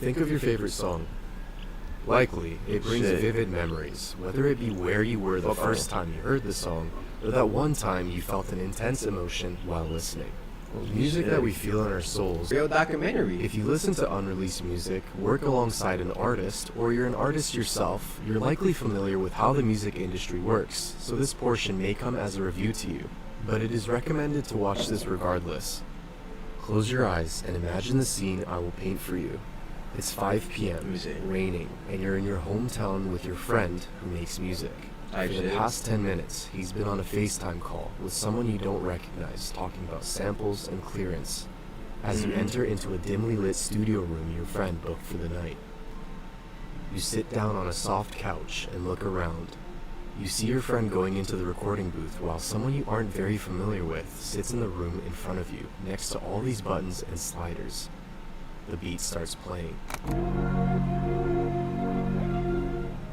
Think of your favorite song. Likely, it brings vivid memories, whether it be where you were the first time you heard the song, or that one time you felt an intense emotion while listening. Music that we feel in our souls. Real documentary. If you listen to unreleased music, work alongside an artist, or you're an artist yourself, you're likely familiar with how the music industry works, so this portion may come as a review to you, but it is recommended to watch this regardless. Close your eyes and imagine the scene I will paint for you. It's 5 p.m., raining, and you're in your hometown with your friend who makes music. For the past 10 minutes, he's been on a FaceTime call with someone you don't recognize talking about samples and clearance. As you enter into a dimly lit studio room your friend booked for the night. You sit down on a soft couch and look around. You see your friend going into the recording booth while someone you aren't very familiar with sits in the room in front of you next to all these buttons and sliders. The beat starts playing.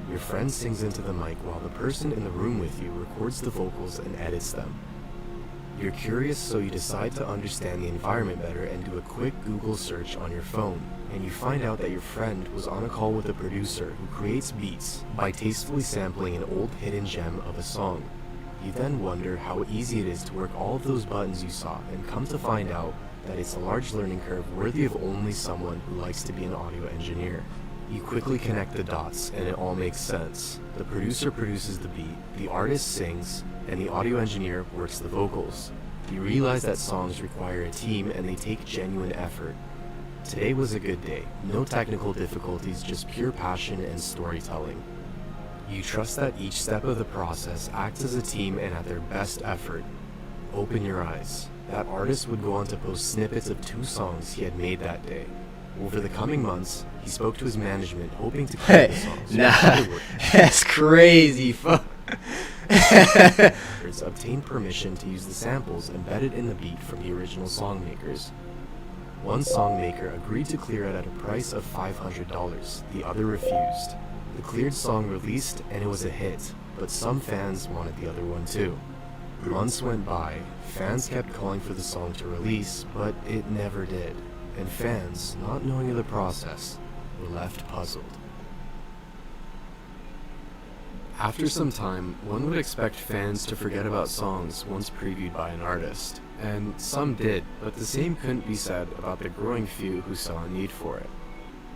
Your friend sings into the mic while the person in the room with you records the vocals and edits them. You're curious, so you decide to understand the environment better and do a quick Google search on your phone, and you find out that your friend was on a call with a producer who creates beats by tastefully sampling an old hidden gem of a song. You then wonder how easy it is to work all of those buttons you saw, and come to find out that it's a large learning curve worthy of only someone who likes to be an audio engineer. You quickly connect the dots, and it all makes sense. The producer produces the beat, the artist sings, and the audio engineer works the vocals. You realize that songs require a team and they take genuine effort. Today was a good day. No technical difficulties, just pure passion and storytelling. You trust that each step of the process acts as a team and at their best effort. Open your eyes. That artist would go on to post snippets of 2 songs he had made that day. Over the coming months, he spoke to his management, hoping to keep the songs. That's crazy. Fuck. Obtained permission to use the samples embedded in the beat from the original songmakers. One songmaker agreed to clear it at a price of $500. The other refused. The cleared song released, and it was a hit, but some fans wanted the other one too. Months went by. Fans kept calling for the song to release, but it never did. And fans, not knowing of the process, were left puzzled. After some time, one would expect fans to forget about songs once previewed by an artist, and some did, but the same couldn't be said about the growing few who saw a need for it.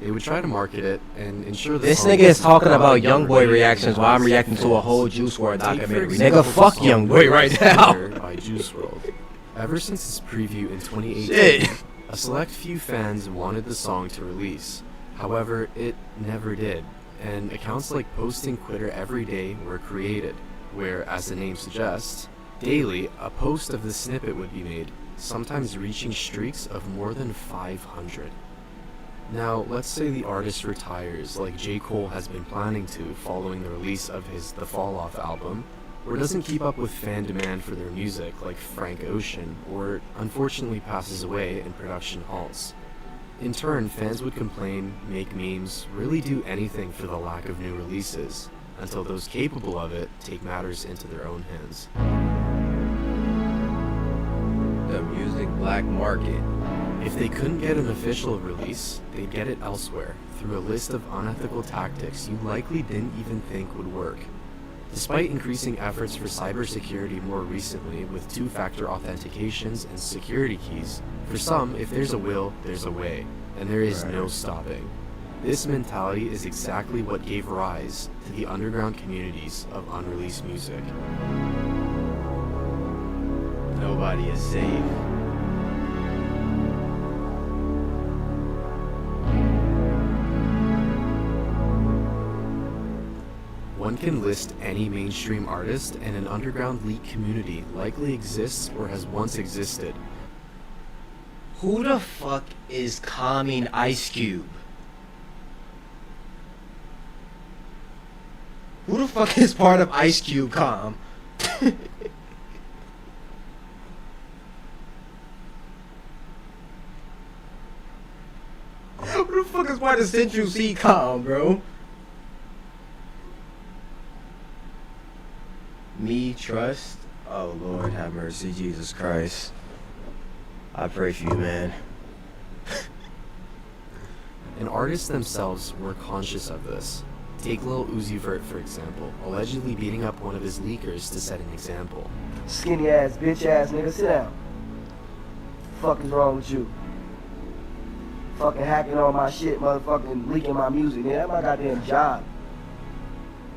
They would try to market it and ensure the This nigga is talking about Youngboy reactions while I'm reacting to a whole Juice WRLD documentary. Nigga, fuck Youngboy right now. By Juice WRLD. Ever since its preview in 2018, a select few fans wanted the song to release. However, it never did, and accounts like Posting Quitter Every Day were created, where, as the name suggests, daily a post of the snippet would be made, sometimes reaching streaks of more than 500. Now, let's say the artist retires like J. Cole has been planning to following the release of his The Fall Off album, or doesn't keep up with fan demand for their music like Frank Ocean, or unfortunately passes away and production halts. In turn, fans would complain, make memes, really do anything for the lack of new releases, until those capable of it take matters into their own hands. The music black market. If they couldn't get an official release, they'd get it elsewhere, through a list of unethical tactics you likely didn't even think would work. Despite increasing efforts for cybersecurity more recently with 2-factor authentications and security keys, for some, if there's a will, there's a way, and there is no stopping. This mentality is exactly what gave rise to the underground communities of unreleased music. Nobody is safe. One can list any mainstream artist, and an underground leak community likely exists or has once existed. Who the fuck is Common Ice Cube? Who the fuck is part of Ice Cube Com? Who the fuck is part of Central C Com, bro? Me trust? Oh Lord have mercy, Jesus Christ. I pray for you, man. An artists themselves were conscious of this. Take Lil Uzi Vert for example, allegedly beating up one of his leakers to set an example. Skinny ass, bitch ass nigga, sit down. Fuck is wrong with you? Fucking hacking on my shit, motherfucking leaking my music, man. That's my goddamn job.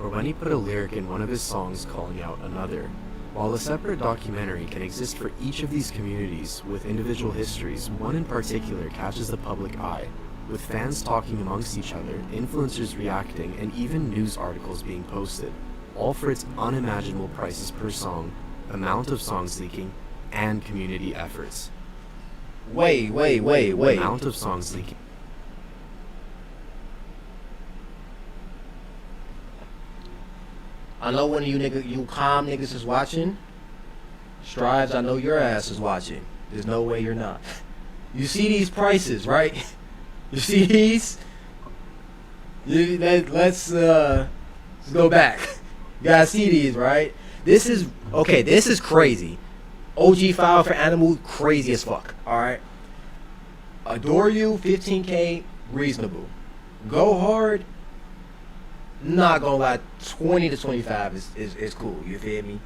Or when he put a lyric in one of his songs calling out another. While a separate documentary can exist for each of these communities with individual histories, one in particular catches the public eye, with fans talking amongst each other, influencers reacting, and even news articles being posted, all for its unimaginable prices per song, amount of songs leaking, and community efforts. Wait. Amount of songs leaking. I know one of you calm niggas is watching. Strives, I know your ass is watching. There's no way you're not. You see these prices, right? You see these? Let's go back. You guys see these, right? This is crazy. OG file for Animal, crazy as fuck. Alright. Adore You, 15K, reasonable. Go Hard, not gonna lie, 20 to 25 is cool, you feel me?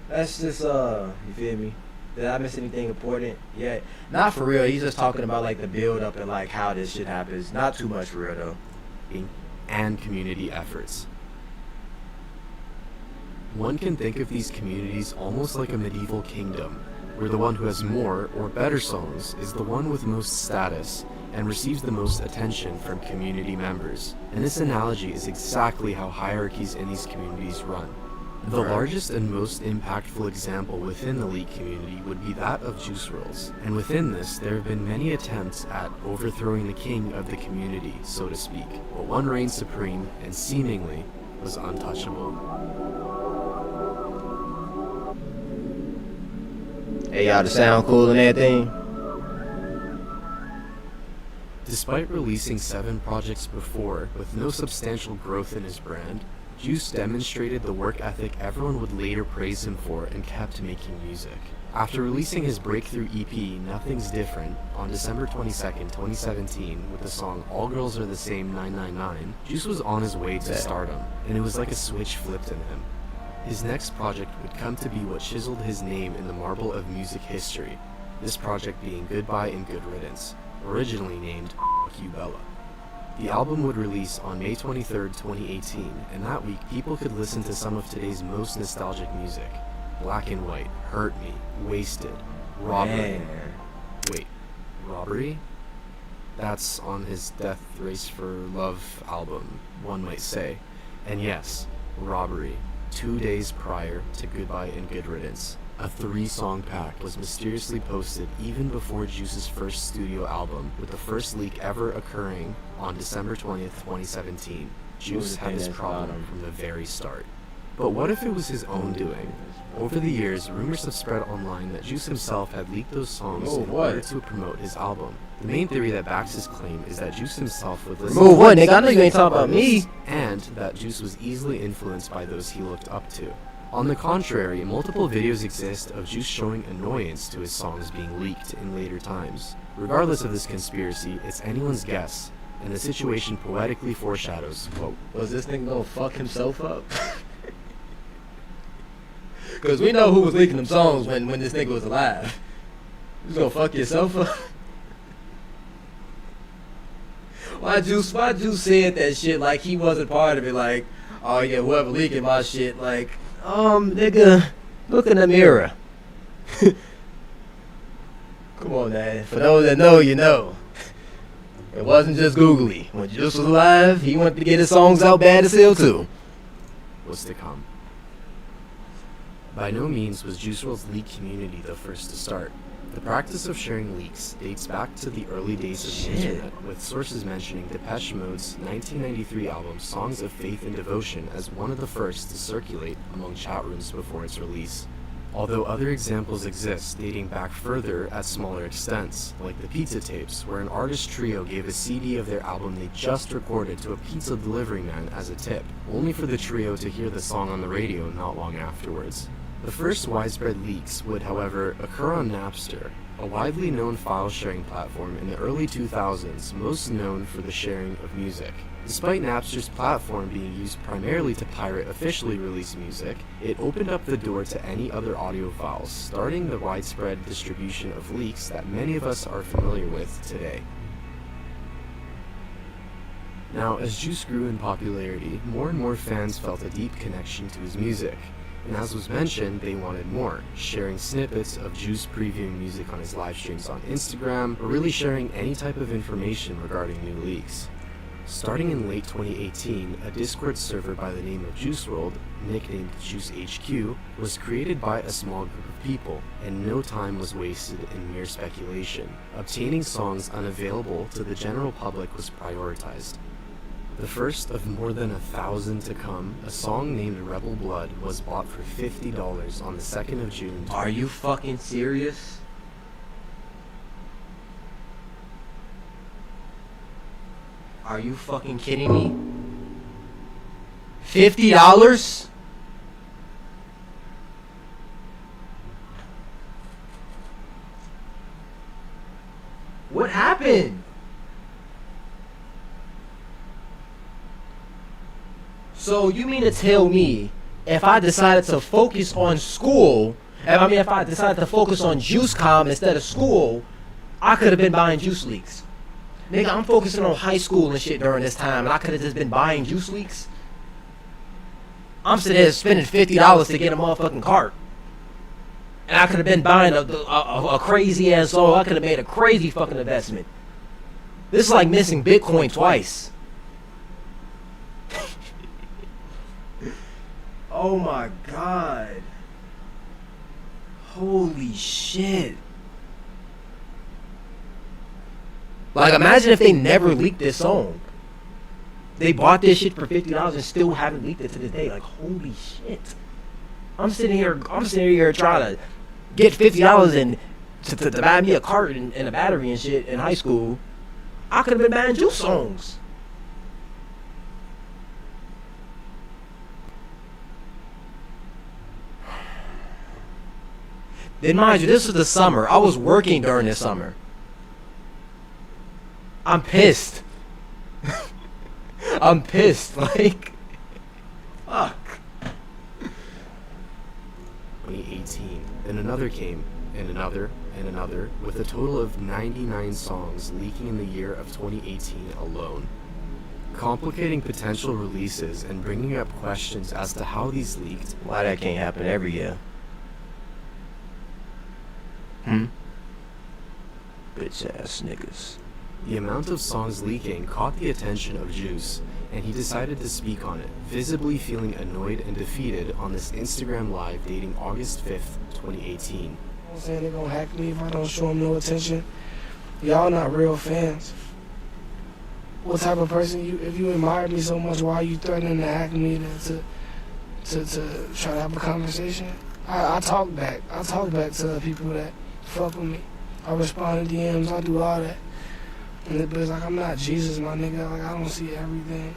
That's just you feel me? Did I miss anything important? Yeah. Not for real, he's just talking about like the build up and like how this shit happens. Not too much for real though. And community efforts. One can think of these communities almost like a medieval kingdom, where the one who has more or better songs is the one with most status and receives the most attention from community members. And this analogy is exactly how hierarchies in these communities run. The largest and most impactful example within the leak community would be that of Juice WRLD's, and within this there have been many attempts at overthrowing the king of the community, so to speak, but one reigned supreme and seemingly was untouchable. Hey y'all, the sound cool and everything? Despite releasing 7 projects before, with no substantial growth in his brand, Juice demonstrated the work ethic everyone would later praise him for and kept making music. After releasing his breakthrough EP, Nothing's Different, on December 22nd, 2017, with the song All Girls Are the Same 999, Juice was on his way to stardom, and it was like a switch flipped in him. His next project would come to be what chiseled his name in the marble of music history, this project being Goodbye and Good Riddance, originally named F*** You Bella. The album would release on May 23, 2018, and that week people could listen to some of today's most nostalgic music. Black and White, Hurt Me, Wasted, Robbery. Man. Wait, Robbery? That's on his Death Race for Love album, one might say. And yes, Robbery, 2 days prior to Goodbye and Good Riddance. A 3-song pack was mysteriously posted even before Juice's first studio album, with the first leak ever occurring on December 20th, 2017. Juice had this problem from the very start. But what if it was his own doing? Over the years, rumors have spread online that Juice himself had leaked those songs in order to promote his album. The main theory that backs his claim is that Juice himself would listen to what, nigga? I know you ain't talking about me. And that Juice was easily influenced by those he looked up to. On the contrary, multiple videos exist of Juice showing annoyance to his songs being leaked in later times. Regardless of this conspiracy, it's anyone's guess, and the situation poetically foreshadows, quote, was this nigga gonna fuck himself up? Cause we know who was leaking them songs when this nigga was alive. You was gonna fuck yourself up? Why Juice said that shit like he wasn't part of it, like, oh yeah, whoever leaking my shit, like, nigga, look in the mirror. Come on, man. For those that know, you know. It wasn't just googly. When Juice was alive, he wanted to get his songs out bad as hell too. Was to come. By no means was Juice WRLD's leak community the first to start. The practice of sharing leaks dates back to the early days of the internet, with sources mentioning Depeche Mode's 1993 album Songs of Faith and Devotion as one of the first to circulate among chat rooms before its release. Although other examples exist dating back further at smaller extents, like the pizza tapes, where an artist trio gave a CD of their album they just recorded to a pizza delivery man as a tip, only for the trio to hear the song on the radio not long afterwards. The first widespread leaks would, however, occur on Napster, a widely known file-sharing platform in the early 2000s, most known for the sharing of music. Despite Napster's platform being used primarily to pirate officially released music, it opened up the door to any other audio files, starting the widespread distribution of leaks that many of us are familiar with today. Now, as Juice grew in popularity, more and more fans felt a deep connection to his music. And as was mentioned, they wanted more, sharing snippets of Juice previewing music on his live streams on Instagram, or really sharing any type of information regarding new leaks. Starting in late 2018, a Discord server by the name of Wrld, nicknamed Juice HQ, was created by a small group of people, and no time was wasted in mere speculation. Obtaining songs unavailable to the general public was prioritized. The first of more than 1,000 to come, a song named Rebel Blood was bought for $50 on the 2nd of June. Are you fucking serious? Are you fucking kidding me? $50? What happened? So you mean to tell me if I decided to focus on school, if I decided to focus on JuiceCom instead of school, I could have been buying Juice Leaks? Nigga, I'm focusing on high school and shit during this time, and I could have just been buying Juice Leaks? I'm sitting there spending $50 to get a motherfucking cart. And I could have been buying a crazy ass song. I could have made a crazy fucking investment. This is like missing Bitcoin twice. Oh my god. Holy shit. Like, imagine if they never leaked this song. They bought this shit for $50 and still haven't leaked it to this day. Like, holy shit. I'm sitting here trying to get $50 and to buy me a cart and a battery and shit in high school. I could have been buying Juice songs. Then mind you, this was the summer. I was working during this summer. I'm pissed. I'm pissed. Like, fuck. 2018. Then another came, and another, with a total of 99 songs leaking in the year of 2018 alone. Complicating potential releases and bringing up questions as to how these leaked. Why that can't happen every year? Bitch ass niggas. The amount of songs leaking caught the attention of Juice, and he decided to speak on it, visibly feeling annoyed and defeated on this Instagram Live dating August 5th, 2018. I'm saying they're gonna hack me if I don't show them no attention. Y'all not real fans. What type of person if you admire me so much, why are you threatening to hack me to try to have a conversation? I talk back. I talk back to the people that fuck with me. I respond to DMs, I do all that. And it's like, I'm not Jesus, my nigga. Like, I don't see everything.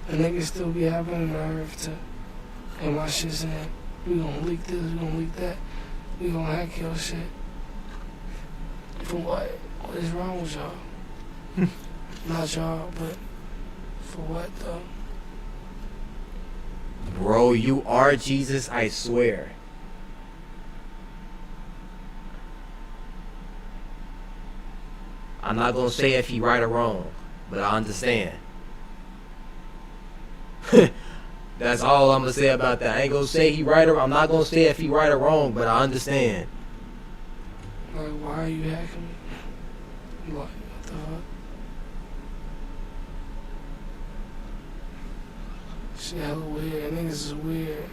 And niggas still be having the nerve to, and my shit saying, we gonna leak this, we gonna leak that, we gonna hack your shit. For what? What is wrong with y'all? Not y'all, but for what though? Bro, you are Jesus, I swear. I'm not gonna say if he right or wrong, but I understand. That's all I'm gonna say about that. I ain't gonna say he right or I'm not gonna say if he right or wrong, but I understand. Like, why are you hacking me? Like, what the fuck? Shit hella weird. Niggas is weird.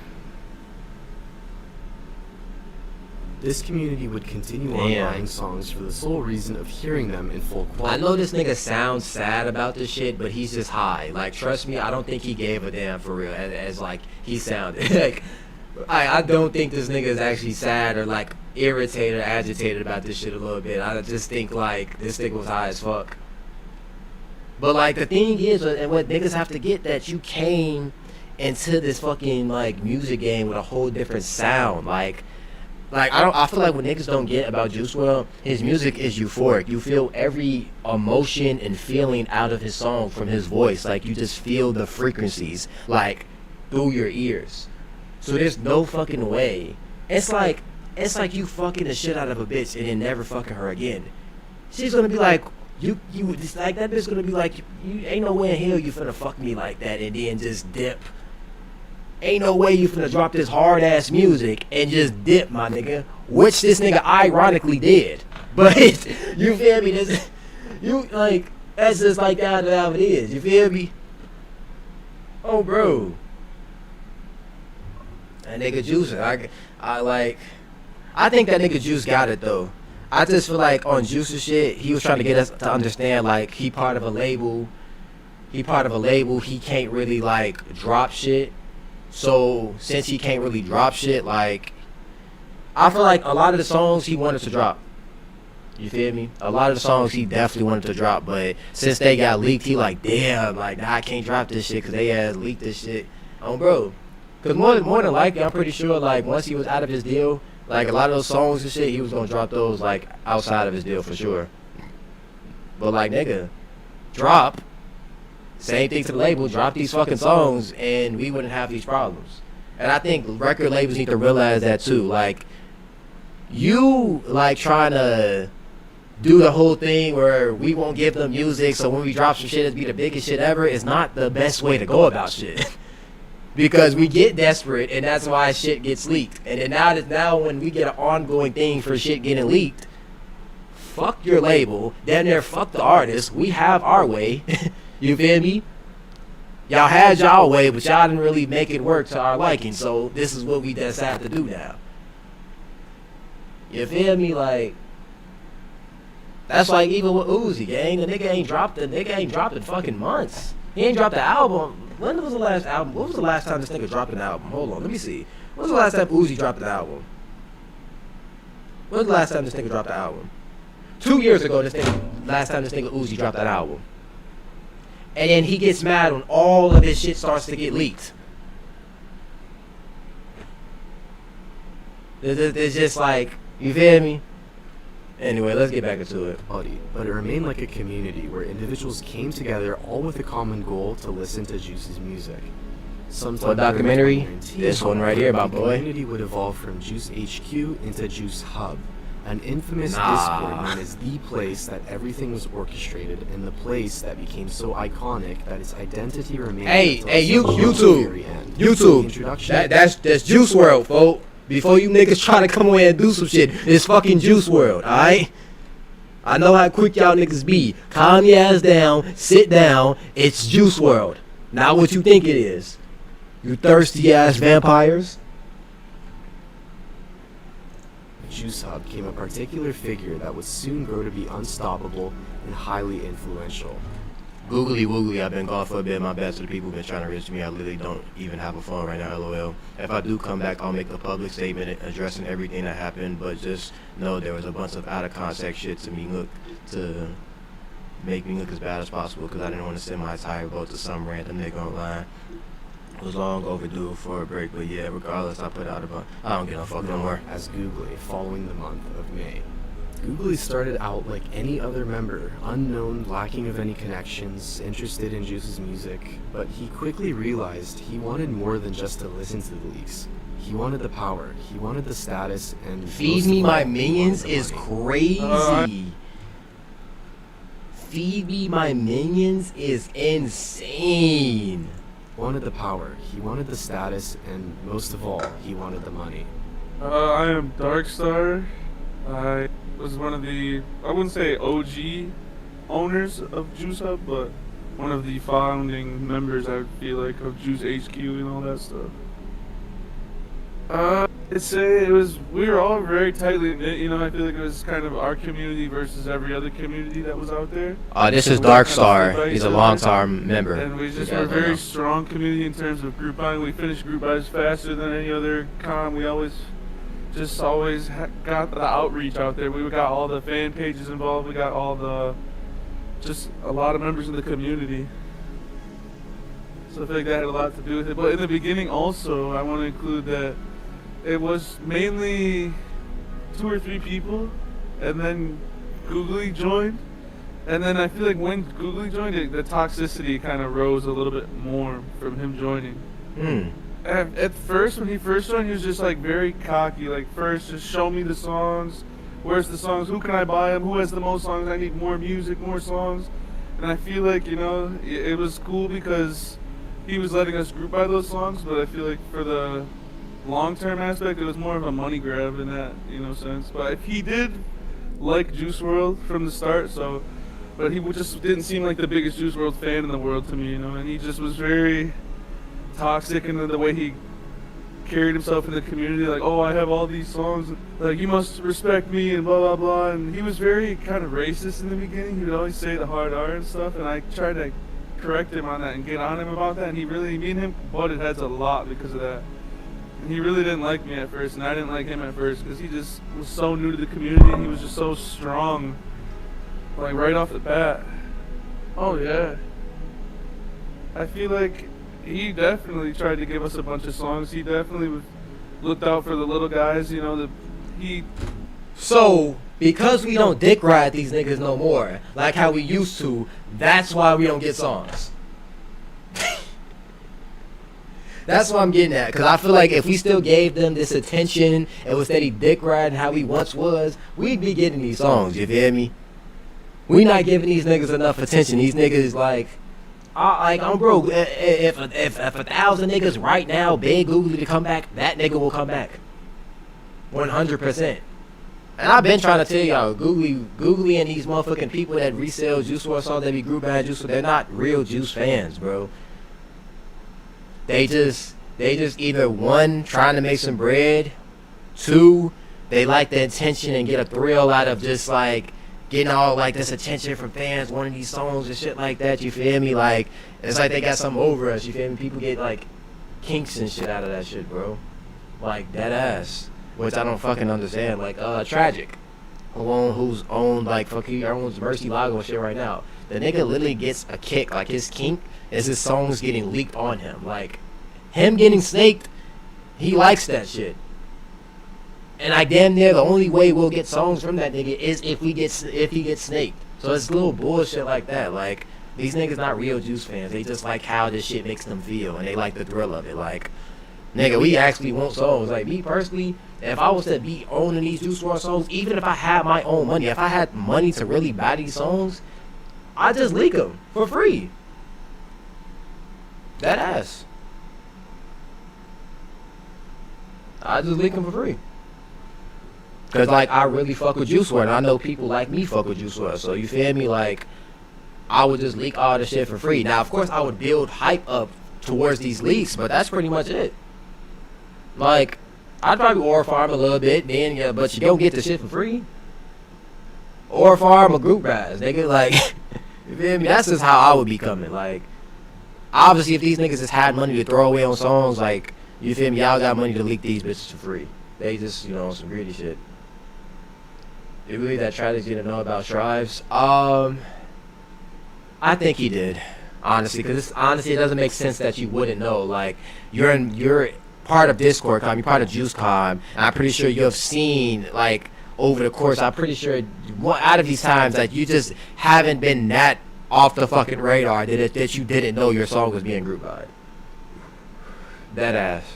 This community would continue on buying songs for the sole reason of hearing them in full quality. I know this nigga sounds sad about this shit, but he's just high. Like, trust me, I don't think he gave a damn for real, as like he sounded. Like, I don't think this nigga is actually sad or like irritated or agitated about this shit a little bit. I just think like this nigga was high as fuck. But like the thing is, and what niggas have to get, that you came into this fucking like music game with a whole different sound. I feel like what niggas don't get about Juice WRLD, his music is euphoric. You feel every emotion and feeling out of his song from his voice. Like you just feel the frequencies like through your ears. So there's no fucking way. It's like you fucking the shit out of a bitch and then never fucking her again. She's gonna be like, you just like that bitch gonna be like, you ain't no way in hell you finna fuck me like that and then just dip. Ain't no way you finna drop this hard ass music and just dip, my nigga. Which this nigga ironically did. But you feel me? That's just like how it is. You feel me? Oh, bro. That nigga Juice, I think that nigga Juice got it though. I just feel like on Juice's shit, he was trying to get us to understand like he part of a label. He can't really like drop shit. So since he can't really drop shit, like I feel like a lot of the songs he wanted to drop. You feel me? A lot of the songs he definitely wanted to drop, but since they got leaked, he like, damn, like nah, I can't drop this shit because they had leaked this shit. Bro. Because more than likely, I'm pretty sure like once he was out of his deal, like a lot of those songs and shit, he was gonna drop those like outside of his deal for sure. But like nigga, drop. Same thing to the label, drop these fucking songs and we wouldn't have these problems. And I think record labels need to realize that too. Like, you like trying to do the whole thing where we won't give them music, so when we drop some shit it'll be the biggest shit ever is not the best way to go about shit. Because we get desperate and that's why shit gets leaked. And then now when we get an ongoing thing for shit getting leaked, fuck your label, damn near fuck the artist, we have our way. You feel me? Y'all had y'all way, but y'all didn't really make it work to our liking, so this is what we just have to do now. You feel me? Like, that's like even with Uzi, gang. The nigga ain't dropped in fucking months. He ain't dropped the album. When was the last album? What was the last time this nigga dropped an album? Hold on, let me see. When was the last time Uzi dropped an album? When was the last time this nigga dropped an album? 2 years ago, last time this nigga Uzi dropped that album. And then he gets mad when all of his shit starts to get leaked. It's just like, you feel me? Anyway, let's get back into it. But it remained like a community where individuals came together all with a common goal to listen to Juice's music. What documentary? This one right here, my boy. The community would evolve from Juice HQ into Juice Hub, an infamous Discord known as the place that everything was orchestrated and the place that became so iconic that its identity remained. YouTube. That's Juice WRLD, folks. Before you niggas try to come away and do some shit, it's fucking Juice WRLD, alright? I know how quick y'all niggas be. Calm your ass down, sit down. It's Juice WRLD, not what you think it is. You thirsty ass vampires. Juice Hub became a particular figure that would soon grow to be unstoppable and highly influential. Googly woogly, I've been gone for a bit. My bad to the people who've been trying to reach me. I literally don't even have a phone right now, LOL. If I do come back, I'll make a public statement addressing everything that happened, but just know there was a bunch of out of context shit to make me look as bad as possible because I didn't want to send my entire vote to some random nigga online. It was long overdue for a break, but yeah, regardless, I put out I don't get no fuck no more. As Googly, following the month of May. Googly started out like any other member, unknown, lacking of any connections, interested in Juice's music, but he quickly realized he wanted more than just to listen to the leaks. He wanted the power, he wanted the status, and Feed Me My Minions is crazy. Feed Me My Minions is insane. He wanted the power, he wanted the status, and most of all, he wanted the money. I am Darkstar. I was one of the, I wouldn't say OG owners of Juice Hub, but one of the founding members, I would feel like, of Juice HQ and all that stuff. We were all very tightly knit, you know. I feel like it was kind of our community versus every other community that was out there. This is Darkstar. He's a long-term member. And we just were a very strong community in terms of group buying. We finished group buys faster than any other con. We always got the outreach out there. We got all the fan pages involved. We got all the, just a lot of members of the community. So I feel like that had a lot to do with it. But in the beginning also, I want to include that it was mainly 2 or 3 people, and then Googly joined. And then I feel like when Googly joined, the toxicity kind of rose a little bit more from him joining. At first, when he first joined, he was just like very cocky. Like, first, just show me the songs. Where's the songs? Who can I buy them? Who has the most songs? I need more music, more songs. And I feel like, you know, it was cool because he was letting us group buy those songs, but I feel like for the long-term aspect, it was more of a money grab in that, you know, sense. But if he did like Juice World from the start, so, but he just didn't seem like the biggest Juice World fan in the world to me, you know, and he just was very toxic in the way he carried himself in the community, like, oh, I have all these songs, like, you must respect me, and blah, blah, blah, and he was very kind of racist in the beginning. He would always say the hard R and stuff, and I tried to correct him on that and get on him about that, and me and him butted heads a lot because of that. And he really didn't like me at first, and I didn't like him at first, because he just was so new to the community, and he was just so strong, like, right off the bat. Oh, yeah. I feel like he definitely tried to give us a bunch of songs. He definitely looked out for the little guys, you know, So, because we don't dick ride these niggas no more, like how we used to, that's why we don't get songs. That's what I'm getting at, because I feel like if we still gave them this attention and was steady dick riding how we once was, we'd be getting these songs, you feel me? We not giving these niggas enough attention. These niggas, like, I'm broke. If 1,000 niggas right now beg Googly to come back, that nigga will come back. 100%. And I've been trying to tell y'all, Googly and these motherfucking people that resell Juice WRLD songs, that be group band Juice WRLD, they're not real Juice fans, bro. They just either, one, trying to make some bread, two, they like the attention and get a thrill out of just like getting all like this attention from fans wanting these songs and shit like that, you feel me? Like, it's like they got something over us, you feel me? People get like kinks and shit out of that shit, bro. Like, dead ass. Which I don't fucking understand. Like, Tragic, who's owned like fucking owns Mercy Lago and shit right now. The nigga literally gets a kick, like his kink is his songs getting leaked on him. Like, him getting snaked, he likes that shit. And I damn near the only way we'll get songs from that nigga is if he gets snaked. So it's little bullshit like that. Like, these niggas not real Juice fans. They just like how this shit makes them feel, and they like the thrill of it. Like, nigga, we actually want songs. Like, me personally, if I was to be owning these Juice WRLD songs, even if I had my own money, if I had money to really buy these songs, I'd just leak them for free. That ass. I'd just leak them for free. Cause like, I really fuck with Juice WRLD, and I know people like me fuck with Juice WRLD. So you feel me? Like, I would just leak all the shit for free. Now, of course, I would build hype up towards these leaks, but that's pretty much it. Like, I'd probably ore farm a little bit, then yeah, but you don't get the shit for free. Ore farm or group guys, nigga. Like, you feel me? That's just how I would be coming. Like, obviously, if these niggas just had money to throw away on songs, like, you feel me? Y'all got money to leak these bitches for free. They just, you know, some greedy shit. You believe that Travis didn't know about Shrives? I think he did, honestly, because honestly, it doesn't make sense that you wouldn't know. Like, you're part of Discord Com, you're part of Juice Com, and I'm pretty sure you have seen, like, over the course, I'm pretty sure out of these times that you just haven't been that off the fucking radar that you didn't know your song was being group by. That ass.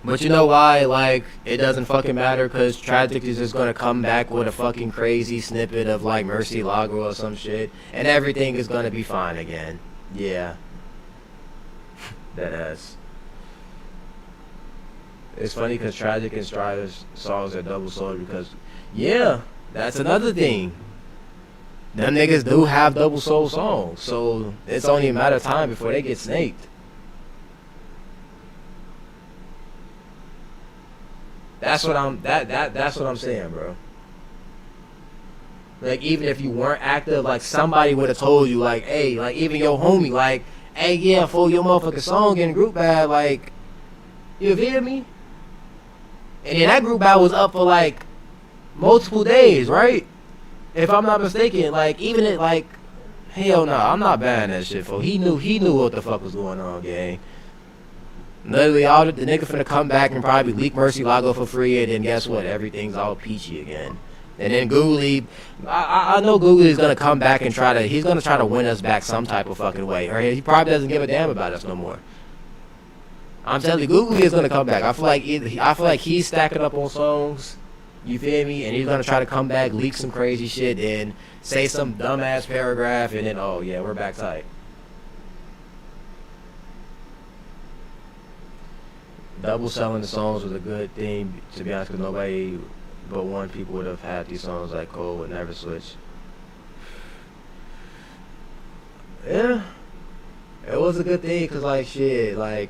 But you know why, like, it doesn't fucking matter? Because Tragic is just gonna come back with a fucking crazy snippet of, like, Mercy Lago or some shit, and everything is gonna be fine again. Yeah. That ass. It's funny because Tragic and Strider's songs are double sold because, yeah, that's another thing. Them niggas do have double soul songs, so it's only a matter of time before they get snaked. That's what I'm saying, bro. Like, even if you weren't active, like, somebody would have told you, like, hey, like, even your homie, like, hey, yeah, for your motherfucking song in group bad, like, you feel me? And then that group bad was up for, like, multiple days, right? If I'm not mistaken, like, even it, like, Hell no, I'm not buying that shit, for he knew what the fuck was going on, gang. Literally, all the nigga finna come back and probably leak Mercy Lago for free, and then guess what? Everything's all peachy again. And then Googly, I know Googly is gonna come back and he's gonna try to win us back some type of fucking way. Or he probably doesn't give a damn about us no more. I'm telling you, Googly is gonna come back. I feel like he's stacking up on songs. You feel me? And he's gonna try to come back, leak some crazy shit, and say some dumbass paragraph, and then oh yeah, we're back tight. Double selling the songs was a good thing, to be honest, because nobody but one people would have had these songs like Cole would never switch. Yeah, it was a good thing, because like shit, like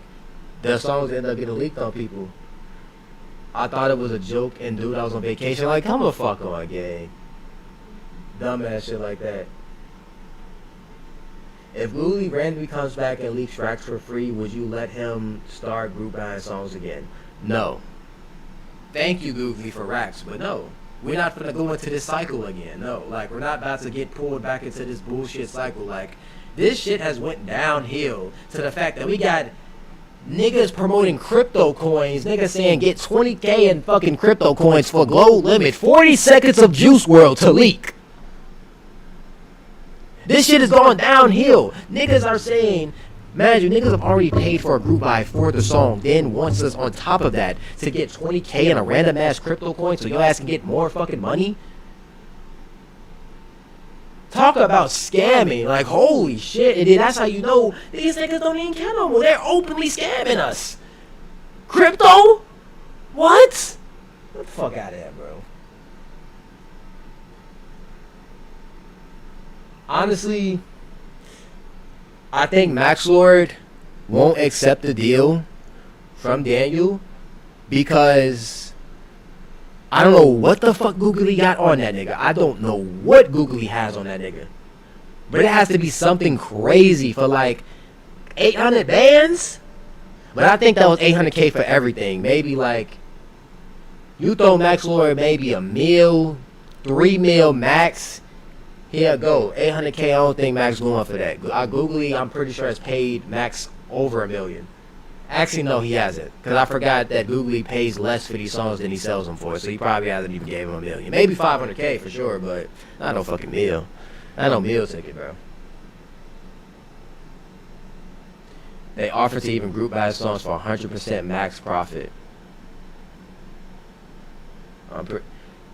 the songs ended up getting leaked on people. I thought it was a joke, and dude, I was on vacation, like come the fuck on, gang. Dumbass shit like that. If Googly randomly comes back and leaks tracks for free, would you let him start group buying songs again? No. Thank you, Googly, for racks, but no. We're not gonna go into this cycle again. No, like we're not about to get pulled back into this bullshit cycle. Like this shit has went downhill to the fact that we got niggas promoting crypto coins, niggas saying get 20K in fucking crypto coins for glow limit, 40 seconds of Juice World to leak. This shit is going downhill. Niggas are saying, imagine niggas have already paid for a group buy for the song, then wants us on top of that to get 20K in a random ass crypto coin so your ass can get more fucking money. Talk about scamming, like holy shit. And then that's how you know these niggas don't even care no more. They're openly scamming us. Crypto? What? Get the fuck out of here, bro. Honestly, I think Max Lord won't accept the deal from Daniel because I don't know what the fuck Googly got on that nigga. I don't know what Googly has on that nigga. But it has to be something crazy for like 800 bands. But I think that was 800K for everything. Maybe like, you throw Max Lord maybe a mil, 3 mil max. Here go, 800K. I don't think Max going for that. Googly, I'm pretty sure has paid Max over $1 million. Actually, no, he hasn't, because I forgot that Googly pays less for these songs than he sells them for, so he probably hasn't even gave him $1 million. Maybe 500K for sure, but not no fucking meal. Not no meal ticket, bro. They offer to even group buy songs for 100% max profit.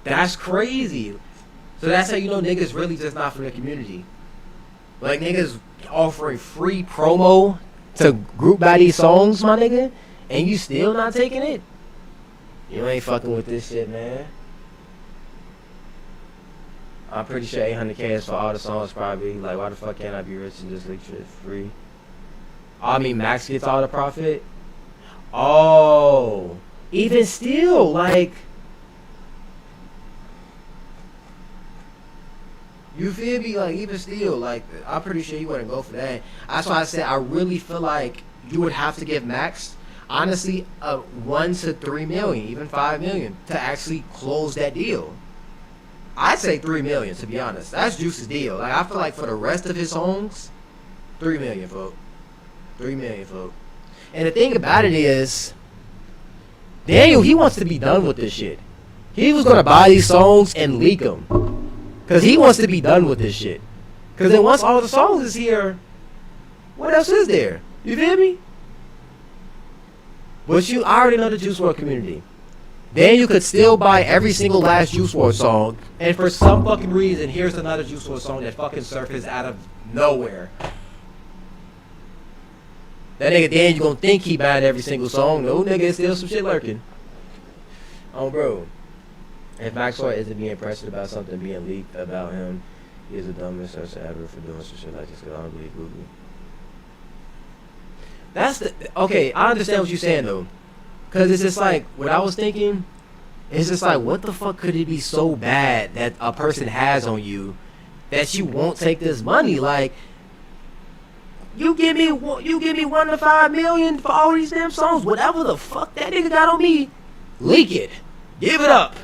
That's crazy. So that's how you know niggas really just not from the community. Like niggas offering free promo to group buy these songs, my nigga, and you still not taking it? You ain't fucking with this shit, man. I'm pretty sure 800K is for all the songs probably. Like why the fuck can't I be rich and just leak shit free? I mean Max gets all the profit? Oh, even still, like, you feel me? Like, even still, like, I'm pretty sure you wouldn't go for that. That's why I said I really feel like you would have to give Max, honestly, a 1 to 3 million, even 5 million, to actually close that deal. I'd say 3 million, to be honest. That's Juice's deal. Like, I feel like for the rest of his songs, 3 million, folk. 3 million, folk. And the thing about it is, Daniel, he wants to be done with this shit. He was gonna buy these songs and leak them. Because he wants to be done with this shit. Because then once all the songs is here, what else is there? You feel me? But you already know the Juice WRLD community. Then you could still buy every single last Juice WRLD song, and for some fucking reason, here's another Juice WRLD song that fucking surfaced out of nowhere. That nigga Dan, you gonna think he buying every single song. No, nigga, it's still some shit lurking. Oh, bro. If Max Lord isn't being pressured about something being leaked about him, he is the dumbest person ever for doing some shit like this, because I don't believe Google. That's the... Okay, I understand what you're saying, though. Because it's just like, what I was thinking, it's just like, what the fuck could it be so bad that a person has on you that you won't take this money? Like, you give me 1 to 5 million for all these damn songs, whatever the fuck that nigga got on me, leak it. Give it up.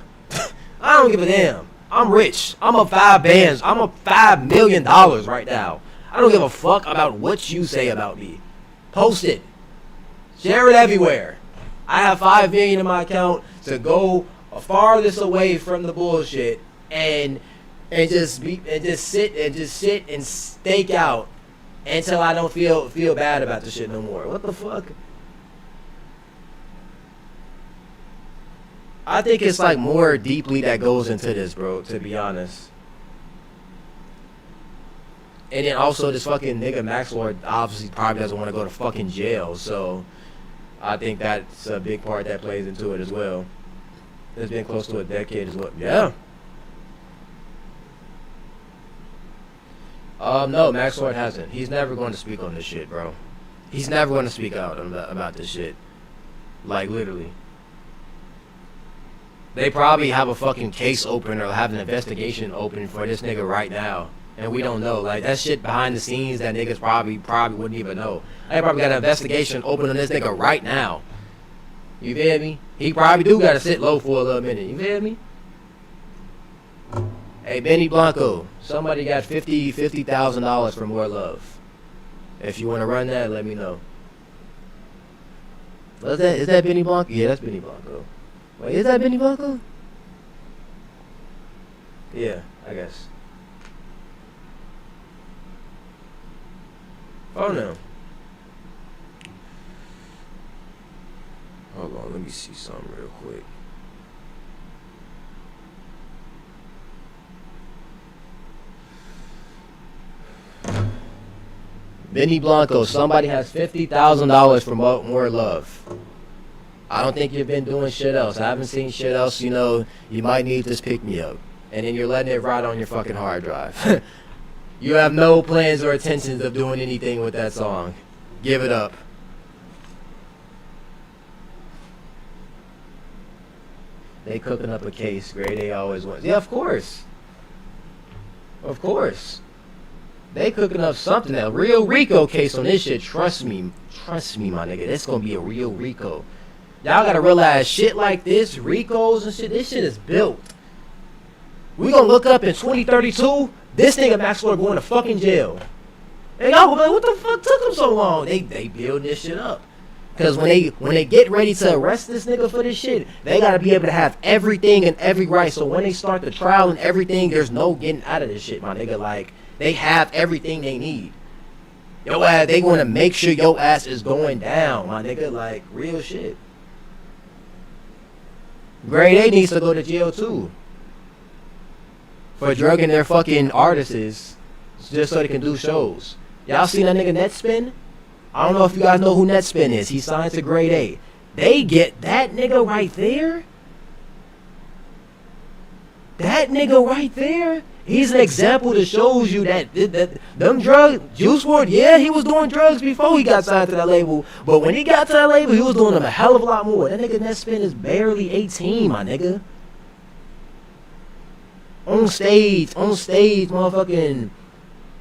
I don't give a damn. I'm rich. I'm a 5 bands. I'm a $5 million right now. I don't give a fuck about what you say about me. Post it. Share it everywhere. I have 5 million in my account to go farthest away from the bullshit and just sit and stake out until I don't feel bad about the shit no more. What the fuck? I think it's like more deeply that goes into this, bro, to be honest. And then also this fucking nigga Max Lord obviously probably doesn't want to go to fucking jail, so I think that's a big part that plays into it as well. It's been close to a decade as well. Yeah. No, Max Lord hasn't. He's never going to speak on this shit, bro. He's never going to speak out about this shit. Like, literally. They probably have a fucking case open or have an investigation open for this nigga right now. And we don't know. Like, that shit behind the scenes that niggas probably wouldn't even know. They probably got an investigation open on this nigga right now. You feel me? He probably do gotta sit low for a little minute. You feel me? Hey, Benny Blanco, somebody got $50,000 for More Love. If you want to run that, let me know. What's that? Is that Benny Blanco? Yeah, that's Benny Blanco. Wait, is that Benny Blanco? Yeah, I guess. Oh no. Hold on, let me see something real quick. Benny Blanco, somebody has $50,000 for More Love. I don't think you've been doing shit else. I haven't seen shit else, you know. You might need this pick me up. And then you're letting it ride on your fucking hard drive. You have no plans or intentions of doing anything with that song. Give it up. They cooking up a case. Grade A always wins. Yeah, of course. Of course. They cooking up something. A real Rico case on this shit. Trust me. Trust me, my nigga. This gonna be a real Rico. Y'all gotta realize shit like this, Ricos and shit, this shit is built. We gonna look up in 2032, this nigga Maxwell going to fucking jail. And y'all gonna be like, what the fuck took him so long? They building this shit up. Cause when they get ready to arrest this nigga for this shit, they gotta be able to have everything and every right. So when they start the trial and everything, there's no getting out of this shit, my nigga. Like, they have everything they need. Yo ass, they wanna make sure your ass is going down, my nigga. Like, real shit. Grade A needs to go to jail too. For drugging their fucking artists just so they can do shows. Y'all seen that nigga Netspin? I don't know if you guys know who Netspin is. He signed to Grade A. They get that nigga right there. That nigga right there. He's an example that shows you that them drugs, Juice WRLD, yeah, he was doing drugs before he got signed to that label. But when he got to that label, he was doing them a hell of a lot more. That nigga Netspin is barely 18, my nigga. On stage, motherfucking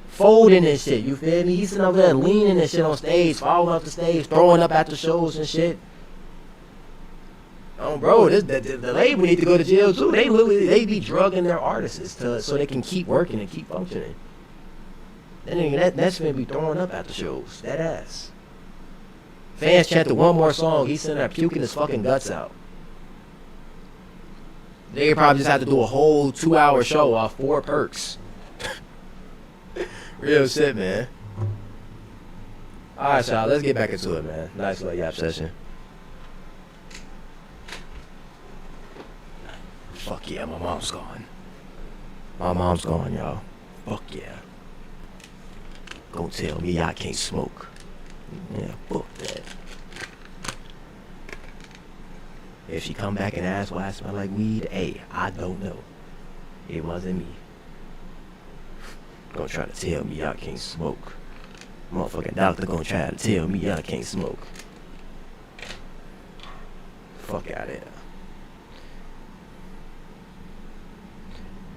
folding and shit, you feel me? He's sitting over there leaning and shit on stage, falling off the stage, throwing up at the shows and shit. Oh, bro, the label need to go to jail too. They be drugging their artists so they can keep working and keep functioning. That nigga, that's gonna be throwing up at the shows. That ass. Fans chanted one more song, he's sitting there puking his fucking guts out. They probably just have to do a whole 2-hour show off 4 perks. Real shit, man. Alright, y'all, let's get back into it, man. Nice little yap session. Fuck yeah, my mom's gone. My mom's gone, y'all. Fuck yeah. Don't tell me I can't smoke. Yeah, fuck that. If she come back and ask why I smell like weed, hey, I don't know. It wasn't me. Gonna try to tell me I can't smoke. Motherfucking doctor gonna try to tell me I can't smoke. Fuck out of here.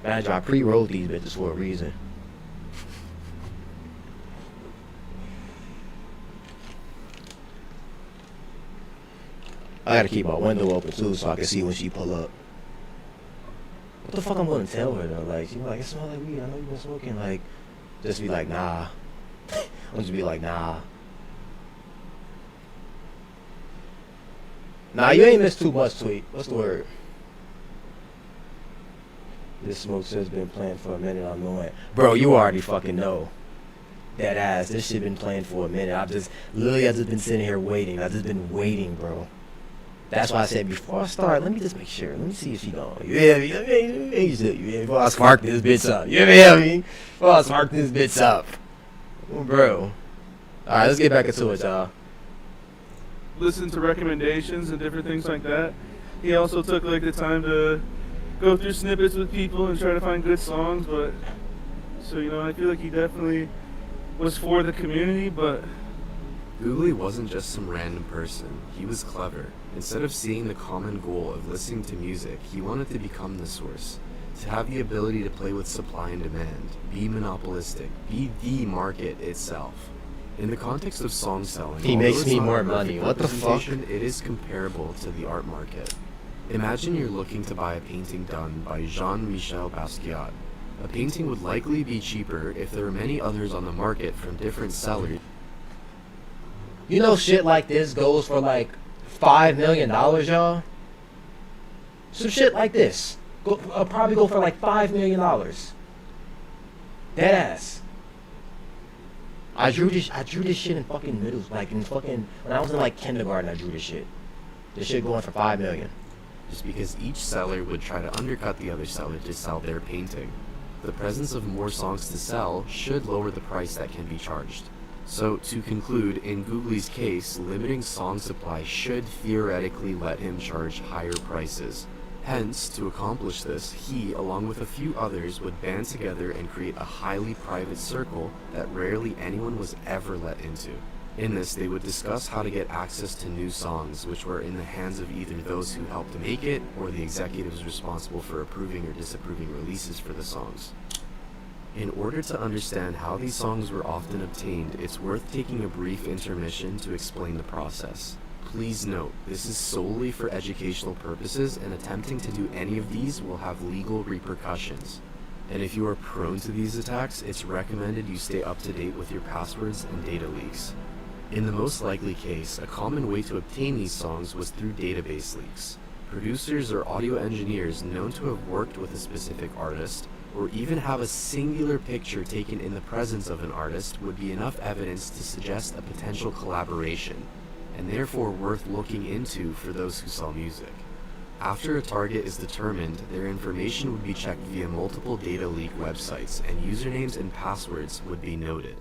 Imagine I pre-rolled these bitches for a reason. I gotta keep my window open too so I can see when she pull up. What the fuck I'm gonna tell her though? Like, she be like, it smells like weed. I know you've been smoking. Like, just be like, nah. I'll just be like, nah. Nah, you ain't missed too much, Tweet. What's the word? This smoke shit's been playing for a minute. I'm knowing. Bro, you already fucking know. That ass. This shit been playing for a minute. I've just been sitting here waiting. I've just been waiting, bro. That's why I said before I start, let me just make sure. Let me see if she gone. You hear me? Let me make sure. You hear me? Before I spark this bitch up. You hear me? Before I spark this bitch up. Bro. Alright, let's get back into it, y'all. Listen to recommendations and different things like that. He also took like the time to go through snippets with people and try to find good songs, but so I feel like he definitely was for the community, but Googly wasn't just some random person. He was clever. Instead of seeing the common goal of listening to music, he wanted to become the source. To have the ability to play with supply and demand, be monopolistic, be the market itself. In the context of song selling, he makes me more money. What the fuck? It is comparable to the art market. Imagine you're looking to buy a painting done by Jean-Michel Basquiat. A painting would likely be cheaper if there were many others on the market from different sellers. You know shit like this goes for like $5 million, y'all? Some shit like this. Probably go for like $5 million. Dead ass. I drew this shit in fucking middle, like in fucking, when I was in like kindergarten I drew this shit. This shit going for $5 million. Just because each seller would try to undercut the other seller to sell their painting. The presence of more songs to sell should lower the price that can be charged. So, to conclude, in Googly's case, limiting song supply should theoretically let him charge higher prices. Hence, to accomplish this, he, along with a few others, would band together and create a highly private circle that rarely anyone was ever let into. In this, they would discuss how to get access to new songs, which were in the hands of either those who helped to make it, or the executives responsible for approving or disapproving releases for the songs. In order to understand how these songs were often obtained, it's worth taking a brief intermission to explain the process. Please note, this is solely for educational purposes, and attempting to do any of these will have legal repercussions. And if you are prone to these attacks, it's recommended you stay up to date with your passwords and data leaks. In the most likely case, a common way to obtain these songs was through database leaks. Producers or audio engineers known to have worked with a specific artist, or even have a singular picture taken in the presence of an artist, would be enough evidence to suggest a potential collaboration, and therefore worth looking into for those who sell music. After a target is determined, their information would be checked via multiple data leak websites, and usernames and passwords would be noted.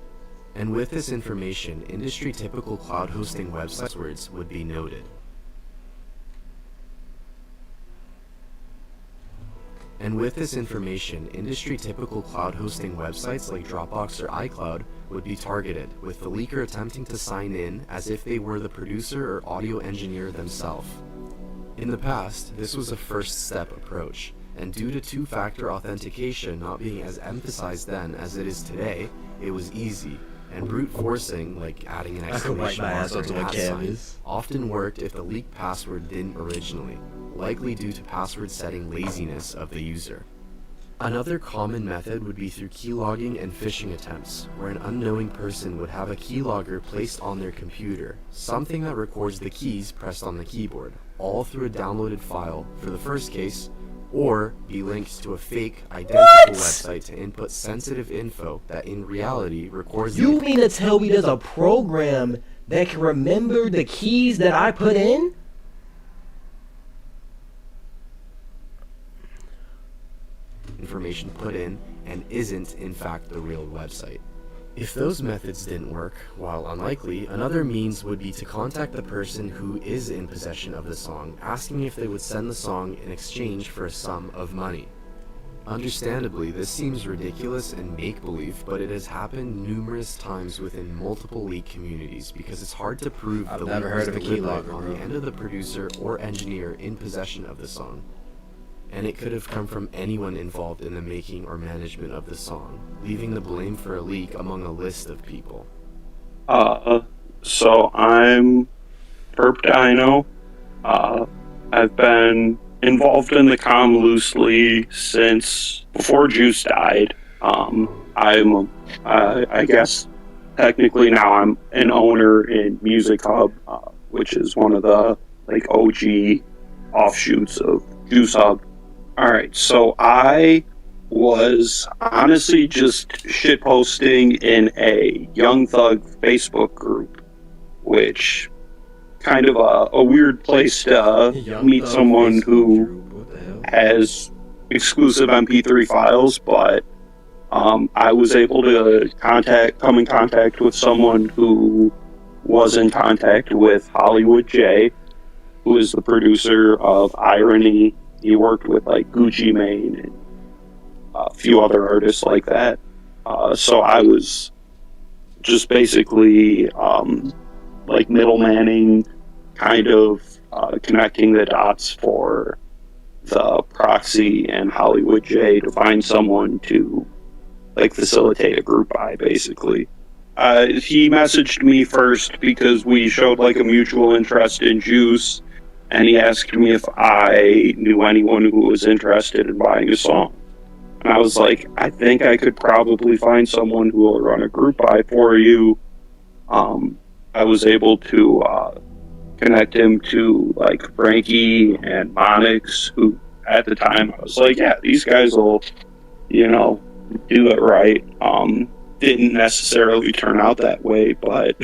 And with this information, industry-typical cloud hosting websites would be noted. And with this information, industry-typical cloud hosting websites like Dropbox or iCloud would be targeted, with the leaker attempting to sign in as if they were the producer or audio engineer themselves. In the past, this was a first-step approach, and due to two-factor authentication not being as emphasized then as it is today, it was easy, and brute forcing, like adding an exclamation mark or an @ sign, often worked if the leaked password didn't originally, likely due to password setting laziness of the user. Another common method would be through keylogging and phishing attempts, where an unknowing person would have a keylogger placed on their computer, something that records the keys pressed on the keyboard, all through a downloaded file for the first case, or be linked to a fake, identical website to input sensitive info that in reality records. You mean to tell me there's a program that can remember the keys that I put in? Information put in and isn't in fact the real website. If those methods didn't work, while unlikely, another means would be to contact the person who is in possession of the song, asking if they would send the song in exchange for a sum of money. Understandably, this seems ridiculous and make-believe, but it has happened numerous times within multiple leak communities because it's hard to prove the leak was delivered on the end of the producer or engineer in possession of the song. And it could have come from anyone involved in the making or management of the song, leaving the blame for a leak among a list of people. So I'm Perp Dino. I've been involved in the comm loosely since before Juice died. I guess technically now I'm an owner in Music Hub, which is one of the like OG offshoots of Juice Hub. All right, so I was honestly just shitposting in a Young Thug Facebook group, which kind of a weird place to meet someone who has exclusive MP3 files, but I was able to come in contact with someone who was in contact with Hollywood J, who is the producer of Irony. He worked with like Gucci Mane and a few other artists like that. So I was just basically like middlemaning, kind of connecting the dots for the Proxy and Hollywood J to find someone to like facilitate a group buy, basically. He messaged me first because we showed like a mutual interest in Juice, and he asked me if I knew anyone who was interested in buying a song. And I was like, I think I could probably find someone who will run a group buy for you. I was able to connect him to like Frankie and Monix, who at the time I was like, yeah, these guys will, do it right. Didn't necessarily turn out that way, but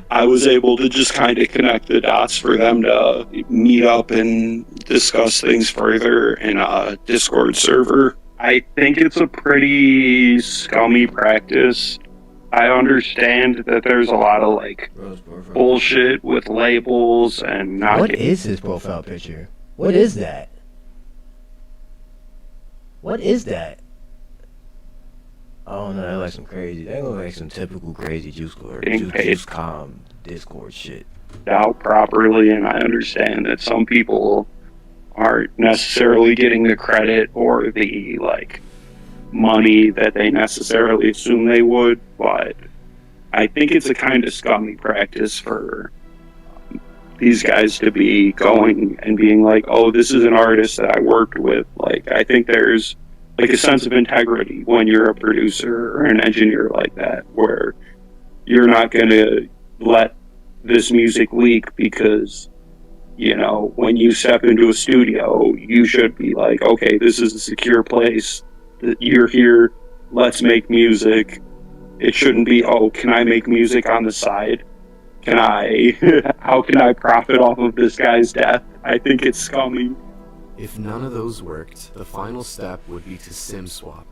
I was able to just kind of connect the dots for them to meet up and discuss things further in a Discord server. I think it's a pretty scummy practice. I understand that there's a lot of like bullshit with labels and not. What is his profile picture? What is that? What is that? Oh no, that looks like some crazy. That looks like some typical crazy juice.com Discord shit. Out properly, and I understand that some people aren't necessarily getting the credit or the like money that they necessarily assume they would, but I think it's a kind of scummy practice for these guys to be going and being like, oh, this is an artist that I worked with. Like, I think there's like a sense of integrity when you're a producer or an engineer like that, where you're not going to let this music leak because, when you step into a studio, you should be like, okay, this is a secure place. You're here. Let's make music. It shouldn't be, oh, can I make music on the side? How can I profit off of this guy's death? I think it's scummy. If none of those worked, the final step would be to SIM swap.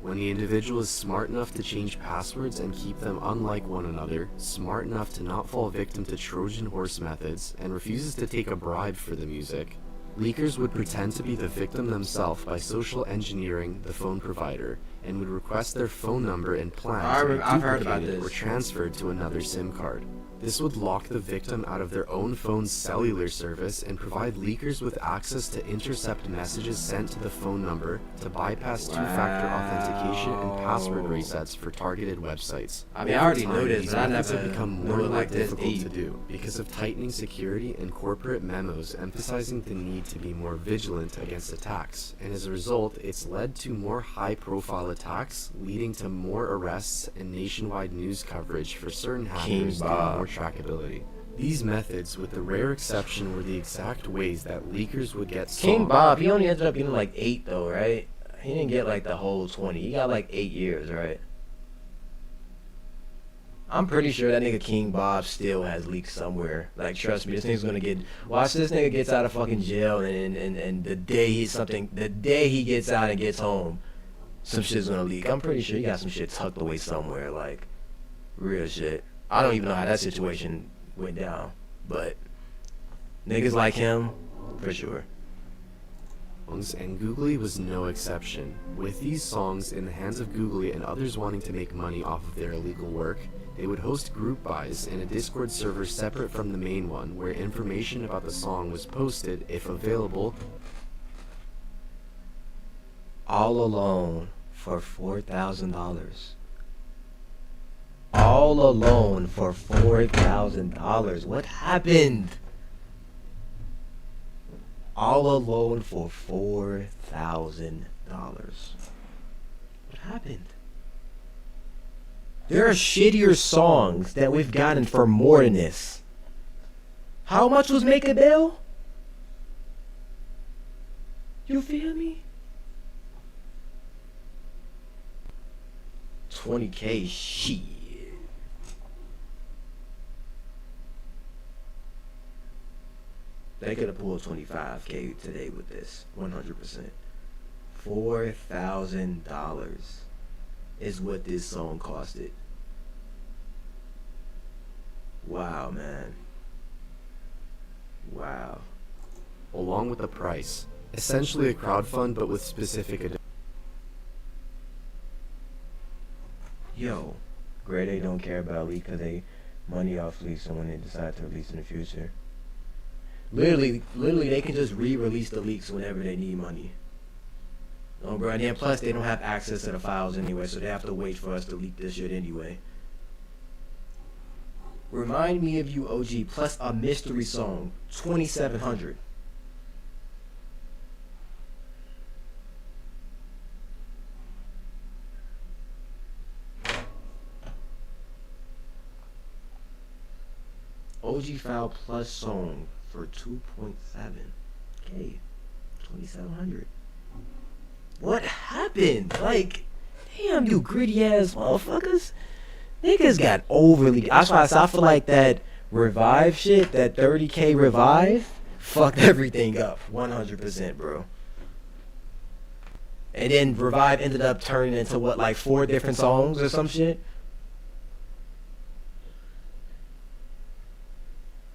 When the individual is smart enough to change passwords and keep them unlike one another, smart enough to not fall victim to Trojan horse methods, and refuses to take a bribe for the music, leakers would pretend to be the victim themselves by social engineering the phone provider, and would request their phone number and plan to be duplicated or transferred to another SIM card. This would lock the victim out of their own phone's cellular service and provide leakers with access to intercept messages sent to the phone number to bypass two-factor authentication and password resets for targeted websites. I mean, I already know this, these but I methods never have become know more it like this difficult deep. to do because of tightening security and corporate memos emphasizing the need to be more vigilant against attacks, and as a result, it's led to more high-profile attacks, leading to more arrests and nationwide news coverage for certain hackers to get more trackability. These methods, with the rare exception, were the exact ways that leakers would get King Bob, he only ended up getting like 8 though, right? He didn't get like the whole 20. He got like 8 years, right? I'm pretty sure that nigga King Bob still has leaks somewhere. Like, trust me, this nigga's gonna get. Watch this nigga gets out of fucking jail, and the day he gets out and gets home, some shit's gonna leak. I'm pretty sure he got some shit tucked away somewhere, like real shit. I don't even know how that situation went down, but niggas like him, for sure. And Googly was no exception. With these songs in the hands of Googly and others wanting to make money off of their illegal work, they would host group buys in a Discord server separate from the main one, where information about the song was posted, if available, All Alone for $4,000. All Alone for $4,000. What happened? all alone for $4,000. What happened? There are shittier songs that we've gotten for more than this. How much was Make a Bill? You feel me? 20K shit. They could have pulled 25K today with this, 100%. $4,000 is what this song costed. Wow, man. Wow. along with the price. Essentially a crowdfund, but with specific Yo, Grade A don't care about leak because they money off leaks and when they decide to release in the future. Literally, they can just re-release the leaks whenever they need money. No, bro, and then plus they don't have access to the files anyway, so they have to wait for us to leak this shit anyway. Remind Me of You OG plus a mystery song, 2,700. OG file plus song for 2.7K, 2,700. What happened? Like, damn, you greedy ass motherfuckers. Niggas got overly. That's why I feel like that revive shit, that 30K revive, fucked everything up. 100%, bro. And then revive ended up turning into what, like 4 different songs or some shit?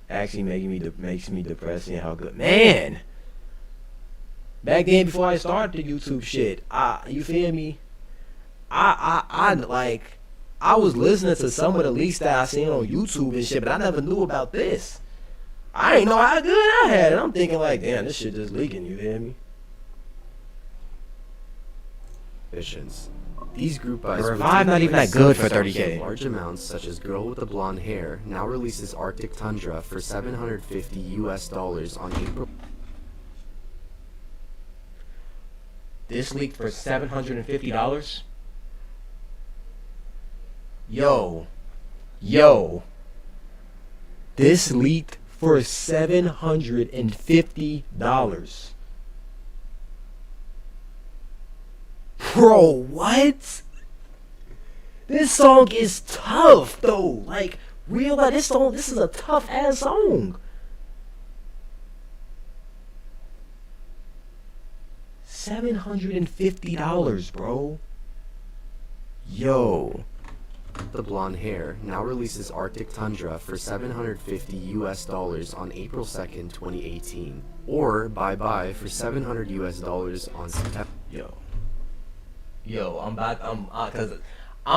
Actually makes me depressed seeing how good. Man! Back then, before I started the YouTube shit, you feel me? I was listening to some of the leaks that I seen on YouTube and shit, but I never knew about this. I ain't know how good I had it. I'm thinking like, damn, this shit just leaking, you feel me? editions. These group buys Revive not even that good for 30K. Large amounts, such as Girl with the Blonde Hair, now releases Arctic Tundra for $750 on April. This leaked for $750? Yo. This leaked for $750. Bro, what? This song is tough though. Like, realize this is a tough ass song. $750, bro. Yo. The Blonde Hair now releases Arctic Tundra for $750 on April 2nd, 2018, or Bye Bye for $700 on September. Yo, I'm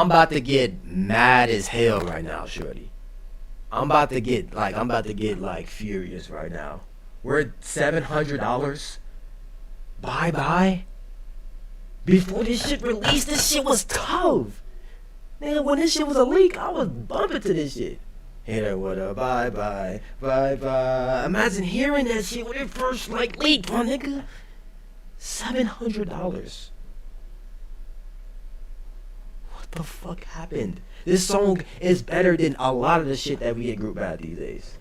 about to get mad as hell right now, shorty. I'm about to get like furious right now. We're at $700. Bye Bye. Before this shit released, this shit was tough. Man, when this shit was a leak, I was bumping to this shit. Hit her with a bye bye, bye bye. Imagine hearing that shit when it first leaked, my nigga. $700. What the fuck happened? This song is better than a lot of the shit that we get group bad these days.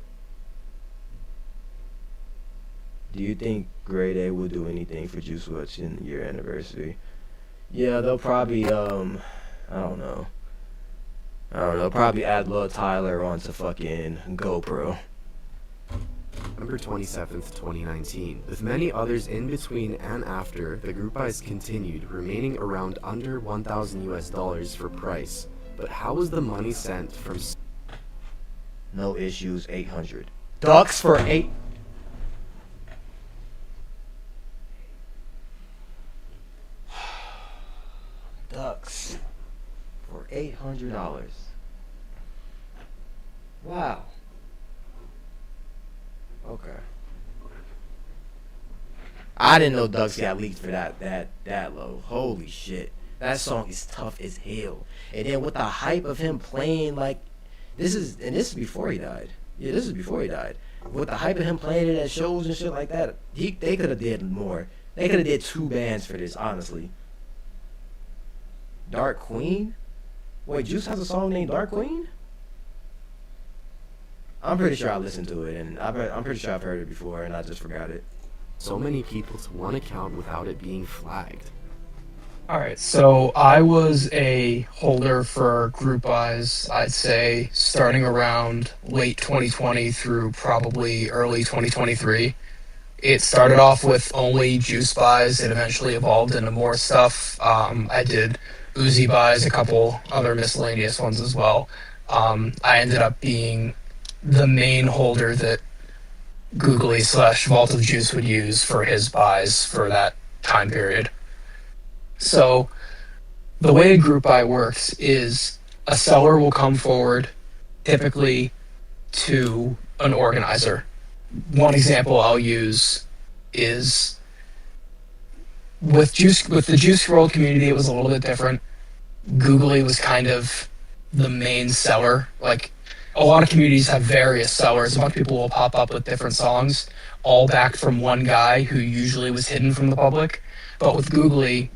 Do you think Grade A will do anything for Juice WRLD's year anniversary? Yeah, they'll probably I don't know, probably add Lil Tyler onto fucking GoPro. November 27th, 2019. With many others in between and after, the group buys continued, remaining around under $1,000 for price. But how was the money sent from... No issues, 800. Ducks for 8... Ducks for $800. Wow. Okay. I didn't know Ducks got leaked for that low. Holy shit. That song is tough as hell. And then with the hype of him playing this is before he died. Yeah, this is before he died. with the hype of him playing it at shows and shit like that, they could have did more. They could have did 2 bands for this, honestly. Dark Queen? Wait, Juice has a song named Dark Queen? I'm pretty sure I listened to it, and I'm pretty sure I've heard it before, and I just forgot it. So many people to one account without it being flagged. Alright, so I was a holder for group buys, I'd say, starting around late 2020 through probably early 2023. It started off with only Juice buys. It eventually evolved into more stuff. I did Uzi buys, a couple other miscellaneous ones as well. I ended up being the main holder that Googly / Vault of Juice would use for his buys for that time period. So the way a group buy works is a seller will come forward, typically to an organizer. One example I'll use is with the Juice Wrld community. It was a little bit different. Googly was kind of the main seller. Like, a lot of communities have various sellers. A bunch of people will pop up with different songs, all backed from one guy who usually was hidden from the public. But with Googly,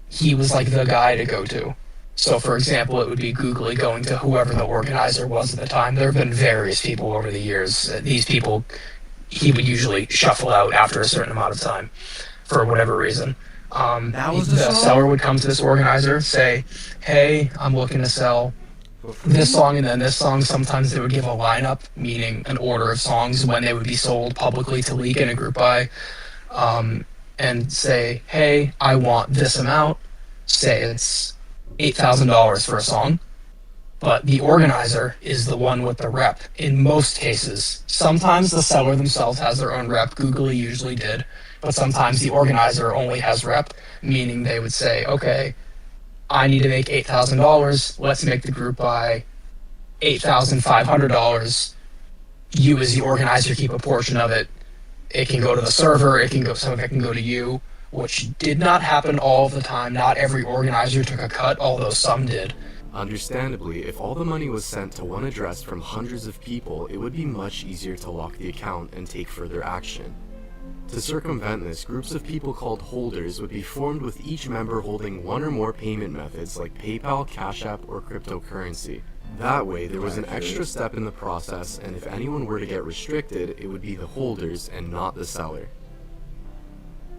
he was like the guy to go to. So, for example, it would be Googly going to whoever the organizer was at the time. There have been various people over the years. These people, he would usually shuffle out after a certain amount of time for whatever reason. That was the seller would come to this organizer, say, hey, I'm looking to sell this song and then this song. Sometimes they would give a lineup, meaning an order of songs when they would be sold publicly to leak in a group buy. And say, hey, I want this amount. Say it's $8,000 for a song. But the organizer is the one with the rep in most cases. Sometimes the seller themselves has their own rep. Googly usually did. But sometimes the organizer only has rep, meaning they would say, okay, I need to make $8,000. Let's make the group buy $8,500. You as the organizer keep a portion of it. It can go to the server, some of it can go to you, which did not happen all the time. Not every organizer took a cut, although some did. Understandably, if all the money was sent to one address from hundreds of people, it would be much easier to lock the account and take further action. To circumvent this, groups of people called holders would be formed with each member holding one or more payment methods like PayPal, Cash App, or cryptocurrency. That way, there was an extra step in the process, and if anyone were to get restricted, it would be the holders and not the seller.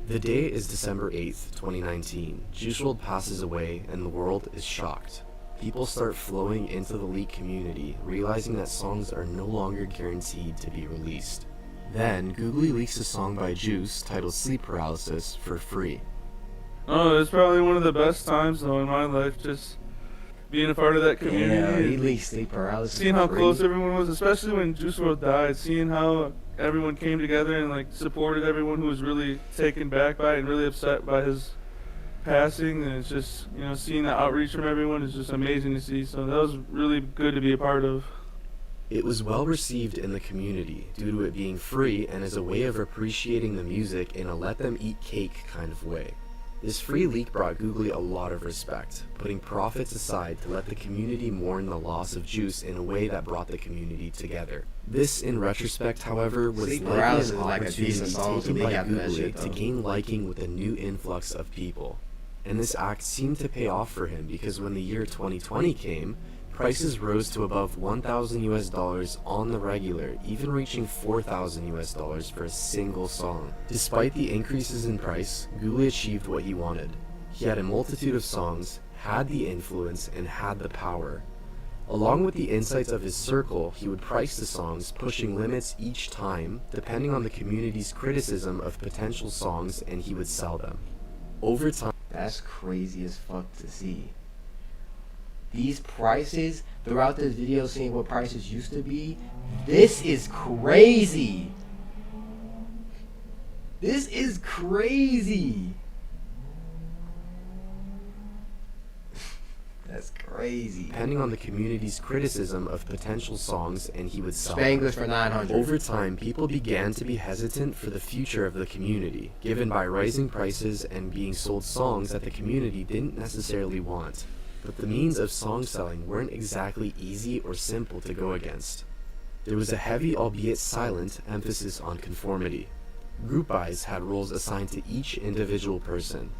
The day is December 8th, 2019. Juice Wrld passes away, and the world is shocked. People start flowing into the leak community, realizing that songs are no longer guaranteed to be released. Then, Googly leaks a song by Juice titled Sleep Paralysis for free. Oh, it's probably one of the best times though in my life, just being a part of that community. Yeah, he and leaked Sleep Paralysis. seeing how close everyone was, especially when Juice Wrld died, seeing how everyone came together and like supported everyone who was really taken back by it and really upset by his passing. And it's just, you know, seeing the outreach from everyone is just amazing to see. So that was really good to be a part of. It was well received in the community due to it being free and as a way of appreciating the music in a let them eat cake kind of way. This free leak brought Googly a lot of respect, putting profits aside to let the community mourn the loss of Juice in a way that brought the community together. This, in retrospect, however, was Sleep likely Paralysis an is like a opportunity decent song to taken make by after that Googly shit, to though. gain liking with a new influx of people. And this act seemed to pay off for him because when the year 2020 came, prices rose to above $1,000 on the regular, even reaching $4,000 for a single song. Despite the increases in price, Googly achieved what he wanted. He had a multitude of songs, had the influence, and had the power. Along with the insights of his circle, he would price the songs, pushing limits each time, depending on the community's criticism of potential songs, and he would sell them. Over time, That's crazy as fuck to see. These prices, throughout this video, seeing what prices used to be, this is crazy. This is crazy. That's crazy. depending on the community's criticism of potential songs, and he would sell them. Spanglish for 900. Over time, people began to be hesitant for the future of the community, given by rising prices and being sold songs that the community didn't necessarily want. But the means of song selling weren't exactly easy or simple to go against. There was a heavy, albeit silent, emphasis on conformity. Group buys had roles assigned to each individual person.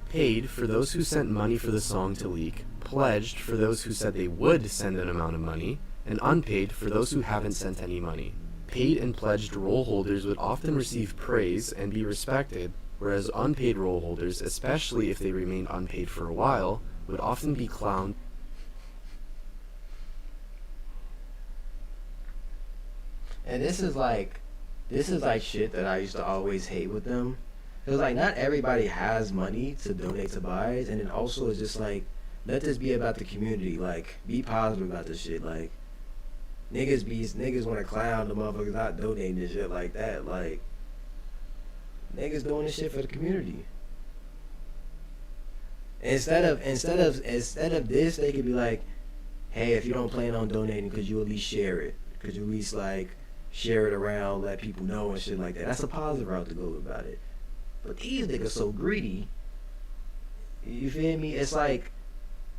Paid for those who sent money for the song to leak, pledged for those who said they would send an amount of money, and unpaid for those who haven't sent any money. Paid and pledged role holders would often receive praise and be respected, whereas unpaid role holders, especially if they remained unpaid for a while, would often be clowned. And this is like shit that I used to always hate with them. It was like, not everybody has money to donate to buys, and then also it's just like, let this be about the community. Like, be positive about this shit. Like, niggas want to clown the motherfuckers not donating and shit like that. Like, niggas doing this shit for the community. Instead of this, they could be like, hey, if you don't plan on donating, could you at least share it? Could you at least like share it around, let people know and shit like that? That's a positive route to go about it. But these niggas so greedy. You feel me? It's like,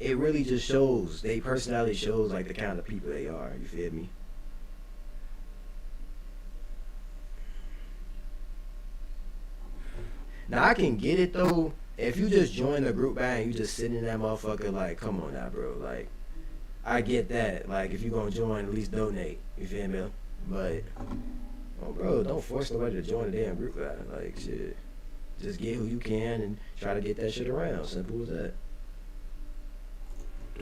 it really just shows, they personality shows like the kind of people they are. You feel me? Now I can get it though. If you just join the group buy and you just sitting in that motherfucker, like, come on now, bro. Like, I get that. Like, if you gonna join, at least donate. You feel me? But, oh, bro, don't force nobody to join the damn group buy. Like, shit. Just get who you can and try to get that shit around. Simple as that.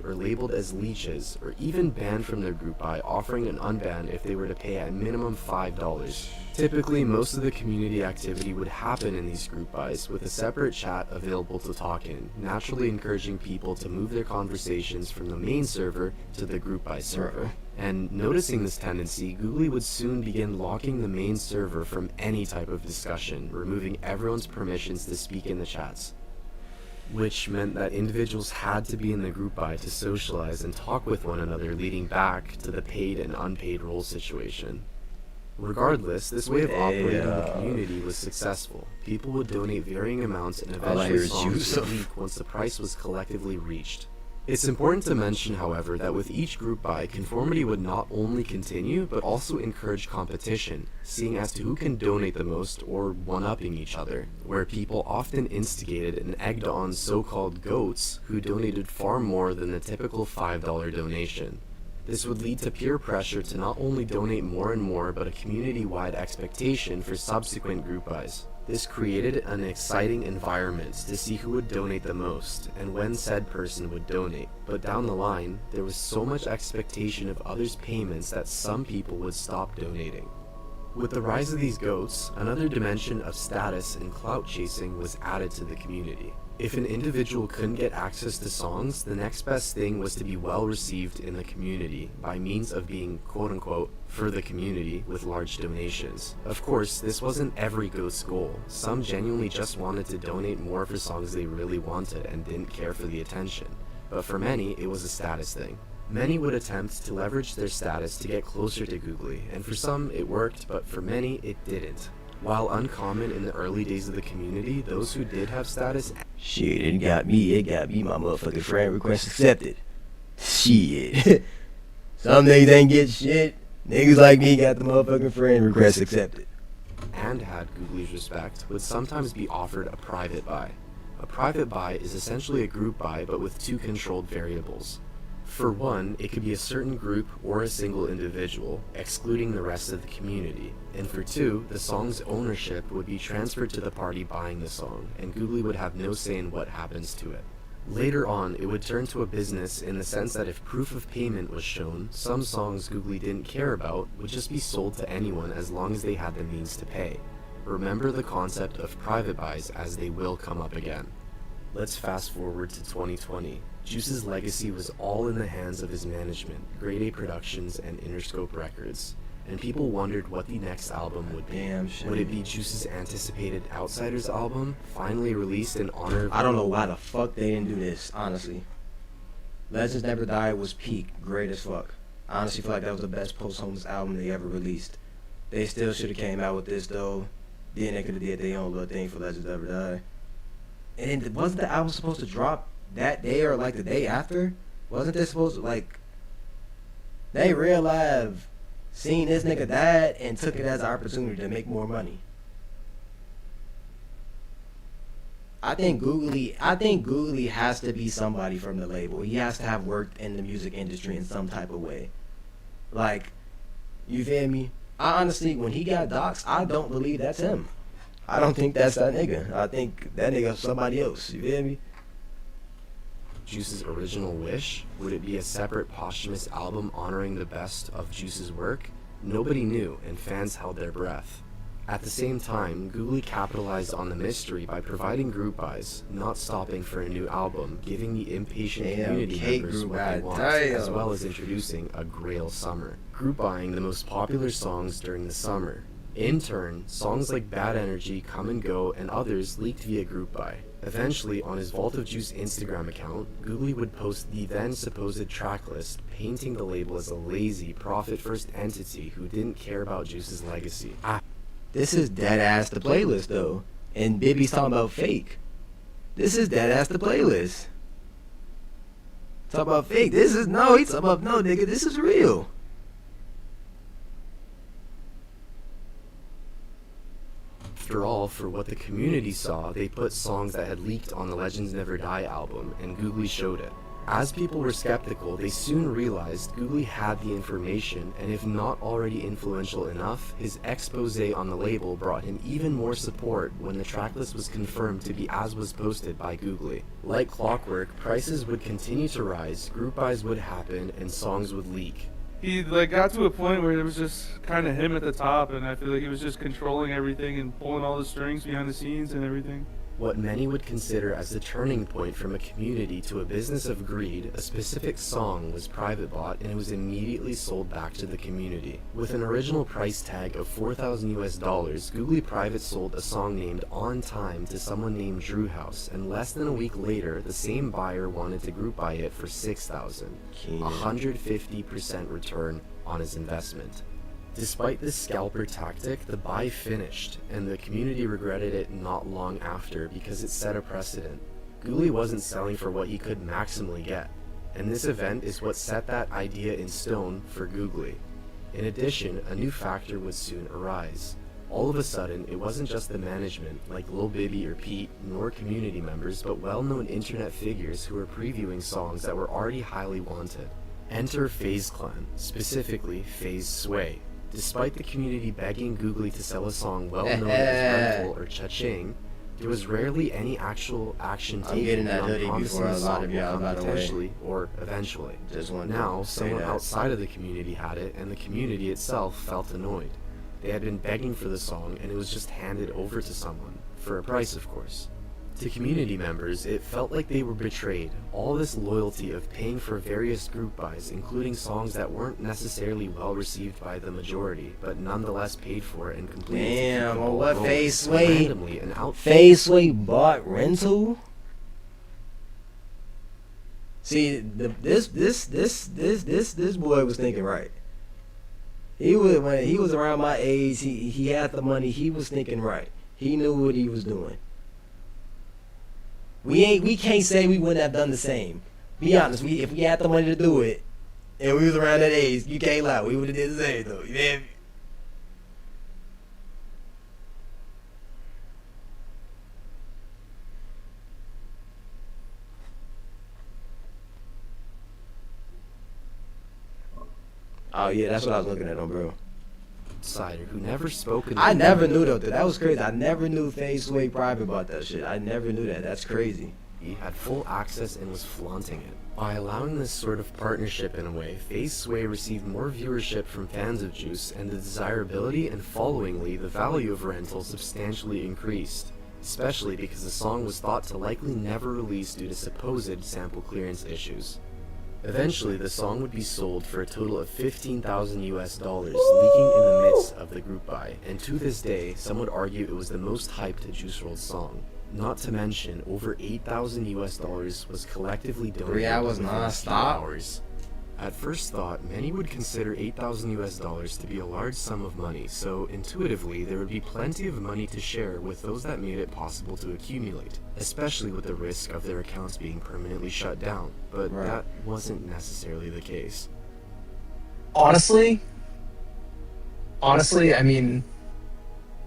Or labeled as leeches, or even banned from their group by offering an unban if they were to pay at minimum $5. Typically, most of the community activity would happen in these group buys, with a separate chat available to talk in, naturally encouraging people to move their conversations from the main server to the group buy server. And noticing this tendency, Googly would soon begin locking the main server from any type of discussion, removing everyone's permissions to speak in the chats. Which meant that individuals had to be in the group buy to socialize and talk with one another, leading back to the paid and unpaid role situation. Regardless, this way of operating the community was successful. People would donate varying amounts and eventually songs would leak once the price was collectively reached. It's important to mention, however, that with each group buy, conformity would not only continue, but also encourage competition, seeing as to who can donate the most or one-upping each other, where people often instigated and egged on so-called goats who donated far more than the typical $5 donation. This would lead to peer pressure to not only donate more and more, but a community-wide expectation for subsequent group buys. This created an exciting environment to see who would donate the most and when said person would donate, but down the line, there was so much expectation of others' payments that some people would stop donating. With the rise of these goats, another dimension of status and clout chasing was added to the community. If an individual couldn't get access to songs, the next best thing was to be well received in the community by means of being quote-unquote for the community with large donations. Of course, this wasn't every goat's goal. Some genuinely just wanted to donate more for songs they really wanted and didn't care for the attention. But for many, it was a status thing. Many would attempt to leverage their status to get closer to Googly, and for some it worked, but for many it didn't. While uncommon in the early days of the community, those who did have status... Shit, it got me my motherfucking friend request accepted. Shit. Some niggas ain't get shit. Niggas like me got the motherfucking friend request accepted. And had Googly's respect, would sometimes be offered a private buy. A private buy is essentially a group buy, but with two controlled variables. For one, it could be a certain group or a single individual, excluding the rest of the community. And for two, the song's ownership would be transferred to the party buying the song, and Googly would have no say in what happens to it. Later on, it would turn to a business in the sense that if proof of payment was shown, some songs Googly didn't care about would just be sold to anyone as long as they had the means to pay. Remember the concept of private buys, as they will come up again. Let's fast forward to 2020. Juice's legacy was all in the hands of his management, Grade A Productions and Interscope Records, and people wondered what the next album would be. Would it be Juice's anticipated Outsiders album, finally released in honor of... I don't know why the fuck they didn't do this, honestly. Legends Never Die was peak, great as fuck. I honestly feel like that was the best post-homeless album they ever released. They still should have came out with this though. Then they could have did their own little thing for Legends Never Die. And then, wasn't the album supposed to drop that day or like the day after? Wasn't this supposed to, like, they real live seen this nigga died and took it as an opportunity to make more money. I think Googly has to be somebody from the label. He has to have worked in the music industry in some type of way. Like, you feel me? I honestly, when he got doxxed, I don't believe that's him. I don't think that's that nigga. I think that nigga's somebody else. You feel me? Juice's original wish? Would it be a separate posthumous album honoring the best of Juice's work? Nobody knew, and fans held their breath. At the same time, Googly capitalized on the mystery by providing group buys, not stopping for a new album, giving the impatient community members what they want, as well as introducing a Grail Summer, group buying the most popular songs during the summer. In turn, songs like Bad Energy, Come and Go, and others leaked via group buy. Eventually, on his Vault of Juice Instagram account, Googly would post the then supposed tracklist, painting the label as a lazy, profit-first entity who didn't care about Juice's legacy. This is dead ass the playlist though, and Bibby's talking about fake. This is dead ass the playlist. Talk about fake. This is no. He's talking about no, nigga. This is real. After all, for what the community saw, they put songs that had leaked on the Legends Never Die album, and Googly showed it. As people were skeptical, they soon realized Googly had the information, and if not already influential enough, his expose on the label brought him even more support when the tracklist was confirmed to be as was posted by Googly. Like clockwork, prices would continue to rise, group buys would happen, and songs would leak. He got to a point where it was just kind of him at the top, and I feel like he was just controlling everything and pulling all the strings behind the scenes and everything. What many would consider as the turning point from a community to a business of greed, a specific song was private bought and it was immediately sold back to the community. With an original price tag of $4,000, Googly Private sold a song named On Time to someone named Drew House, and less than a week later, the same buyer wanted to group buy it for $6,000, 150% return on his investment. Despite this scalper tactic, the buy finished, and the community regretted it not long after because it set a precedent. Googly wasn't selling for what he could maximally get, and this event is what set that idea in stone for Googly. In addition, a new factor would soon arise. All of a sudden, it wasn't just the management, like Lil Bibby or Pete, nor community members, but well-known internet figures who were previewing songs that were already highly wanted. Enter FaZe Clan, specifically FaZe Sway. Despite the community begging Googly to sell a song well known as Rental or Cha-Ching, there was rarely any actual action taken on promising the song will come potentially or eventually. Now, someone outside of the community had it, and the community itself felt annoyed. They had been begging for the song, and it was just handed over to someone, for a price of course. To community members, it felt like they were betrayed. All this loyalty of paying for various group buys, including songs that weren't necessarily well received by the majority, but nonetheless paid for and completed. Damn, well, what FaZe Sway? FaZe Sway bought Rental? See, this boy was thinking right. When he was around my age, he had the money. He was thinking right. He knew what he was doing. We can't say we wouldn't have done the same. Be honest, if we had the money to do it, and we was around that age, you can't lie, we would have did the same though. You feel me? Oh yeah, that's what I was looking at on, bro. Outsider who never spoke. I never knew though. That was crazy. I never knew FaZe Sway Private about that shit. I never knew that. That's crazy. He had full access and was flaunting it. By allowing this sort of partnership in a way, FaZe Sway received more viewership from fans of Juice, and the desirability and followingly the value of Rental substantially increased, especially because the song was thought to likely never release due to supposed sample clearance issues. Eventually, the song would be sold for a total of $15,000 US, leaking in the midst of the group buy, and to this day, some would argue it was the most hyped Juice Wrld song. Not to mention, over $8,000 US was collectively donated 3 hours within a few non-stop? hours. At first thought, many would consider $8,000 US to be a large sum of money, so intuitively there would be plenty of money to share with those that made it possible to accumulate, especially with the risk of their accounts being permanently shut down, but that wasn't necessarily the case. Honestly, Honestly, I mean,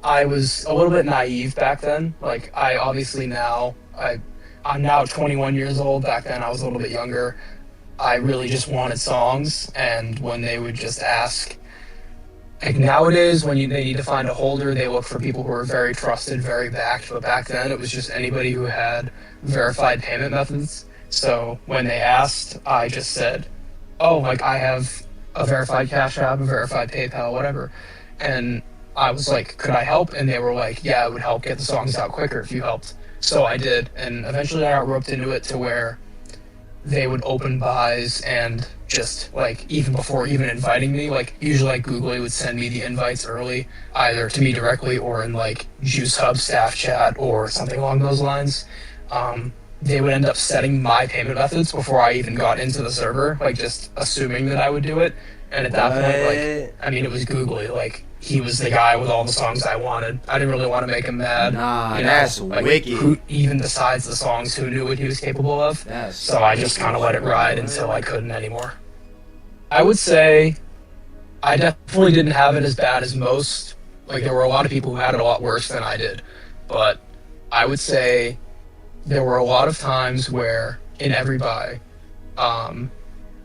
I was a little bit naive back then. Like, I obviously I'm now 21 years old. Back then, I was a little bit younger. I really just wanted songs, and when they would just ask, like nowadays, when they need to find a holder, they look for people who are very trusted, very backed. But back then, it was just anybody who had verified payment methods. So when they asked, I just said, "Oh, like I have a verified Cash App, a verified PayPal, whatever." And I was like, "Could I help?" And they were like, "Yeah, it would help get the songs out quicker if you helped." So I did, and eventually I got roped into it to where they would open buys and just like even before even inviting me, like usually like Google would send me the invites early, either to me directly or in like Juice Hub staff chat or something along those lines. They would end up setting my payment methods before I even got into the server, like just assuming that I would do it. And at that point, like, I mean, it was Googly. Like, he was the guy with all the songs I wanted. I didn't really want to make him mad. Nah, you know? that's Like, wicked. Who, even besides the songs, who knew what he was capable of? That's So I just kind of let it ride until I couldn't anymore. I would say I definitely didn't have it as bad as most. Like, there were a lot of people who had it a lot worse than I did. But I would say there were a lot of times where in every buy,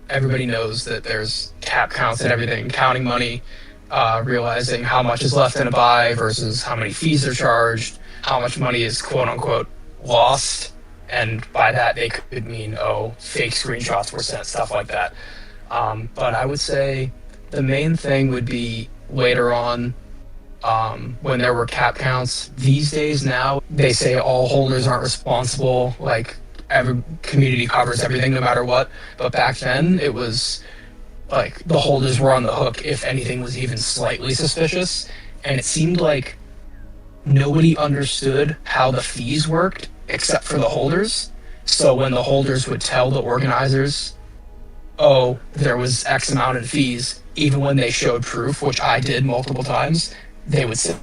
everybody knows that there's cap counts and everything, counting money, realizing how much is left in a buy versus how many fees are charged, how much money is quote unquote lost. And by that, they could mean, oh, fake screenshots were sent, stuff like that. But I would say the main thing would be later on, when there were cap counts. These days now, they say all holders aren't responsible, like every community covers everything no matter what. But back then, it was like the holders were on the hook if anything was even slightly suspicious. And it seemed like nobody understood how the fees worked except for the holders. So when the holders would tell the organizers, oh, there was X amount in fees, even when they showed proof, which I did multiple times, they would say,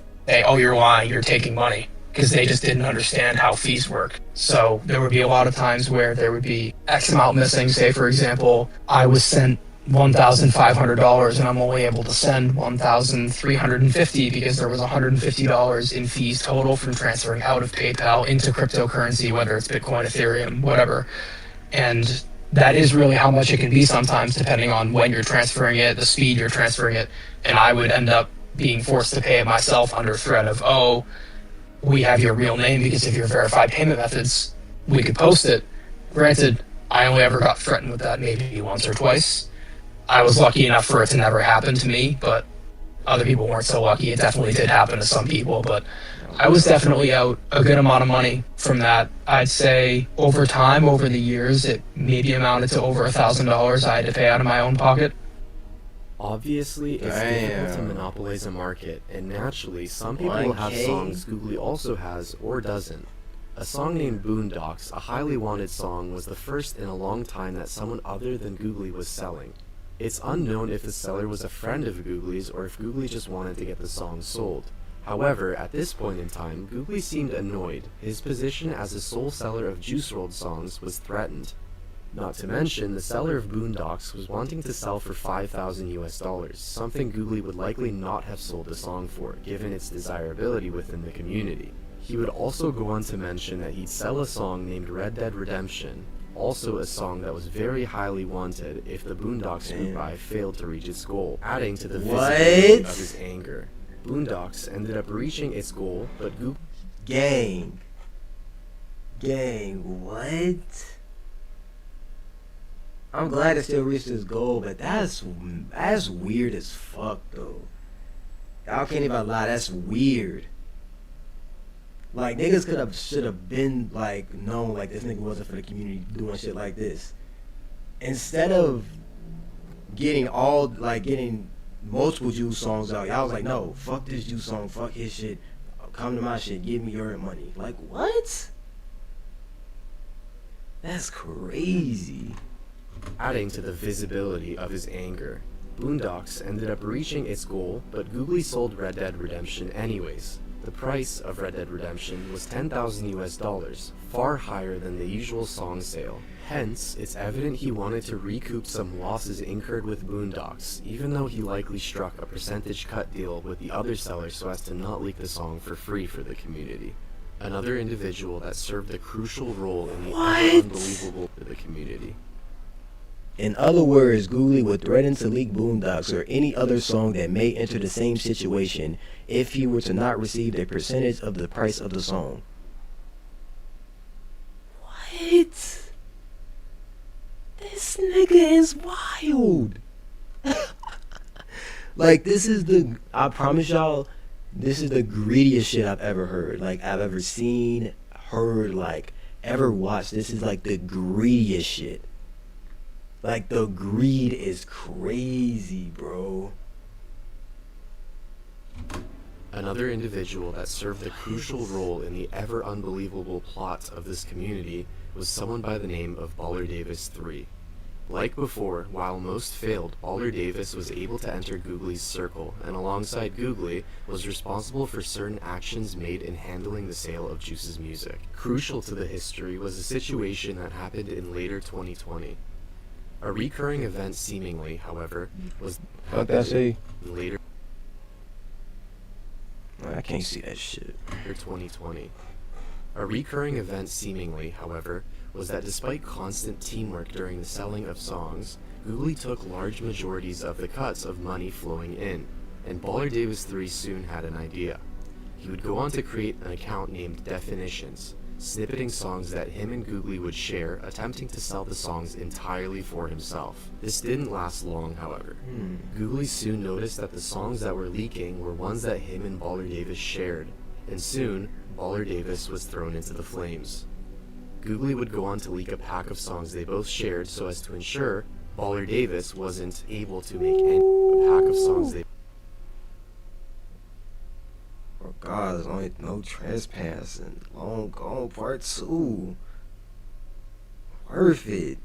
oh, you're lying, you're taking money, because they just didn't understand how fees work. So there would be a lot of times where there would be X amount missing. Say, for example, I was sent $1,500 and I'm only able to send $1,350 because there was $150 in fees total from transferring out of PayPal into cryptocurrency, whether it's Bitcoin, Ethereum, whatever. And that is really how much it can be sometimes, depending on when you're transferring it, the speed you're transferring it. And I would end up being forced to pay it myself under threat of, oh, we have your real name because of your verified payment methods, we could post it. Granted, I only ever got threatened with that maybe once or twice. I was lucky enough for it to never happen to me, but other people weren't so lucky. It definitely did happen to some people, but I was definitely out a good amount of money from that. I'd say over time, over the years, it maybe amounted to over $1,000 I had to pay out of my own pocket. Obviously, it's difficult to monopolize a market, and naturally, some people will have songs Googly also has or doesn't. A song named Boondocks, a highly wanted song, was the first in a long time that someone other than Googly was selling. It's unknown if the seller was a friend of Googly's or if Googly just wanted to get the song sold. However, at this point in time, Googly seemed annoyed. His position as the sole seller of Wrld songs was threatened. Not to mention, the seller of Boondocks was wanting to sell for $5,000 US, something Googly would likely not have sold the song for, given its desirability within the community. He would also go on to mention that he'd sell a song named Red Dead Redemption, also a song that was very highly wanted if the Boondocks group buy failed to reach its goal, adding to the visibility of his anger. Boondocks ended up reaching its goal, but Google... Gang, what? I'm glad it still reached its goal, but that's weird as fuck, though. Y'all can't even lie, that's weird. Like, niggas should have been, like, known, like, this nigga wasn't for the community doing shit like this. Instead of getting multiple Juice songs out, y'all was like, no, fuck this Juice song, fuck his shit, come to my shit, give me your money. Like, what? That's crazy. Adding to the visibility of his anger. Boondocks ended up reaching its goal, but Googly sold Red Dead Redemption anyways. The price of Red Dead Redemption was $10,000 US, far higher than the usual song sale. Hence, it's evident he wanted to recoup some losses incurred with Boondocks, even though he likely struck a percentage cut deal with the other sellers so as to not leak the song for free for the community. Another individual that served a crucial role in the unbelievable for the community. In other words, Googly would threaten to leak Boondocks or any other song that may enter the same situation if he were to not receive a percentage of the price of the song. What? This nigga is wild. Like, I promise y'all, this is the greediest shit I've ever heard. Like, I've ever seen, heard, like, ever watched. This is like the greediest shit. Like, the greed is crazy, bro. Another individual that served a crucial role in the ever unbelievable plot of this community was someone by the name of Baller Davis III. Like before, while most failed, Baller Davis was able to enter Googly's circle, and alongside Googly, was responsible for certain actions made in handling the sale of Juice's music. Crucial to the history was a situation that happened in later 2020. A recurring event seemingly, however, was later I can't see that shit. 2020. A recurring event seemingly, however, was that despite constant teamwork during the selling of songs, Googly took large majorities of the cuts of money flowing in, and Baller Davis III soon had an idea. He would go on to create an account named Definitions, snippeting songs that him and Googly would share, attempting to sell the songs entirely for himself. This didn't last long, however. Googly soon noticed that the songs that were leaking were ones that him and Baller Davis shared, and soon, Baller Davis was thrown into the flames. Googly would go on to leak a pack of songs they both shared so as to ensure Baller Davis wasn't able to make a pack of songs they Oh God, there's only no trespassing. Long gone part 2. Worth it.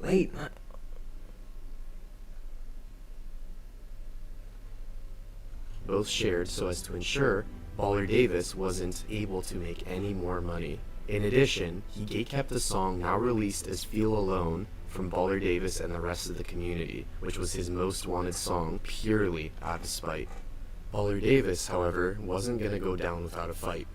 Late night. both shared so as to ensure Baller Davis wasn't able to make any more money. In addition, he gatekept the song now released as Feel Alone from Baller Davis and the rest of the community, which was his most wanted song purely out of spite. Baller Davis, however, wasn't gonna go down without a fight.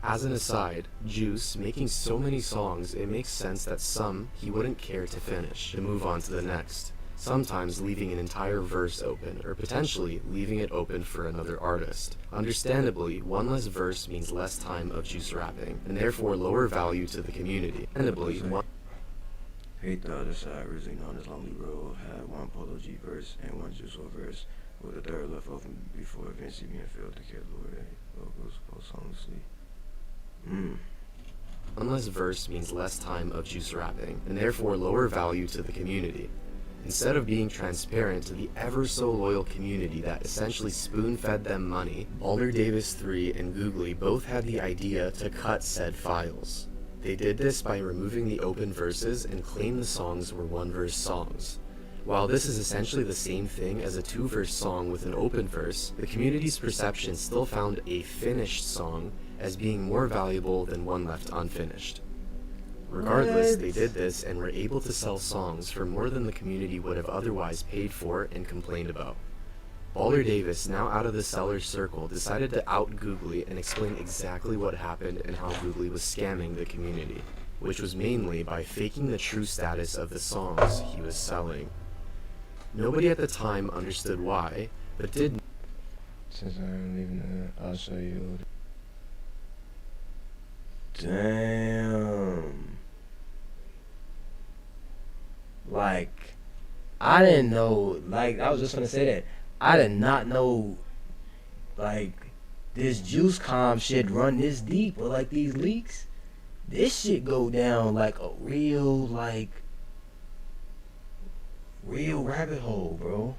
As an aside, Juice, making so many songs, it makes sense that some he wouldn't care to finish, to move on to the next, sometimes leaving an entire verse open, or potentially leaving it open for another artist. Understandably, one less verse means less time of Juice rapping, and therefore lower value to the community. Understandably, one Hate the other side, originally known as Lonely Road, had one Polo G verse and one Juice WRLD verse, with a third left open before eventually being filled to kill Lord vocals posthumously. One less verse means less time of Juice rapping, and therefore lower value to the community. Instead of being transparent to the ever so loyal community that essentially spoon-fed them money, Baller Davis III and Googly both had the idea to cut said files. They did this by removing the open verses and claimed the songs were one-verse songs. While this is essentially the same thing as a two-verse song with an open verse, the community's perception still found a finished song as being more valuable than one left unfinished. Regardless, they did this and were able to sell songs for more than the community would have otherwise paid for and complained about. Baller Davis, now out of the seller's circle, decided to out Googly and explain exactly what happened and how Googly was scamming the community, which was mainly by faking the true status of the songs he was selling. Nobody at the time understood why, but did. Since I'm leaving I'll show you. Damn. Like, I didn't know, like, I was just gonna say that. I did not know, like, this Juice Com shit run this deep, or like these leaks. This shit go down like a real rabbit hole, bro.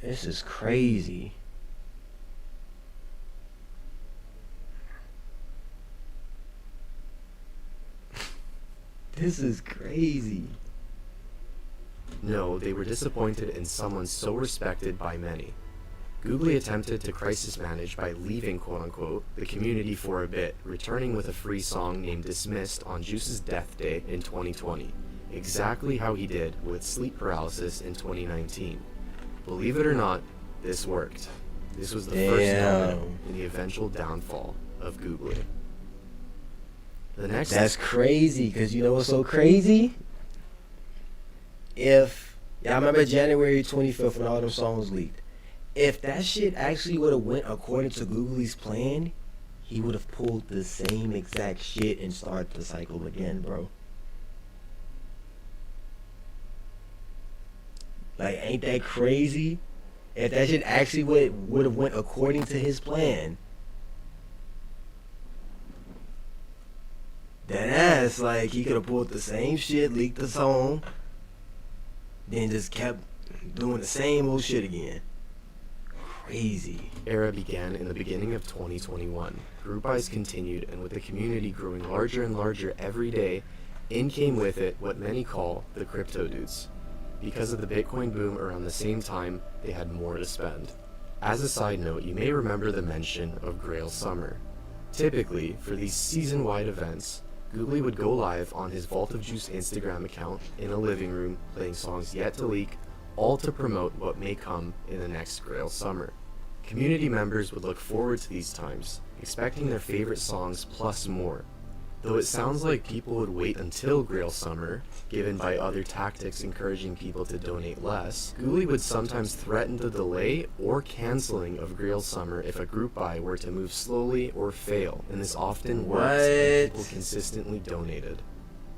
This is crazy. This is crazy. No, they were disappointed in someone so respected by many. Googly attempted to crisis manage by leaving, quote-unquote, the community for a bit, returning with a free song named Dismissed on Juice's death day in 2020, exactly how he did with Sleep Paralysis in 2019. Believe it or not, this worked. This was the first domino in the eventual downfall of Googly. That's crazy, because you know what's so crazy? I remember January 25th when all those songs leaked. If that shit actually would have went according to Googly's plan, he would have pulled the same exact shit and started the cycle again, bro. Like, ain't that crazy? If that shit actually would have went according to his plan, that ass, like, he could have pulled the same shit, leaked the song, then just kept doing the same old shit again. Crazy. Era began in the beginning of 2021. Group buys continued, and with the community growing larger and larger every day, in came with it what many call the crypto dudes. Because of the Bitcoin boom around the same time, they had more to spend. As a side note, you may remember the mention of Grail Summer. Typically, for these season-wide events, Googly would go live on his Vault of Juice Instagram account in a living room, playing songs yet to leak, all to promote what may come in the next Grail Summer. Community members would look forward to these times, expecting their favorite songs plus more. Though it sounds like people would wait until Grail Summer, given by other tactics encouraging people to donate less, Googly would sometimes threaten the delay or canceling of Grail Summer if a group buy were to move slowly or fail, and this often worked when people consistently donated.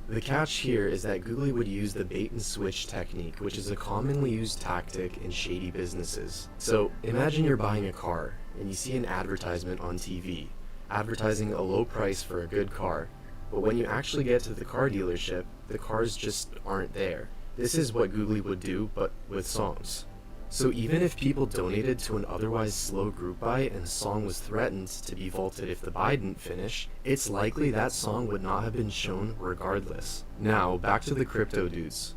The catch here is that Googly would use the bait and switch technique, which is a commonly used tactic in shady businesses. So imagine you're buying a car, and you see an advertisement on TV, advertising a low price for a good car, but when you actually get to the car dealership, the cars just aren't there. This is what Googly would do, but with songs. So even if people donated to an otherwise slow group buy and the song was threatened to be vaulted if the buy didn't finish, it's likely that song would not have been shown regardless. Now, back to the crypto dudes.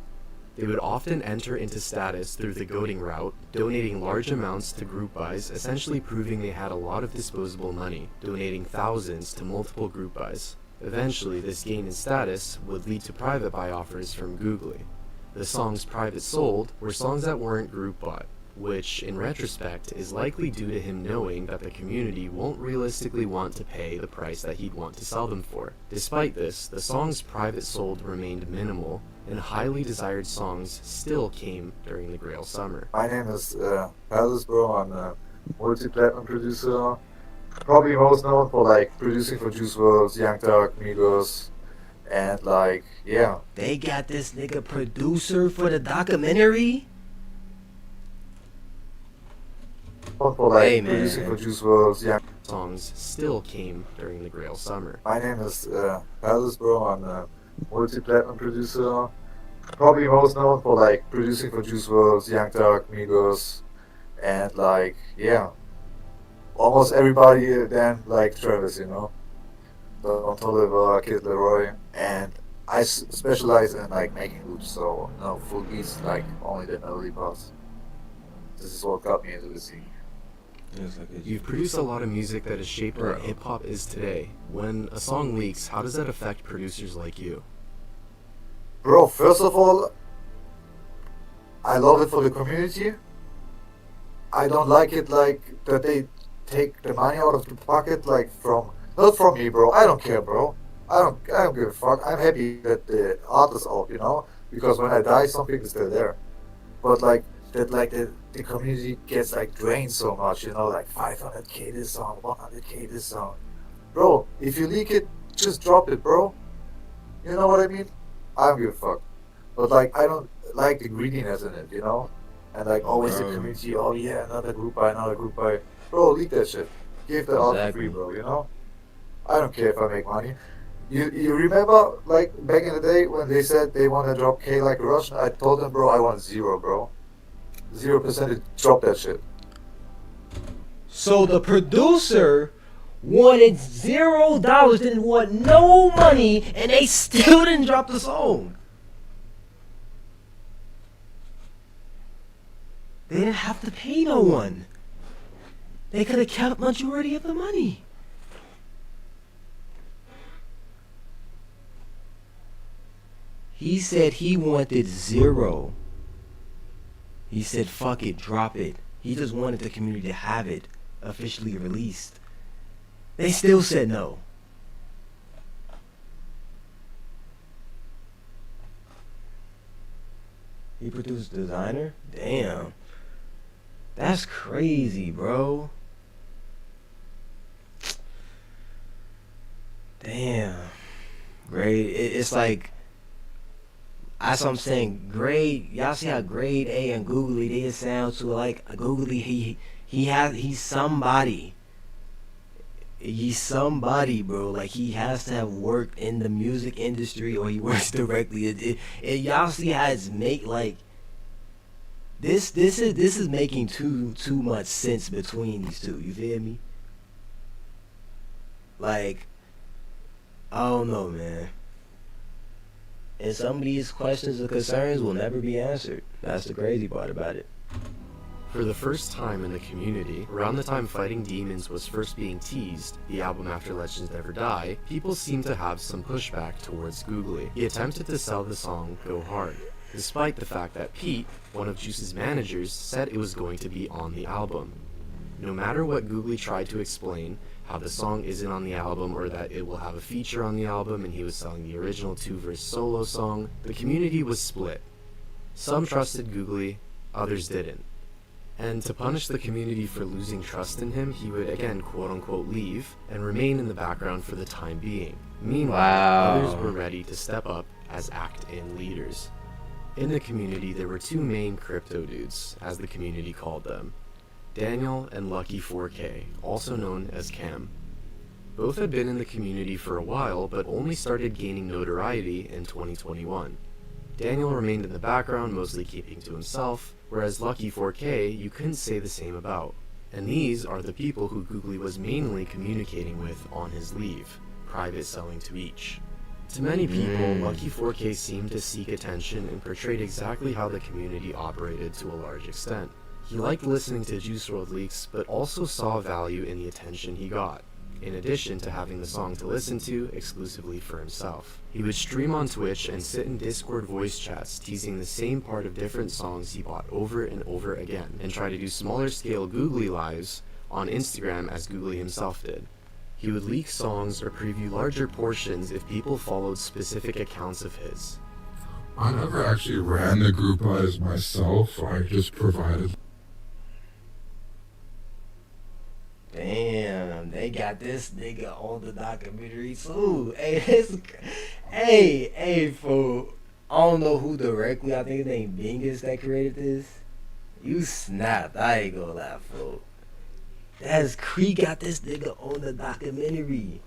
They would often enter into status through the goating route, donating large amounts to group buys, essentially proving they had a lot of disposable money, donating thousands to multiple group buys. Eventually, this gain in status would lead to private buy offers from Googly. The songs private sold were songs that weren't group bought, which, in retrospect, is likely due to him knowing that the community won't realistically want to pay the price that he'd want to sell them for. Despite this, the songs private sold remained minimal, and highly desired songs still came during the Grail Summer. My name is Alice, bro. I'm a multi-platinum producer. Probably most known for like producing for Juice WRLD, Young Thug, Migos, and like, yeah. They got this nigga producer for the documentary? For like producing for Juice WRLD, Young songs still came during the Grail Summer. My name is Alice, bro. I'm a multi-platinum producer. Probably most known for like producing for Juice WRLD, Young Thug, Migos, and like, yeah. Almost everybody then like Travis, you know. Don Toliver, Kid Leroy, and I specialize in like making loops, so no full beats, like only the melody parts. This is what got me into the scene. You've produced a lot of music that has shaped what hip-hop is today. When a song leaks, how does that affect producers like you? Bro, first of all, I love it for the community. I don't like it like that they take the money out of the pocket, like from, not from me, bro. I don't care, bro. I don't give a fuck. I'm happy that the art is out, you know, because when I die, something is still there. But like that, like the community gets like drained so much, you know, like 500k this song, 100k this song. Bro, if you leak it, just drop it, bro. You know what I mean? I don't give a fuck. But like, I don't like the greediness in it, you know? And like always the community, oh yeah, another group buy. Bro, leak that shit. Give that art for free, bro, you know? I don't care if I make money. You remember, like, back in the day when they said they want to drop K like a Russian? I told them, bro, I want 0, bro. 0% to drop that shit. So the producer wanted $0, didn't want no money, and they still didn't drop the song. They didn't have to pay no one. They could have kept majority of the money. He said he wanted 0. He said, fuck it, drop it. He just wanted the community to have it officially released. They still said no. He produced designer? Damn. That's crazy, bro. Damn. Grade, it's like, that's what I'm saying. Grade, y'all see how Grade A and Googly, they sound to like Googly, he's somebody. He's somebody, bro. Like, he has to have worked in the music industry or he works directly. Y'all see how it's make like this is making too much sense between these two. You feel me? Like, I don't know, man. And some of these questions and concerns will never be answered. That's the crazy part about it. For the first time in the community, around the time Fighting Demons was first being teased, the album after Legends Never Die, people seemed to have some pushback towards Googly. He attempted to sell the song Go Hard, despite the fact that Pete, one of Juice's managers, said it was going to be on the album. No matter what Googly tried to explain, how the song isn't on the album or that it will have a feature on the album and he was selling the original 2-verse solo song, the community was split. Some trusted Googly, others didn't. And to punish the community for losing trust in him, he would again quote-unquote leave and remain in the background for the time being. Meanwhile, others were ready to step up as act-in leaders. In the community, there were two main crypto dudes, as the community called them. Daniel and Lucky 4K, also known as Cam. Both had been in the community for a while, but only started gaining notoriety in 2021. Daniel remained in the background, mostly keeping to himself, whereas Lucky 4K you couldn't say the same about. And these are the people who Googly was mainly communicating with on his leave, private selling to each. To many people, Lucky 4K seemed to seek attention and portrayed exactly how the community operated to a large extent. He liked listening to Juice WRLD leaks, but also saw value in the attention he got, in addition to having the song to listen to exclusively for himself. He would stream on Twitch and sit in Discord voice chats teasing the same part of different songs he bought over and over again, and try to do smaller scale Googly lives on Instagram as Googly himself did. He would leak songs or preview larger portions if people followed specific accounts of his. I never actually ran the group eyes myself, I just provided. Damn, they got this nigga on the documentary too. Hey, fool. I don't know who directly, I think his name Bingus that created this. You snapped, I ain't gonna lie, fool. That's Cree got this nigga on the documentary.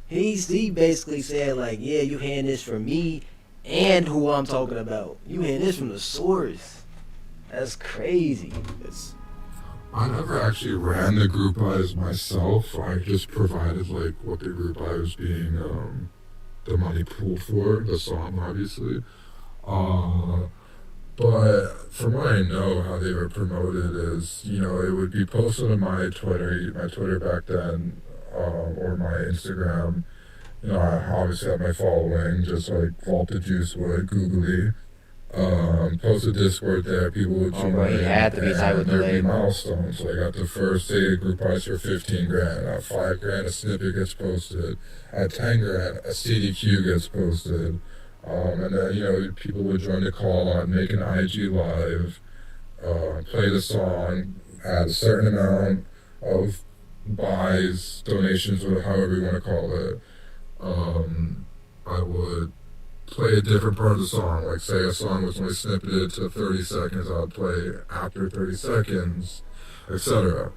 He basically said like, yeah, you hearing this from me and who I'm talking about. You hearing this from the source. That's crazy. I never actually ran the group eyes myself. I just provided like what the group eye was being the money pool for, the song obviously. But from what I know, how they were promoted is, you know, it would be posted on my Twitter back then, or my Instagram. You know, I obviously had my following, just like Vault the Juice would, Googly. Post a Discord there, people would join in, had to be tight with the there'd be label. milestones. Like at the first, say a group price for 15 grand, at 5 grand a snippet gets posted, at 10 grand a CDQ gets posted, and then, you know, people would join the call on, make an IG live, play the song, add a certain amount of buys, donations, or however you want to call it. I would play a different part of the song, like say a song was only snippeted to 30 seconds, I'd play after 30 seconds, etc.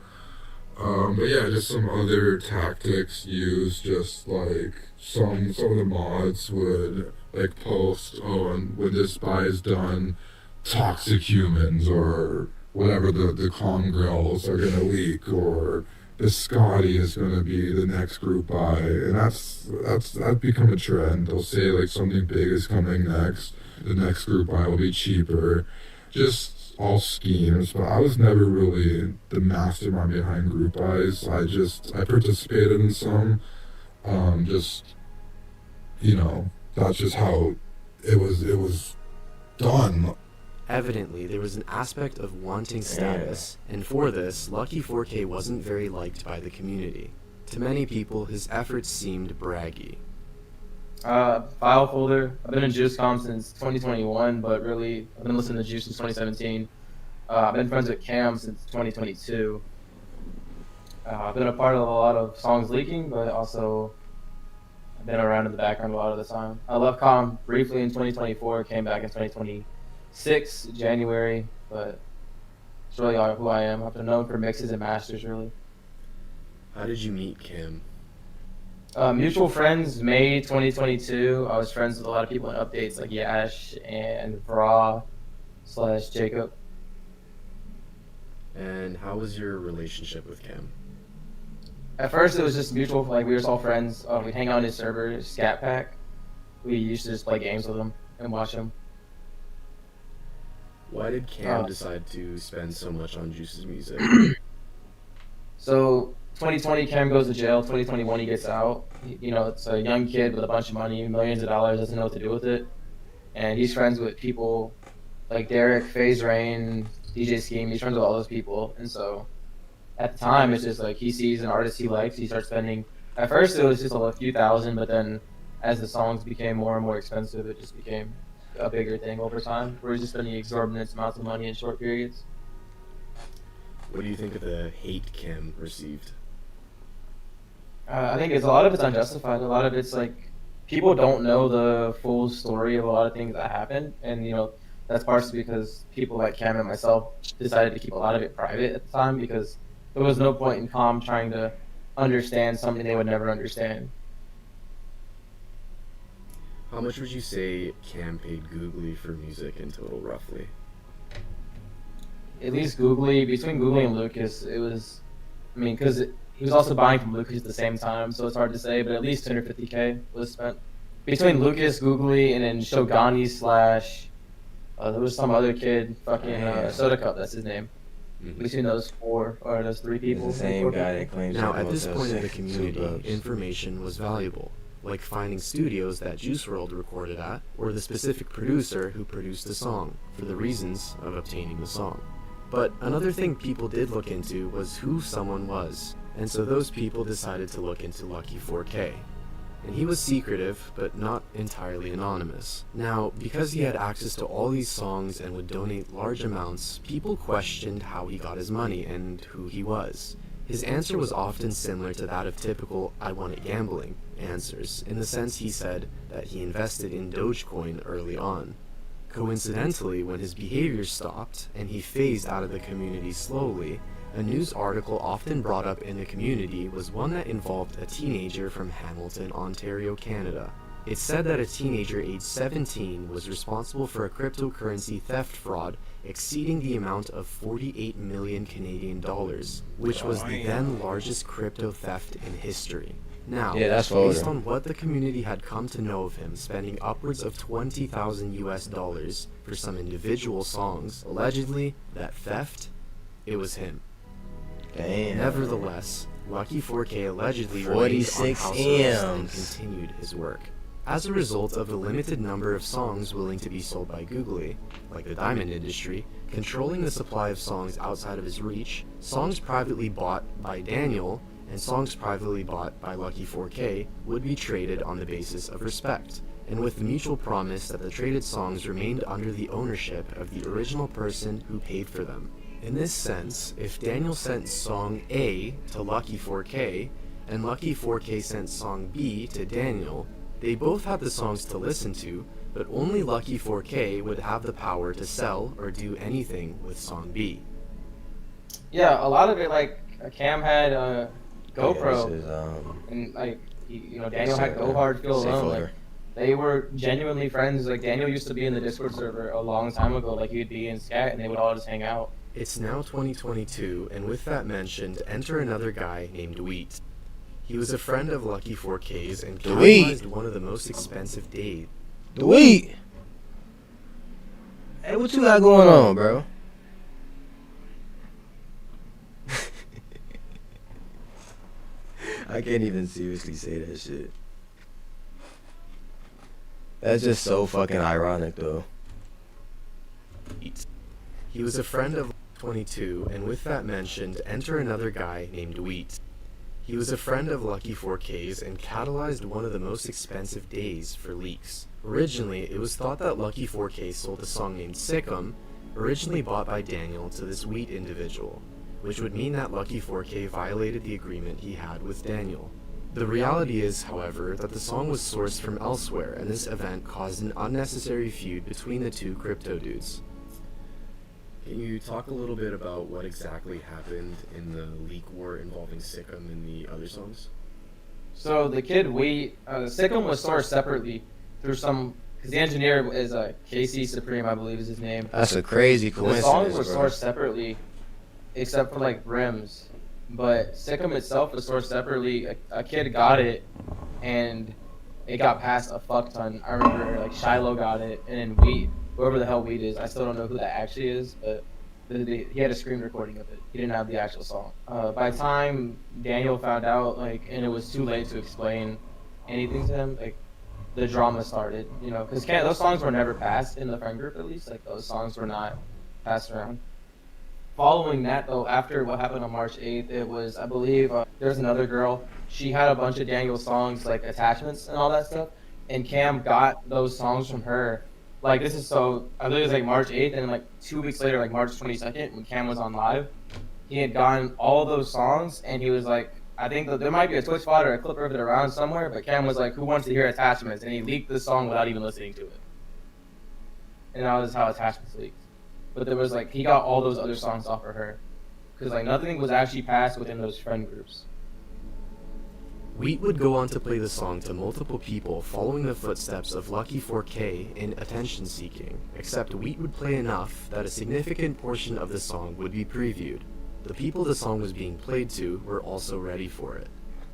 But yeah, just some other tactics used, just like some of the mods would like post, oh, and when this buy is done, toxic humans or whatever the calm grills are gonna leak, or the Scotty is gonna be the next group buy, and that's become a trend. They'll say like something big is coming next. The next group buy will be cheaper, just all schemes, but I was never really the mastermind behind Group Eyes. I participated in some, just, that's just how it was done. Evidently, there was an aspect of wanting status, and for this, Lucky 4K wasn't very liked by the community. To many people, his efforts seemed braggy. File folder. I've been in JuiceCom since 2021, but really, I've been listening to Juice since 2017. I've been friends with Cam since 2022. I've been a part of a lot of songs leaking, but also I've been around in the background a lot of the time. I left Com briefly in 2024, came back in 2026, January, but it's really who I am. I've been known for mixes and masters, really. How did you meet Kim? Mutual friends, May 2022. I was friends with a lot of people in updates like Yash and Vra/Jacob. And how was your relationship with Kim? At first, it was just mutual. Like we were all friends. We'd hang out on his server, Scat Pack. We used to just play games with him and watch him. Why did Cam decide to spend so much on Juice's music? So 2020, Cam goes to jail. 2021, he gets out. It's a young kid with a bunch of money, millions of dollars, doesn't know what to do with it. And he's friends with people like Derek, FaZe Rain, DJ Scheme. He's friends with all those people. And so at the time, it's just like he sees an artist he likes. He starts spending. At first, it was just a few thousand, but then as the songs became more and more expensive, it just became a bigger thing over time. Where he's just spending exorbitant amounts of money in short periods. What do you think of the hate Kim received? I think a lot of it's unjustified. A lot of it's like people don't know the full story of a lot of things that happen, and that's partially because people like Cam and myself decided to keep a lot of it private at the time because there was no point in Com trying to understand something they would never understand. How much would you say Cam paid Googly for music in total, roughly? At least Googly, between Googly and Lucas, it was, because he was also buying from Lucas at the same time, so it's hard to say, but at least 250K was spent. Between Lucas, Googly, and then Shogani / there was some other kid, Soda Cup, that's his name. Mm-hmm. Between those those three people. It's the same guy that claims. Now, at this point in the community, information was valuable, like finding studios that Wrld recorded at, or the specific producer who produced the song, for the reasons of obtaining the song. But another thing people did look into was who someone was, and so those people decided to look into Lucky 4K. And he was secretive, but not entirely anonymous. Now, because he had access to all these songs and would donate large amounts, people questioned how he got his money and who he was. His answer was often similar to that of typical "I want it gambling" answers, in the sense he said that he invested in Dogecoin early on. Coincidentally, when his behavior stopped and he phased out of the community slowly, a news article often brought up in the community was one that involved a teenager from Hamilton, Ontario, Canada. It said that a teenager aged 17 was responsible for a cryptocurrency theft fraud exceeding the amount of 48 million Canadian dollars, which was the then largest crypto theft in history. Now, based on what the community had come to know of him, spending upwards of $20,000 for some individual songs, allegedly, that theft, it was him. Damn. Nevertheless, Lucky 4K allegedly remained on house arrest and continued his work. As a result of the limited number of songs willing to be sold by Googly, like the diamond industry, controlling the supply of songs outside of his reach, songs privately bought by Daniel and songs privately bought by Lucky 4K would be traded on the basis of respect, and with the mutual promise that the traded songs remained under the ownership of the original person who paid for them. In this sense, if Daniel sent song A to Lucky 4K, and Lucky 4K sent song B to Daniel, they both had the songs to listen to, but only Lucky 4K would have the power to sell or do anything with song B. Yeah, a lot of it, like, Cam had GoPro, and Daniel had Go Hard, Feel Alone. Like, they were genuinely friends. Like, Daniel used to be in the Discord server a long time ago. Like, he'd be in Scat, and they would all just hang out. It's now 2022, and with that mentioned, enter another guy named Wheat. He was a friend of Lucky 4K's and capitalized one of the most expensive days. Wheat! Hey, what you got going on, bro? I can't even seriously say that shit. That's just so fucking ironic, though. He was a friend of 22, and with that mentioned, enter another guy named Wheat. He was a friend of Lucky 4K's and catalyzed one of the most expensive days for leaks. Originally, it was thought that Lucky 4K sold a song named Sick'em, originally bought by Daniel to this Wheat individual, which would mean that Lucky 4K violated the agreement he had with Daniel. The reality is, however, that the song was sourced from elsewhere, and this event caused an unnecessary feud between the two crypto dudes. Can you talk a little bit about what exactly happened in the leak war involving Sick'em and the other songs? So the kid Wheat, Sick'em was sourced separately through some, because the engineer is KC Supreme, I believe is his name. That's a crazy The coincidence, songs were bro. sourced separately, except for like rims. But Sick'em itself was sourced separately. A kid got it, and it got passed a fuck ton. I remember like Shiloh got it, and then Wheat, whoever the hell Wheat is, I still don't know who that actually is, but he had a screen recording of it. He didn't have the actual song. By the time Daniel found out, like, and it was too late to explain anything to him, like, the drama started, you know, because those songs were never passed in the friend group, at least. Like, those songs were not passed around. Following that, though, after what happened on March 8th, it was, I believe, there's another girl. She had a bunch of Daniel songs, like, attachments and all that stuff, and Cam got those songs from her. Like, this is so, I believe it was, like, March 8th, and, like, 2 weeks later, like, March 22nd, when Cam was on live, he had gotten all those songs, and he was like, I think that there might be a Twitch spot or a clip of it around somewhere, but Cam was like, who wants to hear attachments? And he leaked the song without even listening to it. And that was how attachments leaked. But there was like, he got all those other songs off of her. Because like nothing was actually passed within those friend groups. Wheat would go on to play the song to multiple people following the footsteps of Lucky 4K in attention seeking, except Wheat would play enough that a significant portion of the song would be previewed. The people the song was being played to were also ready for it.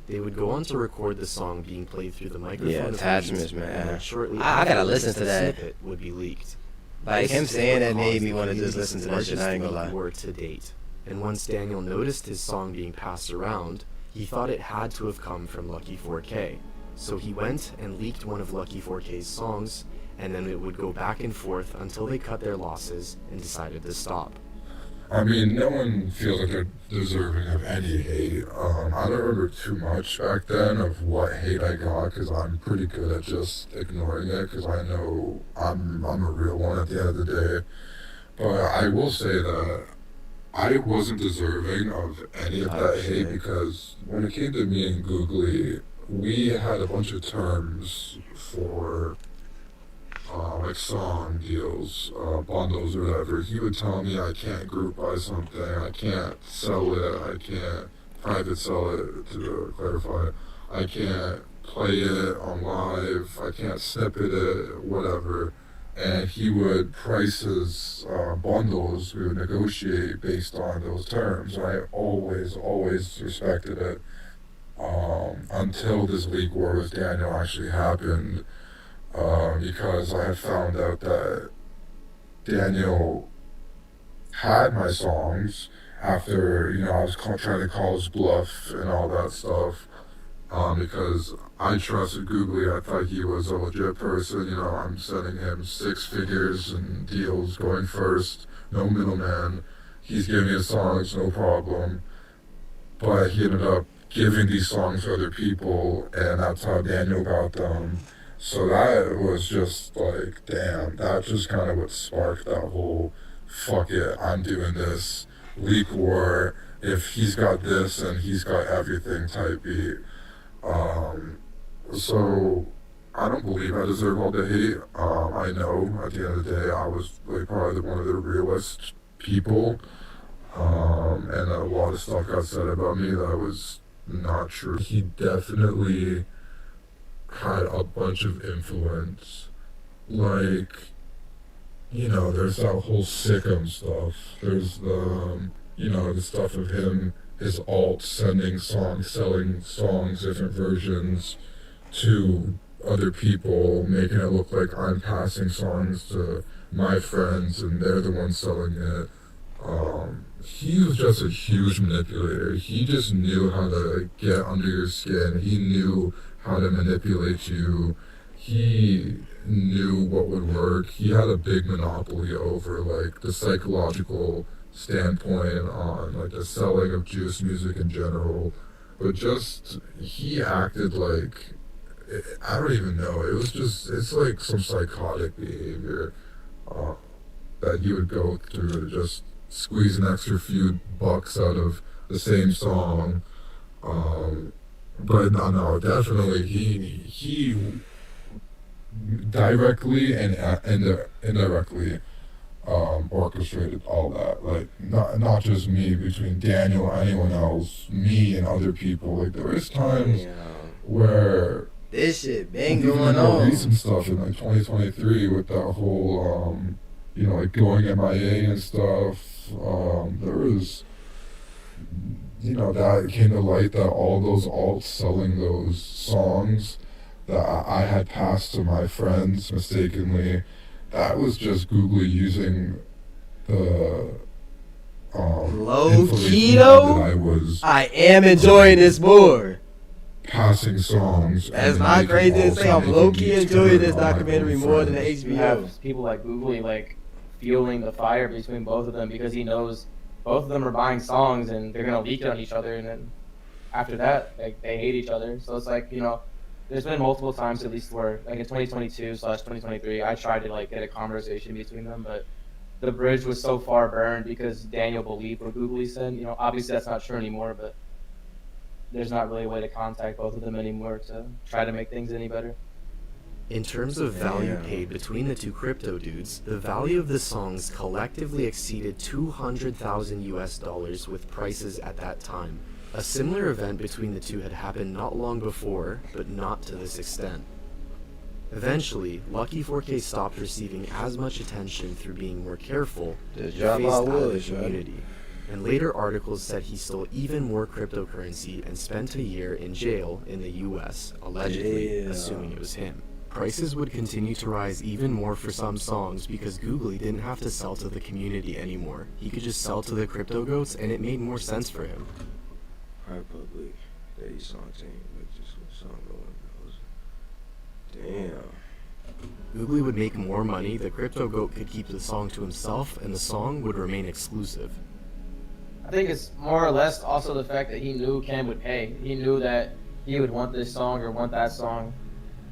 They would go on to record the song being played through the microphone. Yeah, of attachments, Wheat, man. and then shortly I gotta after, listen to the that. snippet would be leaked. Like, him This is saying what that made caused me the want to just community's listen to that shit, I ain't gonna largest lie. leak war to date. And once Daniel noticed his song being passed around, he thought it had to have come from Lucky 4K. So he went and leaked one of Lucky 4K's songs, and then it would go back and forth until they cut their losses and decided to stop. I mean, no one feels like they're deserving of any hate. I don't remember too much back then of what hate I got, because I'm pretty good at just ignoring it, because I know I'm a real one at the end of the day. But I will say that I wasn't deserving of any of that hate, because when it came to me and Googly, we had a bunch of terms for like song deals, bundles or whatever. He would tell me I can't group buy something, I can't sell it, I can't private sell it, to clarify. I can't play it on live, I can't snippet it, whatever. And he would price his bundles, we would negotiate based on those terms. And I always respected it. Until this league war with Daniel actually happened. Because I had found out that Daniel had my songs after, you know, I was trying to call his bluff and all that stuff. Because I trusted Googly, I thought he was a legit person, you know, I'm sending him 6 figures and deals going first, no middleman. He's giving me his songs, no problem. But he ended up giving these songs to other people, and that's how Daniel got them. So that was just like, damn, that just kind of what sparked that whole, fuck it, I'm doing this, leak war, if he's got this and he's got everything type beat. So I don't believe I deserve all the hate. I know at the end of the day I was like probably one of the realest people, and a lot of stuff got said about me that was not true. He definitely had a bunch of influence. Like, you know, there's that whole Sick'em stuff. There's the, you know, the stuff of him, his alt sending songs, selling songs, different versions to other people, making it look like I'm passing songs to my friends and they're the ones selling it. He was just a huge manipulator. He just knew how to get under your skin. He knew how to manipulate you. He knew what would work. He had a big monopoly over like the psychological standpoint on like the selling of Juice music in general. But just he acted like, I don't even know. It was just, it's like some psychotic behavior that he would go through to just squeeze an extra few bucks out of the same song. But no, definitely he directly and indirectly orchestrated all that. Like not just me, between Daniel, anyone else, me and other people. Like there was times where this shit been even going more on. recent stuff in like 2023 with that whole like going MIA and stuff. There was, that came to light that all those alts selling those songs that I had passed to my friends mistakenly, that was just Googly using the Low information key that though, I was I am enjoying this more. passing songs. That's and not making crazy to also say. I'm making low key these enjoying turn this on my documentary own more than the friends. You HBO. have people like Googly like fueling the fire between both of them because he knows both of them are buying songs and they're gonna leak it on each other, and then after that, like they hate each other. So it's like there's been multiple times at least where like in 2022/2023, I tried to like get a conversation between them, but the bridge was so far burned because Daniel believed what Googly said. Obviously that's not true anymore, but there's not really a way to contact both of them anymore to try to make things any better. In terms of value Damn. paid between the two crypto dudes, the value of the songs collectively exceeded $200,000 with prices at that time. A similar event between the two had happened not long before, but not to this extent. Eventually, Lucky 4K stopped receiving as much attention through being more careful and Just phased drop out out of the Wood, shorty. community. And later articles said he stole even more cryptocurrency and spent a year in jail in the US, allegedly, Jail. assuming it was him. Prices would continue to rise even more for some songs because Googly didn't have to sell to the community anymore. He could just sell to the crypto goats and it made more sense for him. Hard public. 30 songs ain't like just what song going goes. Damn. Googly would make more money, the crypto goat could keep the song to himself, and the song would remain exclusive. I think it's more or less also the fact that he knew Cam would pay. He knew that he would want this song or want that song.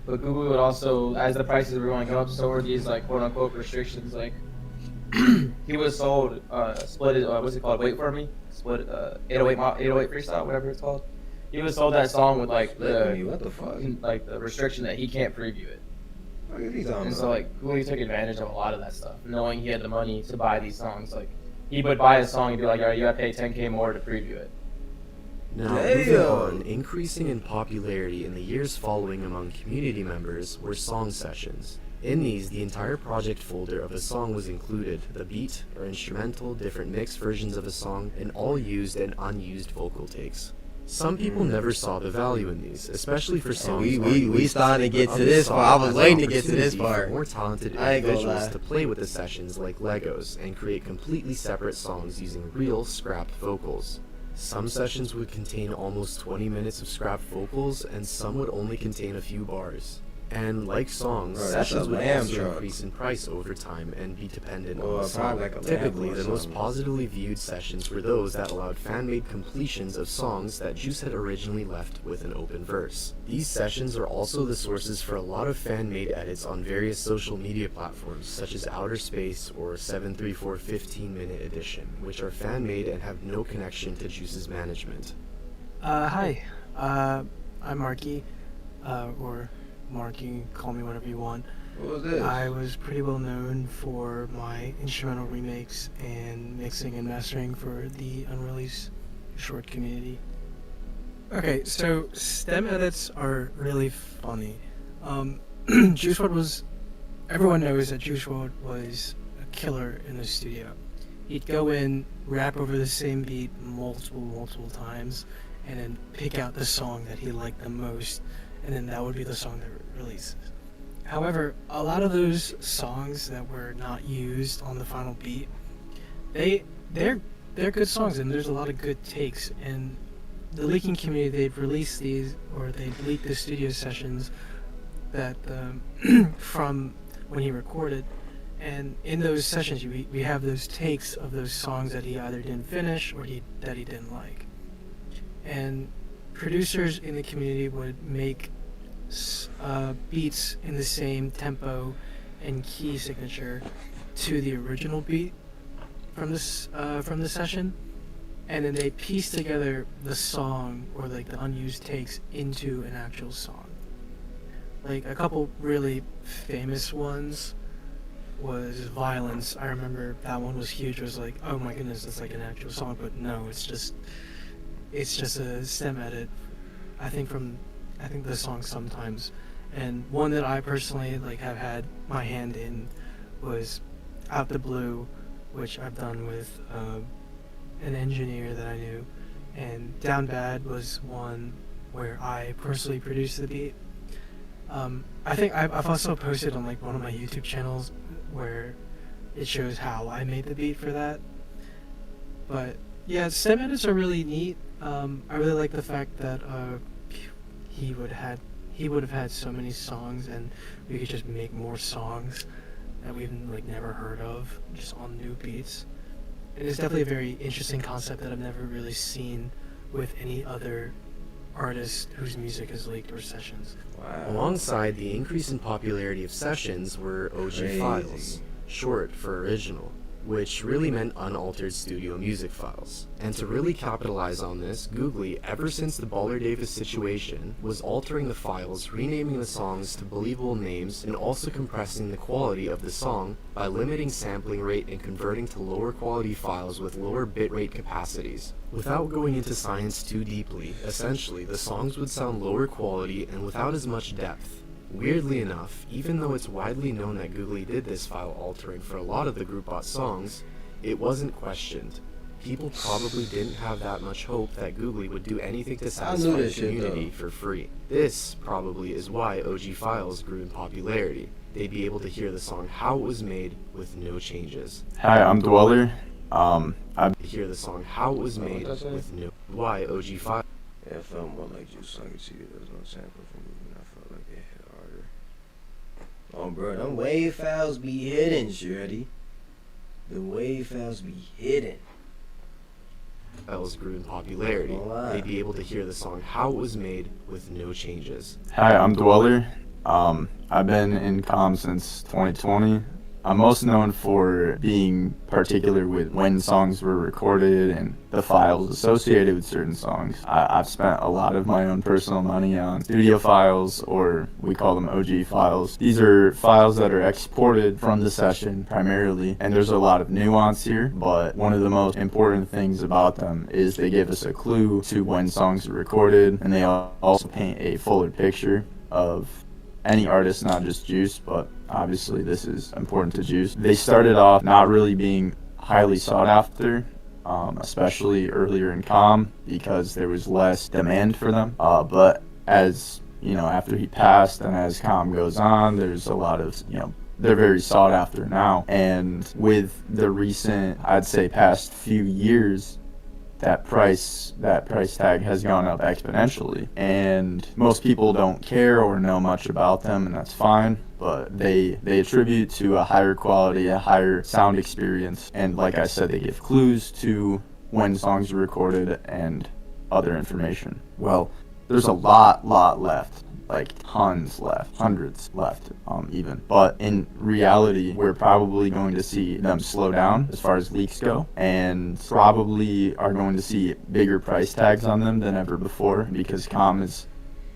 But Google would also, as the prices were going up, so were these like quote unquote restrictions. Like he was sold split what's it called? Wait for me. Split 808 freestyle, whatever it's called. He was sold that song with like What the fuck? the restriction that he can't preview it. What are these on? And so like Google took advantage of a lot of that stuff, knowing he had the money to buy these songs. Like he would buy a song and be like, "All right, you gotta pay 10K more to preview it." Now, Damn. moving on, increasing in popularity in the years following among community members were song sessions. In these, the entire project folder of a song was included, the beat or instrumental, different mixed versions of a song, and all used and unused vocal takes. Some people never saw the value in these, especially for songs. we arguably starting to get specific. to Others this saw part. it I was as an waiting to get to this opportunity for part. more talented I ain't gonna individuals lie. to play with the sessions like Legos and create completely separate songs using real scrapped vocals. Some sessions would contain almost 20 minutes of scrapped vocals, and some would only contain a few bars. And like songs, Bro, that's sessions a would lamb also truck. increase in price over time and be dependent Well, on the song. probably like a Typically, lamb or the most something. positively viewed sessions were those that allowed fan-made completions of songs that Juice had originally left with an open verse. These sessions are also the sources for a lot of fan-made edits on various social media platforms such as Outer Space or 734 15-minute edition, which are fan-made and have no connection to Juice's management. Hi. I'm Marky, or Mark, you can call me whatever you want. What was this? I was pretty well known for my instrumental remakes and mixing and mastering for the unreleased short community. Okay, so STEM edits are really funny. Juice WRLD was... Everyone knows that Juice WRLD was a killer in the studio. He'd go in, rap over the same beat multiple times, and then pick out the song that he liked the most and then that would be the song that releases. However, a lot of those songs that were not used on the final beat, they're good songs, and there's a lot of good takes. And the leaking community, they've released these, or they've leaked the studio sessions that from when he recorded. And in those sessions, we have those takes of those songs that he either didn't finish or that he didn't like. And producers in the community would make beats in the same tempo and key signature to the original beat from the session, and then they piece together the song or like the unused takes into an actual song. Like a couple really famous ones was Violence. I remember that one was huge. It was like, oh my goodness, it's like an actual song, but no, it's just a stem edit. I think the song Sometimes. And one that I personally like have had my hand in was Out the Blue, which I've done with an engineer that I knew. And Down Bad was one where I personally produced the beat. I think I've also posted on like one of my YouTube channels where it shows how I made the beat for that. But yeah, stem edits are really neat. I really like the fact that he would have had so many songs, and we could just make more songs that we've like never heard of, just on new beats. And it's definitely a very interesting concept that I've never really seen with any other artist whose music is leaked or sessions. Wow. Alongside the increase in popularity of sessions were OG Crazy. files, short for original, which really meant unaltered studio music files. And to really capitalize on this, Googly, ever since the Baller Davis situation, was altering the files, renaming the songs to believable names, and also compressing the quality of the song by limiting sampling rate and converting to lower quality files with lower bitrate capacities. Without going into science too deeply, essentially, the songs would sound lower quality and without as much depth. Weirdly enough, even though it's widely known that Googly did this file altering for a lot of the GroupBot songs, it wasn't questioned. People probably didn't have that much hope that Googly would do anything to satisfy the community for free. This probably is why OG files grew in popularity. They'd be able to hear the song how it was made with no changes. Hi, I'm Dweller. Hear the song how it was made with no. Why OG files? Yeah, it felt more like Juice Song and CD. There was no sample from moving. I felt like it hit harder. Oh, bro, them wave files be hidden, shorty. The wave files be hidden. Files grew in popularity. They'd be able to hear the song how it was made with no changes. Hi, I'm Dweller. I've been in comm since 2020. I'm most known for being particular with when songs were recorded and the files associated with certain songs. I've spent a lot of my own personal money on studio files, or we call them OG files. These are files that are exported from the session primarily, and there's a lot of nuance here, but one of the most important things about them is they give us a clue to when songs are recorded, and they also paint a fuller picture of any artist, not just Juice, but obviously this is important to Juice. They started off not really being highly sought after, especially earlier in comm, because there was less demand for them. But as, after he passed and as comm goes on, there's a lot of, they're very sought after now. And with the recent, I'd say past few years, that price tag has gone up exponentially, and most people don't care or know much about them, and that's fine, but they attribute to a higher quality, a higher sound experience, and like I said, they give clues to when songs are recorded and other information. Well, there's a lot left, like tons left, hundreds left even. But in reality, we're probably going to see them slow down as far as leaks go, and probably are going to see bigger price tags on them than ever before, because comm is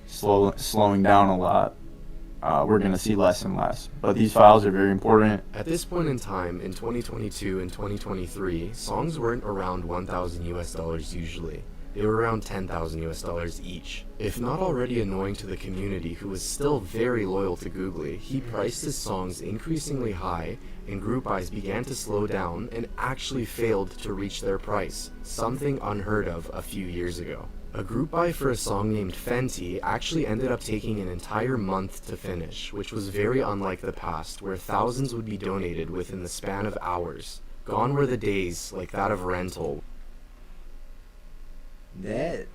slowing down a lot. We're going to see less and less. But these files are very important. At this point in time, in 2022 and 2023, songs weren't around $1,000 usually. They were around $10,000 each. If not already annoying to the community, who was still very loyal to Googly, he priced his songs increasingly high, and group buys began to slow down and actually failed to reach their price, something unheard of a few years ago. A group buy for a song named Fenty actually ended up taking an entire month to finish, which was very unlike the past, where thousands would be donated within the span of hours. Gone were the days like that of Rental. That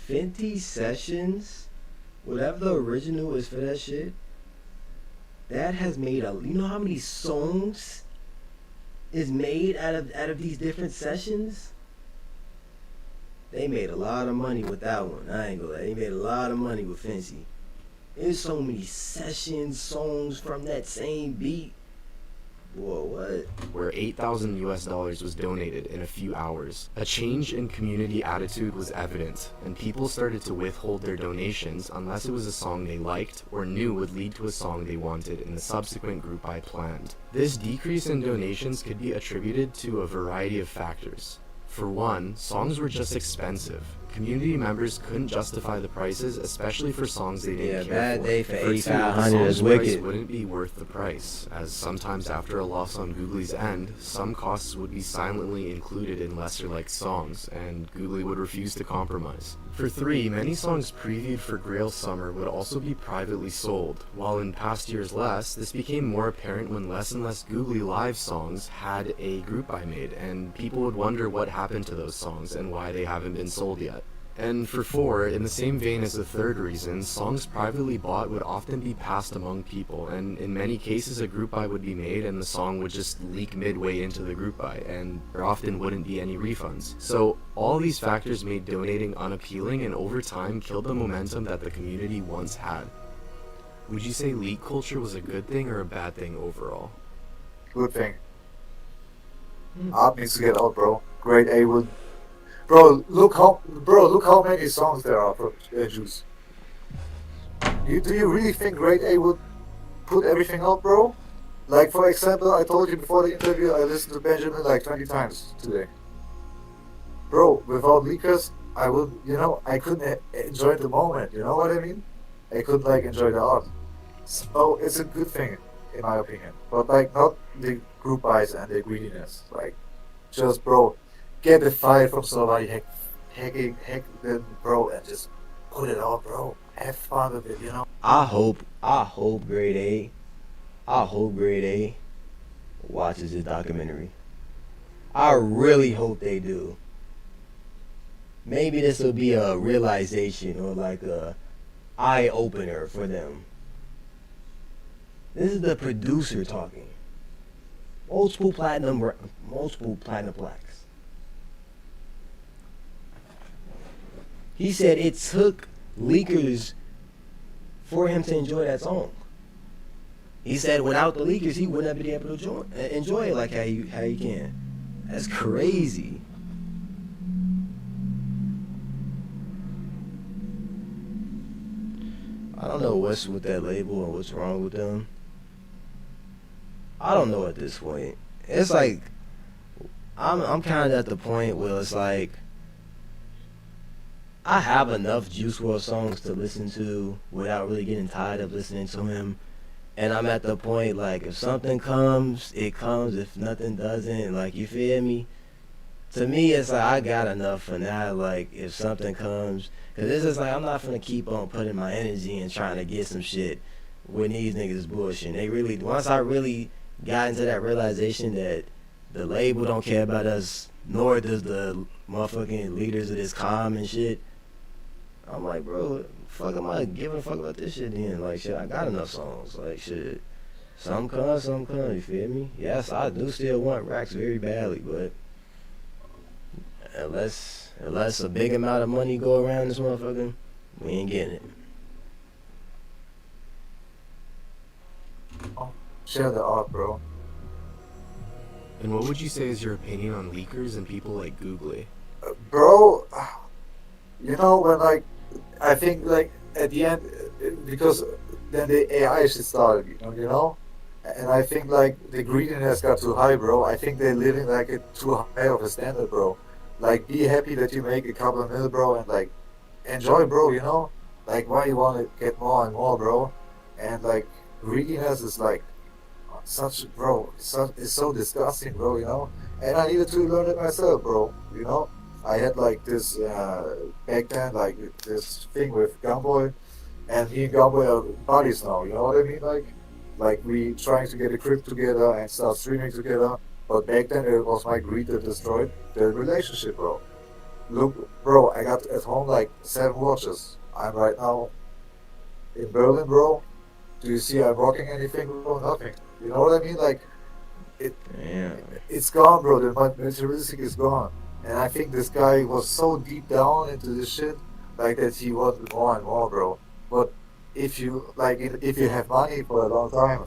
Fenty Sessions, whatever the original is for that shit, that has made you know how many songs is made out of these different sessions? They made a lot of money with that one. I ain't gonna lie. They made a lot of money with Fenty. There's so many sessions, songs from that same beat. Whoa, what? Where $8,000 was donated in a few hours. A change in community attitude was evident, and people started to withhold their donations unless it was a song they liked or knew would lead to a song they wanted in the subsequent group buy planned. This decrease in donations could be attributed to a variety of factors. For one, songs were just expensive. Community members couldn't justify the prices, especially for songs they didn't care bad day for two, the $8,500 is song's price wicked. wouldn't be worth the price, as sometimes after a loss on Googly's end, some costs would be silently included in lesser-liked songs, and Googly would refuse to compromise. For three, many songs previewed for Grail Summer would also be privately sold, while in past years this became more apparent when less and less Googly Live songs had a group buy made, and people would wonder what happened to those songs and why they haven't been sold yet. And for four, in the same vein as the third reason, songs privately bought would often be passed among people, and in many cases a group buy would be made and the song would just leak midway into the group buy, and there often wouldn't be any refunds. So all these factors made donating unappealing and over time killed the momentum that the community once had. Would you say leak culture was a good thing or a bad thing overall? Good thing. Art needs to get out, bro. Grade A would. Bro, look how many songs there are for Juice. Do you really think Grade A would put everything out, bro? Like, for example, I told you before the interview, I listened to Benjamin like 20 times today. Bro, without leakers, I would, I couldn't enjoy the moment, you know what I mean? I couldn't, like, enjoy the art. So, it's a good thing, in my opinion. But, like, not the group buys and the greediness. Like, just, bro, get the file from somebody, hack them, bro, and just put it out, bro. Have fun with it, I hope Grade A watches this documentary. I really hope they do. Maybe this will be a realization or like a eye opener for them. This is the producer talking. Multiple platinum plaques. He said it took leakers for him to enjoy that song. He said without the leakers, he wouldn't have been able to enjoy it like how he can. That's crazy. I don't know what's with that label and what's wrong with them. I don't know at this point. It's like I'm kind of at the point where it's like I have enough Juice WRLD songs to listen to without really getting tired of listening to him. And I'm at the point, like, if something comes, it comes. If nothing doesn't, like, you feel me? To me, it's like, I got enough for now. Like, if something comes, because it's just like, I'm not going to keep on putting my energy and trying to get some shit when these niggas is bullshit. They really, once I really got into that realization that the label don't care about us, nor does the motherfucking leaders of this calm and shit, I'm like, bro, fuck am I giving a fuck about this shit then? Like, shit, I got enough songs. Like, shit, some come, you feel me? Yes, I do still want racks very badly, but unless a big amount of money go around this motherfucker, we ain't getting it. Share the art, bro. And what would you say is your opinion on leakers and people like Googly? Bro, when, like, I think, like, at the end, because then the AI shit started, and I think, like, the greediness got too high, bro. I think they're living, like, at too high of a standard, bro. Like, be happy that you make a couple of mil, bro, and, like, enjoy, bro, like, why you want to get more and more, bro? And, like, greediness is, like, such, bro, it's so disgusting, bro, and I needed to learn it myself, bro, I had like this back then, like this thing with Gunboy, and me and Gunboy are buddies now. You know what I mean? Like we trying to get a crib together and start streaming together. But back then it was my greed that destroyed the relationship, bro. Look, bro, I got at home like 7 watches. I'm right now in Berlin, bro. Do you see I'm rocking anything, bro? Nothing. You know what I mean? Like, Damn. it's gone, bro. The materialistic is gone. And I think this guy was so deep down into this shit, like that he wanted more and more, bro. But if you if you have money for a long time,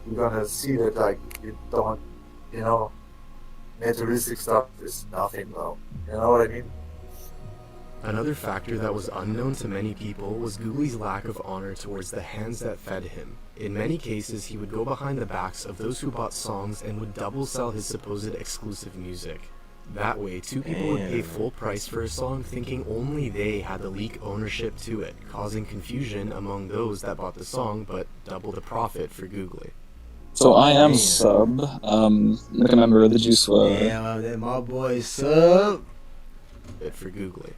you're gonna see that like you don't, you know, materialistic stuff is nothing, bro. You know what I mean? Another factor that was unknown to many people was Googly's lack of honor towards the hands that fed him. In many cases, he would go behind the backs of those who bought songs and would double sell his supposed exclusive music. That way, two people would pay full price for a song thinking only they had the leak ownership to it, causing confusion among those that bought the song but double the profit for Googly. So I am Sub, like a member of the Juice WRLD. Yeah, that my boy Sub. It for Googly.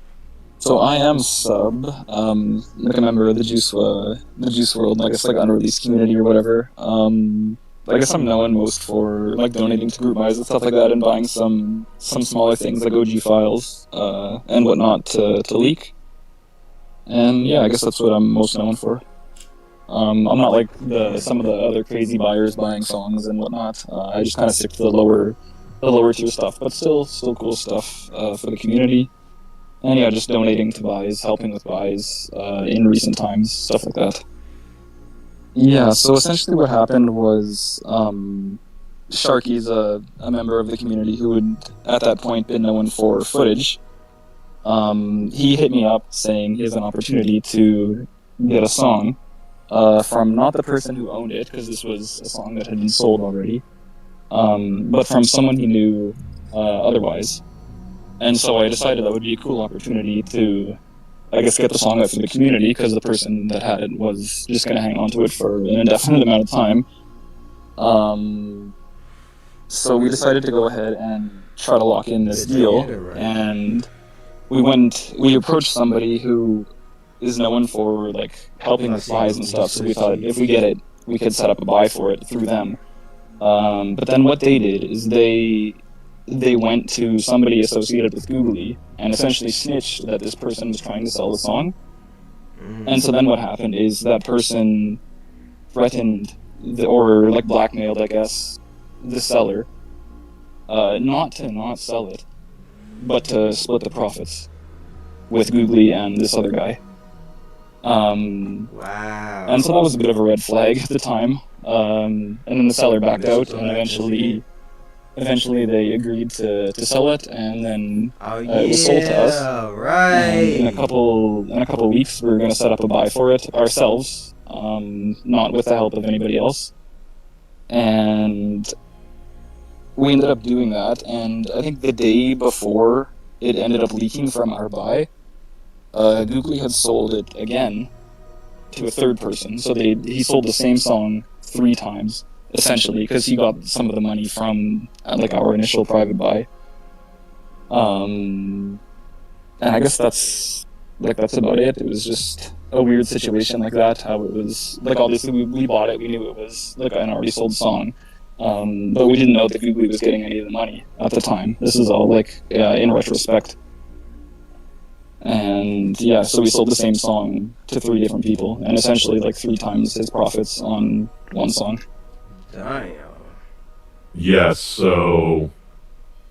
So I am Sub, like a member of the Juice WRLD, I guess like unreleased community or whatever. I guess I'm known most for like donating to group buys and stuff like that, and buying some smaller things like OG files and whatnot to leak. And yeah, I guess that's what I'm most known for. I'm not like some of the other crazy buyers buying songs and whatnot. I just kind of stick to the lower tier stuff, but still cool stuff for the community. And yeah, just donating to buys, helping with buys in recent times, stuff like that. Yeah, so essentially what happened was Sharky's a member of the community who had at that point been known for footage. He hit me up saying he has an opportunity to get a song from not the person who owned it, because this was a song that had been sold already, but from someone he knew otherwise. And so I decided that would be a cool opportunity to, I guess, get the song out for the community, because the person that had it was just going to hang on to it for an indefinite amount of time. So we decided to go ahead and try to lock in this deal, and we approached somebody who is known for like helping with buys and stuff, so we thought if we get it, we could set up a buy for it through them. But then what they did is they went to somebody associated with Googly and essentially snitched that this person was trying to sell the song. And so then what happened is that person threatened or like blackmailed, I guess, the seller not to not sell it, but to split the profits with Googly and this other guy. Wow. And so that was a bit of a red flag at the time. And then the seller backed out, and eventually they agreed to sell it, and then it was sold to us. Right. And in a couple weeks, we were going to set up a buy for it ourselves, not with the help of anybody else. And we ended up doing that, and I think the day before it ended up leaking from our buy, Googly had sold it again to a third person. So he sold the same song 3 times, essentially, because he got some of the money from like our initial private buy. And I guess that's about it. It was just a weird situation like that. How it was like, obviously we bought it, we knew it was like an already sold song, but we didn't know that Googly was getting any of the money at the time. This is all like in retrospect. And yeah, so we sold the same song to 3 different people, and essentially like 3 times his profits on one song. Damn. Yes, so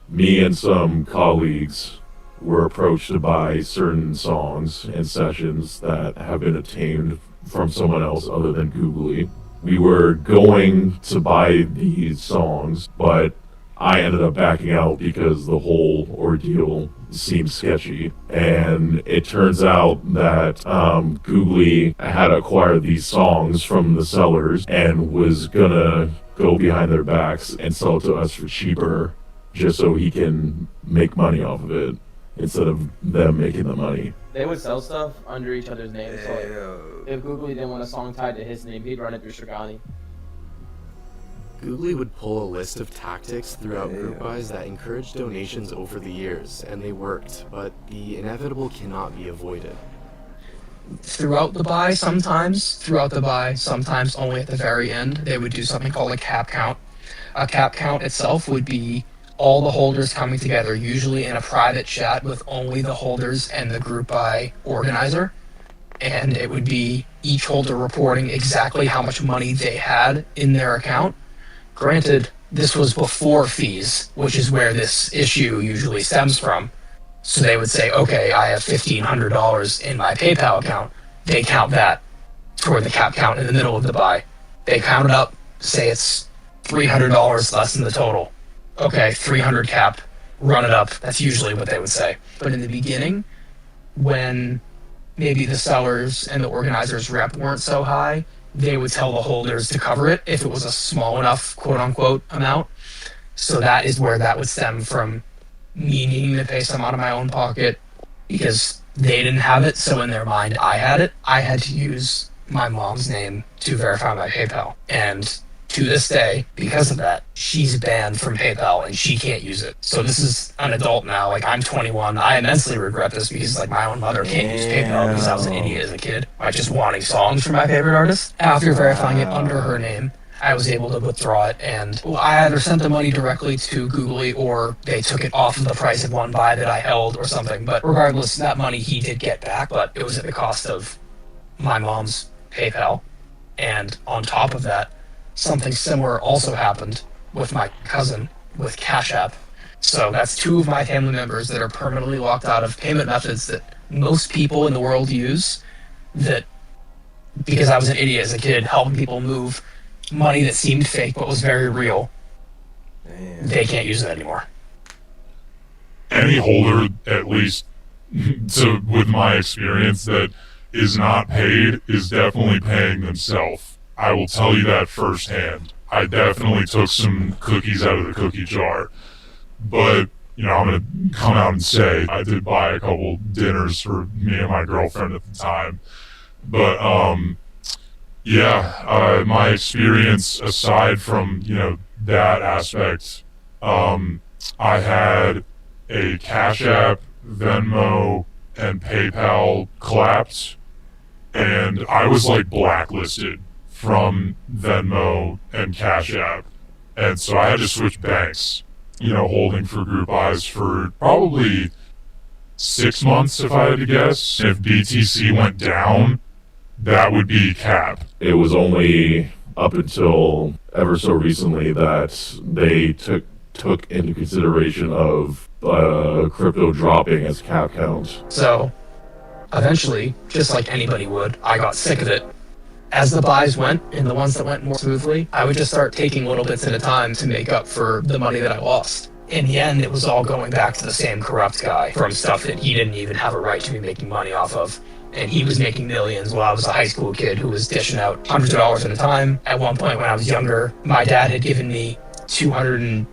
me and some colleagues were approached to buy certain songs and sessions that have been obtained from someone else other than Googly. We were going to buy these songs, but I ended up backing out because the whole ordeal seemed sketchy. And it turns out that Googly had acquired these songs from the sellers and was gonna go behind their backs and sell it to us for cheaper, just so he can make money off of it instead of them making the money. They would sell stuff under each other's names. So like, if Googly didn't want a song tied to his name, he'd run it through Shirgani. Googly would pull a list of tactics throughout group buys that encouraged donations over the years, and they worked, but the inevitable cannot be avoided. Throughout the buy, sometimes only at the very end, they would do something called a cap count. A cap count itself would be all the holders coming together, usually in a private chat with only the holders and the group buy organizer. And it would be each holder reporting exactly how much money they had in their account. Granted, this was before fees, which is where this issue usually stems from. So they would say, okay, I have $1,500 in my PayPal account. They count that toward the cap count in the middle of the buy. They count it up, say it's $300 less than the total. Okay, 300 cap, run it up. That's usually what they would say. But in the beginning, when maybe the sellers and the organizers' rep weren't so high, they would tell the holders to cover it if it was a small enough, quote-unquote, amount. So that is where that would stem from me needing to pay some out of my own pocket because they didn't have it, so in their mind, I had it. I had to use my mom's name to verify my PayPal. And to this day, because of that, she's banned from PayPal and she can't use it. So this is an adult now. Like, I'm 21. I immensely regret this because, like, my own mother can't use PayPal because I was an idiot as a kid. By just wanting songs from my favorite artist. After verifying it under her name, I was able to withdraw it, and I either sent the money directly to Googly or they took it off of the price of one buy that I held or something. But regardless, that money he did get back, but it was at the cost of my mom's PayPal. And on top of that, something similar also happened with my cousin with Cash App. So that's two of my family members that are permanently locked out of payment methods that most people in the world use, that because I was an idiot as a kid helping people move money that seemed fake but was very real, they can't use it anymore. Any holder, at least with my experience, that is not paid is definitely paying themselves. I will tell you that firsthand. I definitely took some cookies out of the cookie jar. But, you know, I'm going to come out and say I did buy a couple dinners for me and my girlfriend at the time. But, my experience, aside from, you know, that aspect, I had a Cash App, Venmo, and PayPal collapsed, and I was, like, blacklisted from Venmo and Cash App. And so I had to switch banks, you know, holding for group buys for probably 6 months, if I had to guess. If BTC went down, that would be cap. It was only up until ever so recently that they took into consideration of crypto dropping as cap count. So eventually, just like anybody would, I got sick of it. As the buys went, and the ones that went more smoothly, I would just start taking little bits at a time to make up for the money that I lost. In the end, it was all going back to the same corrupt guy from stuff that he didn't even have a right to be making money off of. And he was making millions while I was a high school kid who was dishing out hundreds of dollars at a time. At one point when I was younger, my dad had given me $210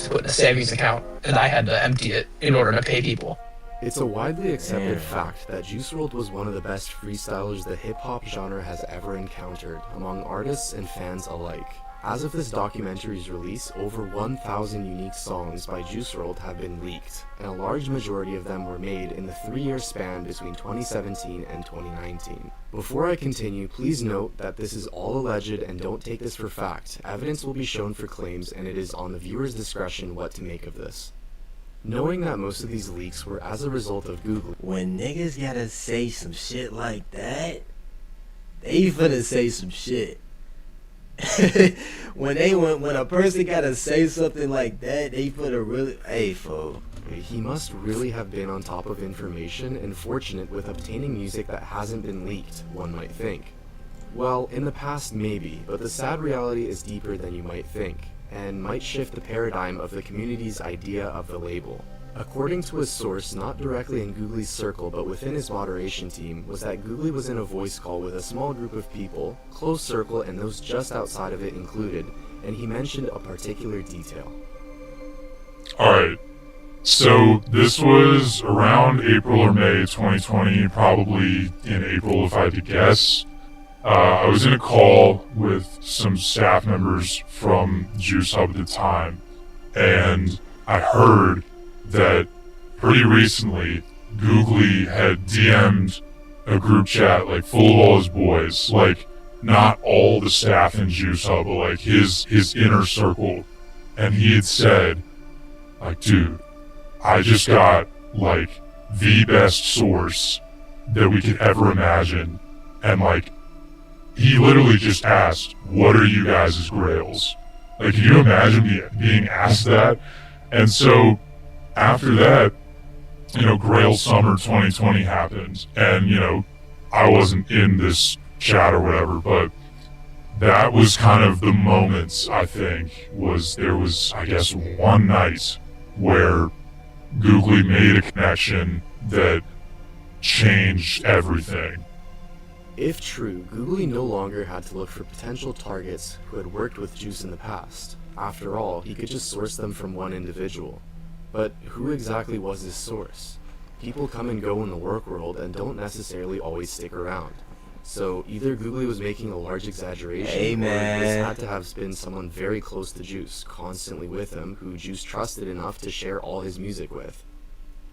to put in a savings account, and I had to empty it in order to pay people. It's a widely accepted fact that Juice Wrld was one of the best freestylers the hip-hop genre has ever encountered, among artists and fans alike. As of this documentary's release, over 1,000 unique songs by Juice Wrld have been leaked, and a large majority of them were made in the 3-year span between 2017 and 2019. Before I continue, please note that this is all alleged and don't take this for fact. Evidence will be shown for claims, and it is on the viewer's discretion what to make of this. Knowing that most of these leaks were as a result of Google. When niggas gotta say some shit like that, they finna say some shit. when a person gotta say something like that, they finna really, hey fo. He must really have been on top of information and fortunate with obtaining music that hasn't been leaked, one might think. Well, in the past maybe, but the sad reality is deeper than you might think, and might shift the paradigm of the community's idea of the label. According to a source not directly in Googly's circle but within his moderation team, was that Googly was in a voice call with a small group of people, close circle and those just outside of it included, and he mentioned a particular detail. Alright, so this was around April or May 2020, probably in April if I had to guess. I was in a call with some staff members from Juice Hub at the time, and I heard that pretty recently Googly had DM'd a group chat like full of all his boys, like not all the staff in Juice Hub, but like his inner circle, and he had said, like, dude, I just got like the best source that we could ever imagine, and like he literally just asked, what are you guys' grails? Like, can you imagine being asked that? And so after that, you know, Grail Summer 2020 happened, and you know, I wasn't in this chat or whatever, but that was kind of the moments, I think, there was, I guess, one night where Googly made a connection that changed everything. If true, Googly no longer had to look for potential targets who had worked with Juice in the past. After all, he could just source them from one individual. But who exactly was this source? People come and go in the work world and don't necessarily always stick around. So either Googly was making a large exaggeration, or this had to have been someone very close to Juice, constantly with him, who Juice trusted enough to share all his music with.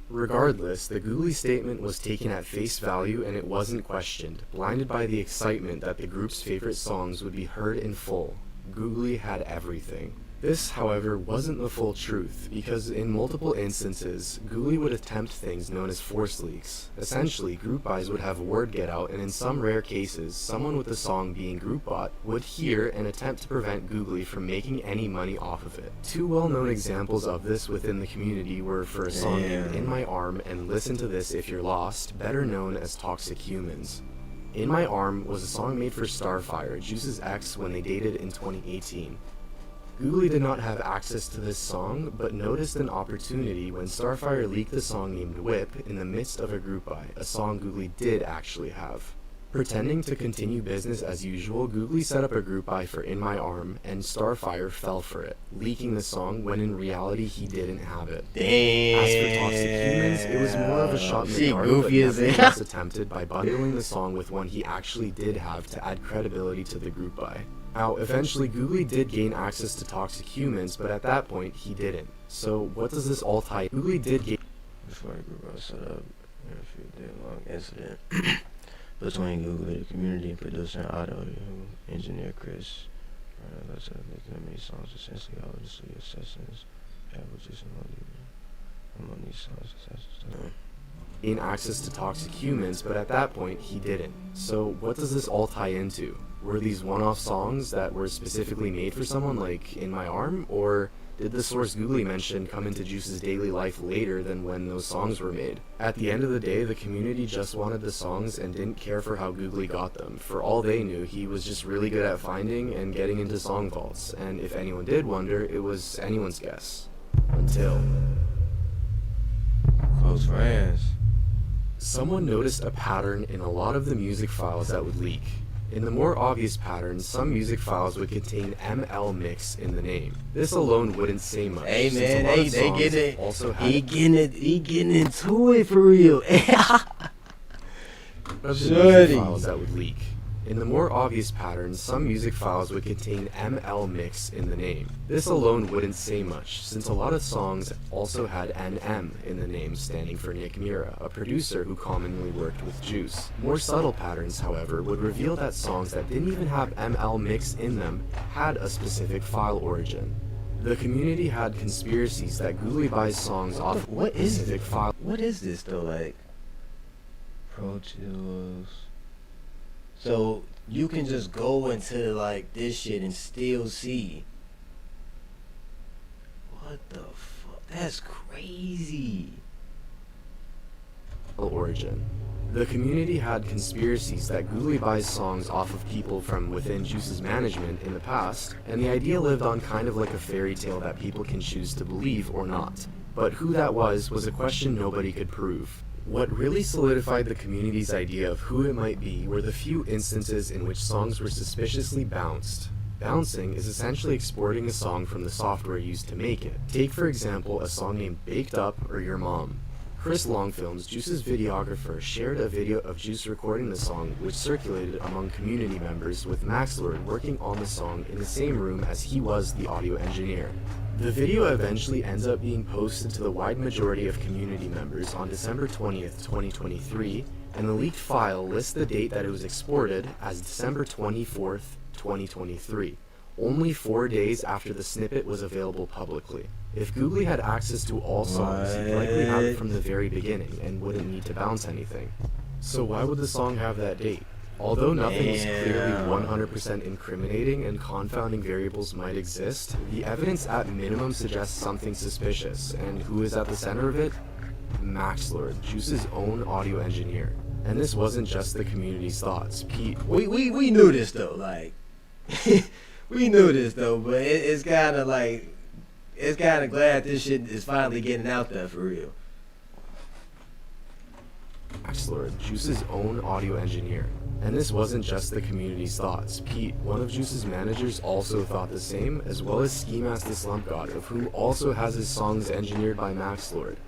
Regardless, the Googly statement was taken at face value and it wasn't questioned. Blinded by the excitement that the group's favorite songs would be heard in full, Googly had everything. This, however, wasn't the full truth, because in multiple instances, Googly would attempt things known as force leaks. Essentially, group buys would have word get out, and in some rare cases, someone with the song being group bought would hear and attempt to prevent Googly from making any money off of it. Two well-known examples of this within the community were for a song named In My Arm and Listen to This If You're Lost, better known as Toxic Humans. In My Arm was a song made for Starfire, Juice's ex, when they dated in 2018. Googly did not have access to this song, but noticed an opportunity when Starfire leaked the song named Whip in the midst of a group buy, a song Googly did actually have. Pretending to continue business as usual, Googly set up a group buy for In My Arm, and Starfire fell for it, leaking the song when in reality he didn't have it. Damn. As for Toxic Humans, it was more of a shot in the dark, but nevertheless attempted by bundling the song with one he actually did have to add credibility to the group buy. Now, eventually Googly did gain access to Toxic Humans, but at that point, he didn't. So, what does this all tie? Googly did gain... Before the group was set up, there was a few day-long incident between Googly, the community producer, Otto, engineer Chris. Let's have many songs, essentially all of the studio sessions. Among these songs, gain access to Toxic Humans, but at that point, he didn't. So, what does this all tie into? Were these one-off songs that were specifically made for someone like In My Arm, or did the source Googly mentioned come into Juice's daily life later than when those songs were made? At the end of the day, the community just wanted the songs and didn't care for how Googly got them. For all they knew, he was just really good at finding and getting into song vaults, and if anyone did wonder, it was anyone's guess. Until... close friends. Someone noticed a pattern in a lot of the music files that would leak. In the more obvious patterns, some music files would contain ML mix in the name. This alone wouldn't say much. Hey man, they get it. Also he getting into it for real. Music files that would leak. In the more obvious patterns, some music files would contain ML mix in the name. This alone wouldn't say much, since a lot of songs also had NM in the name, standing for Nick Mira, a producer who commonly worked with Juice. More subtle patterns, however, would reveal that songs that didn't even have ML mix in them had a specific file origin. The community had conspiracies that Googly buys songs off what specific file. What is this though, like? Pro Tools. So you can just go into like this shit and still see. What the fuck? That's crazy. Origin. The community had conspiracies that Googly buys songs off of people from within Juice's management in the past, and the idea lived on kind of like a fairy tale that people can choose to believe or not. But who that was a question nobody could prove. What really solidified the community's idea of who it might be were the few instances in which songs were suspiciously bounced. Bouncing is essentially exporting a song from the software used to make it. Take for example a song named Baked Up or Your Mom. Chris Longfilms, Juice's videographer, shared a video of Juice recording the song, which circulated among community members, with Max Lord working on the song in the same room as he was the audio engineer. The video eventually ends up being posted to the wide majority of community members on December 20th, 2023, and the leaked file lists the date that it was exported as December 24th, 2023, only 4 days after the snippet was available publicly. If Googly had access to all songs, he'd likely have it from the very beginning and wouldn't need to bounce anything. So why would the song have that date? Although nothing is clearly 100% incriminating and confounding variables might exist, the evidence at minimum suggests something suspicious, and who is at the center of it? Max Lord, Juice's own audio engineer. And this wasn't just the community's thoughts. Pete... We knew this though, like... we knew this though, but it's kind of like... It's kind of glad this shit is finally getting out there for real. Max Lord, Juice's own audio engineer. And this wasn't just the community's thoughts. Pete, one of Juice's managers, also thought the same, as well as Ski Mask the Slump God, of who also has his songs engineered by Max Lord.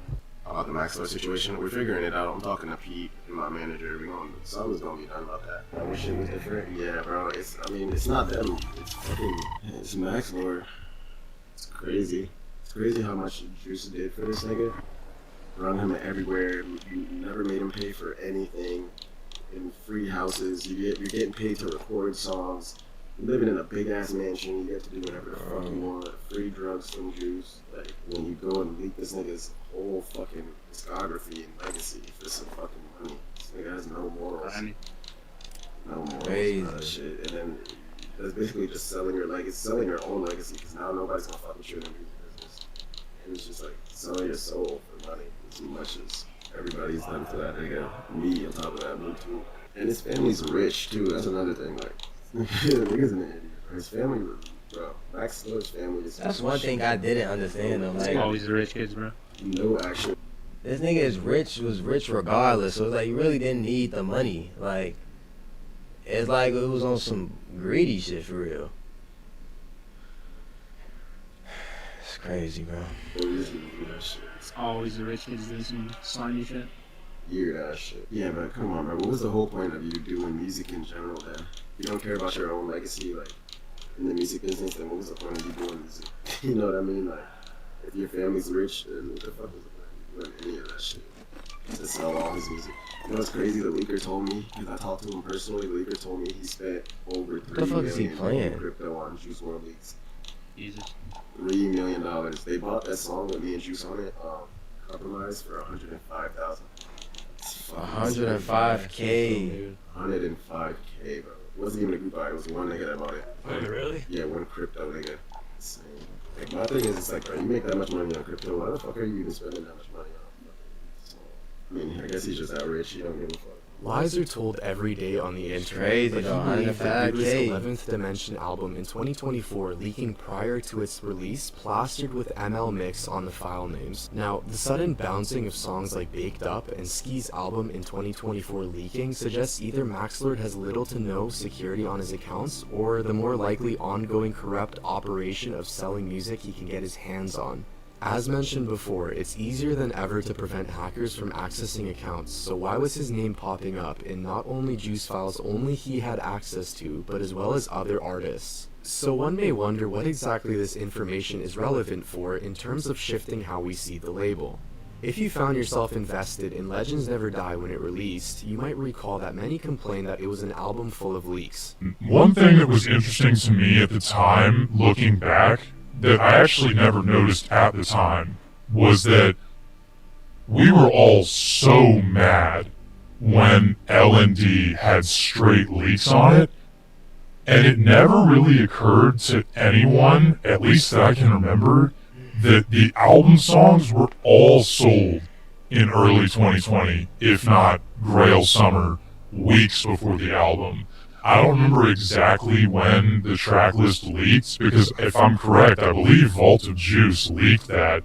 About the Max Lord situation, we're figuring it out. I'm talking to Pete and my manager. Something's gonna be done about that. I wish it was different. Yeah, bro. It's not them. It's Max Lord. It's crazy. It's crazy how much Juice did for this nigga. Run him everywhere. You never made him pay for anything. In free houses, you're getting paid to record songs. You're living in a big ass mansion. You get to do whatever the fuck you want. Free drugs from Juice. Like when you go and leak this nigga's whole fucking discography and legacy for some fucking money. This nigga has no morals. No morals. That shit. And then that's basically just selling your legacy, selling your own legacy. Because now nobody's gonna fuck with you in the music business. And it's just like selling your soul for money as much as everybody's done for that nigga. Me on top of that, me too. And his family's rich too. That's another thing. Like niggas an idiot. His family, bro. Max Lord's family is. That's one thing I didn't understand though. Like always the rich kids, bro. No action. This nigga was rich regardless. So it's like you really didn't need the money. Like it's like it was on some greedy shit for real. It's crazy, bro. It's always the rich kids do some slimy shit. Weird ass shit. Yeah, but come on, bro. What was the whole point of you doing music in general then? You don't care about your own legacy, like, in the music business, then what was the point of you doing music? You know what I mean? Like, if your family's rich, then what the fuck was the point of you doing any of that shit? To sell all his music. You know what's crazy? The leaker told me, because I talked to him personally, the leaker told me he spent over $3 million in crypto on Juice WRLD leaks. Jesus. $3 million. They bought that song with me and Juice on it, Compromise, for $105,000. $105K. $105K, bro. It wasn't even a group buy, it was one nigga that bought it. Wait, really? Yeah, one crypto nigga. Insane. Like, my thing is, it's like, bro, you make that much money on crypto, why the fuck are you even spending that much money on? So, I mean, I guess he's just that rich, he don't give a fuck. Lies are told every day on the internet, crazy, but though, he believed that Googly's 105K. 11th Dimension album in 2024 leaking prior to its release, plastered with ML Mix on the file names. Now, the sudden bouncing of songs like Baked Up and Ski's album in 2024 leaking suggests either Max Lord has little to no security on his accounts, or the more likely ongoing corrupt operation of selling music he can get his hands on. As mentioned before, it's easier than ever to prevent hackers from accessing accounts, so why was his name popping up in not only Juice files only he had access to, but as well as other artists? So one may wonder what exactly this information is relevant for in terms of shifting how we see the label. If you found yourself invested in Legends Never Die when it released, you might recall that many complained that it was an album full of leaks. One thing that was interesting to me at the time, looking back, that I actually never noticed at the time, was that we were all so mad when L&D had straight leaks on it, and it never really occurred to anyone, at least that I can remember, that the album songs were all sold in early 2020, if not Grail Summer, weeks before the album. I don't remember exactly when the track list leaked, because if I'm correct, I believe Vault of Juice leaked that.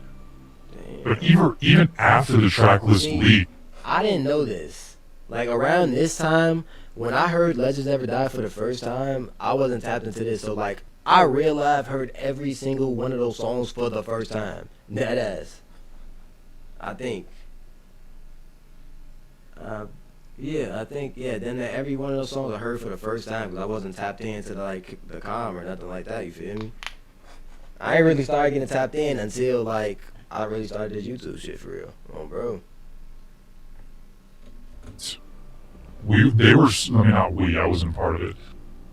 But even after the track list leaked, I didn't know this. Like around this time, when I heard Legends Never Die for the first time, I wasn't tapped into this. So like, I real life heard every single one of those songs for the first time. Deadass. I think. Yeah, I think Then every one of those songs I heard for the first time because I wasn't tapped into the com or nothing like that. You feel me? I ain't really started getting tapped in until like I really started this YouTube shit for real. Oh, bro. They were, I mean, not we, I wasn't part of it.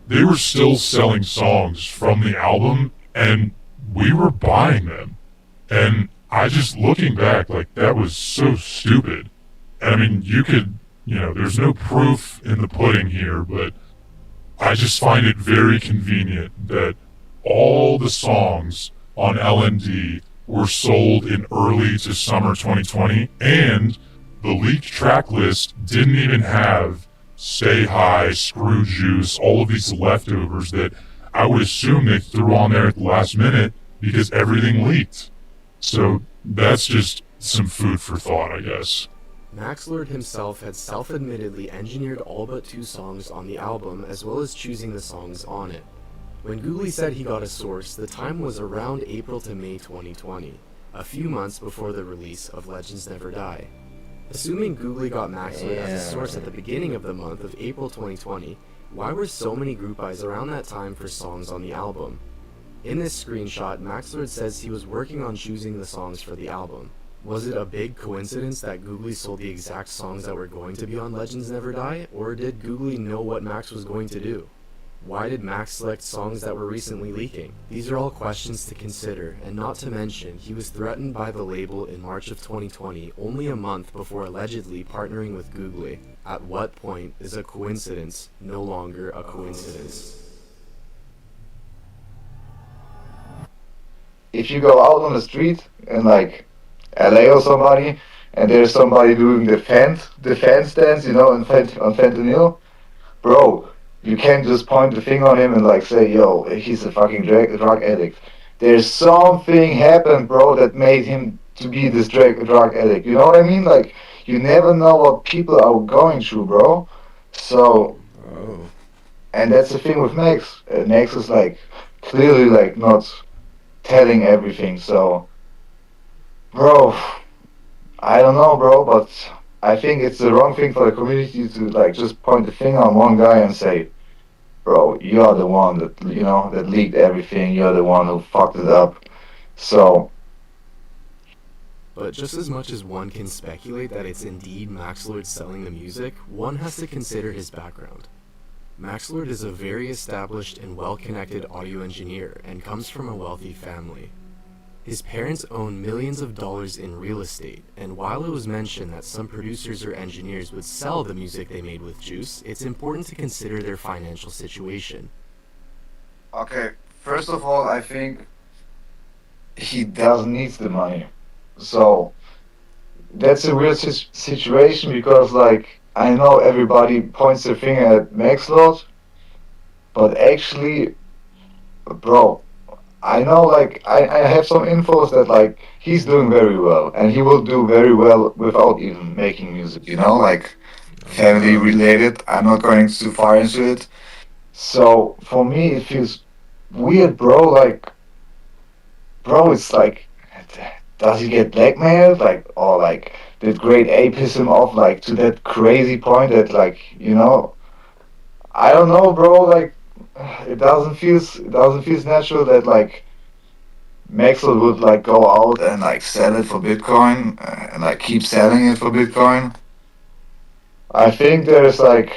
They were still selling songs from the album, and we were buying them. And I just, looking back, like, that was so stupid. And I mean, you could, there's no proof in the pudding here, but I just find it very convenient that all the songs on LND were sold in early to summer 2020, and the leaked track list didn't even have Stay High, Screw Juice, all of these leftovers that I would assume they threw on there at the last minute because everything leaked. So that's just some food for thought, I guess. Max Lord himself had self-admittedly engineered all but 2 songs on the album, as well as choosing the songs on it. When Googly said he got a source, the time was around April to May 2020, a few months before the release of Legends Never Die. Assuming Googly got Max Lord as a source at the beginning of the month of April 2020, why were so many group eyes around that time for songs on the album? In this screenshot, Max Lord says he was working on choosing the songs for the album. Was it a big coincidence that Googly sold the exact songs that were going to be on Legends Never Die, or did Googly know what Max was going to do? Why did Max select songs that were recently leaking? These are all questions to consider, and not to mention, he was threatened by the label in March of 2020, only a month before allegedly partnering with Googly. At what point is a coincidence no longer a coincidence? If you go out on the street in like LA or somebody, and there's somebody doing the fence dance, on fentanyl, bro, you can't just point the finger on him and like say, yo, he's a fucking drug addict. There's something happened, bro, that made him to be this drug addict. You know what I mean? Like, you never know what people are going through, bro. So, and that's the thing with Max. Max is like clearly like not telling everything. So, bro, I don't know, bro, but I think it's the wrong thing for the community to like just point the finger on one guy and say, bro, you're the one that that leaked everything. You're the one who fucked it up. So. But just as much as one can speculate that it's indeed Max Lord selling the music, one has to consider his background. Max Lord is a very established and well-connected audio engineer and comes from a wealthy family. His parents own millions of dollars in real estate, and while it was mentioned that some producers or engineers would sell the music they made with Juice, it's important to consider their financial situation. Okay, first of all, I think he doesn't need the money. So that's a weird situation because, like, I know everybody points their finger at Max Lord, but actually, bro, I know, like, I have some infos that, like, he's doing very well, and he will do very well without even making music, like, family related. I'm not going too far into it. So, for me, it feels weird, bro, like, bro, it's like, does he get blackmailed, like, or, like, did Grade A piss him off, like, to that crazy point that, like, I don't know, bro, like, it doesn't feel natural that like Maxwell would like go out and like sell it for Bitcoin and like keep selling it for Bitcoin. I think there's like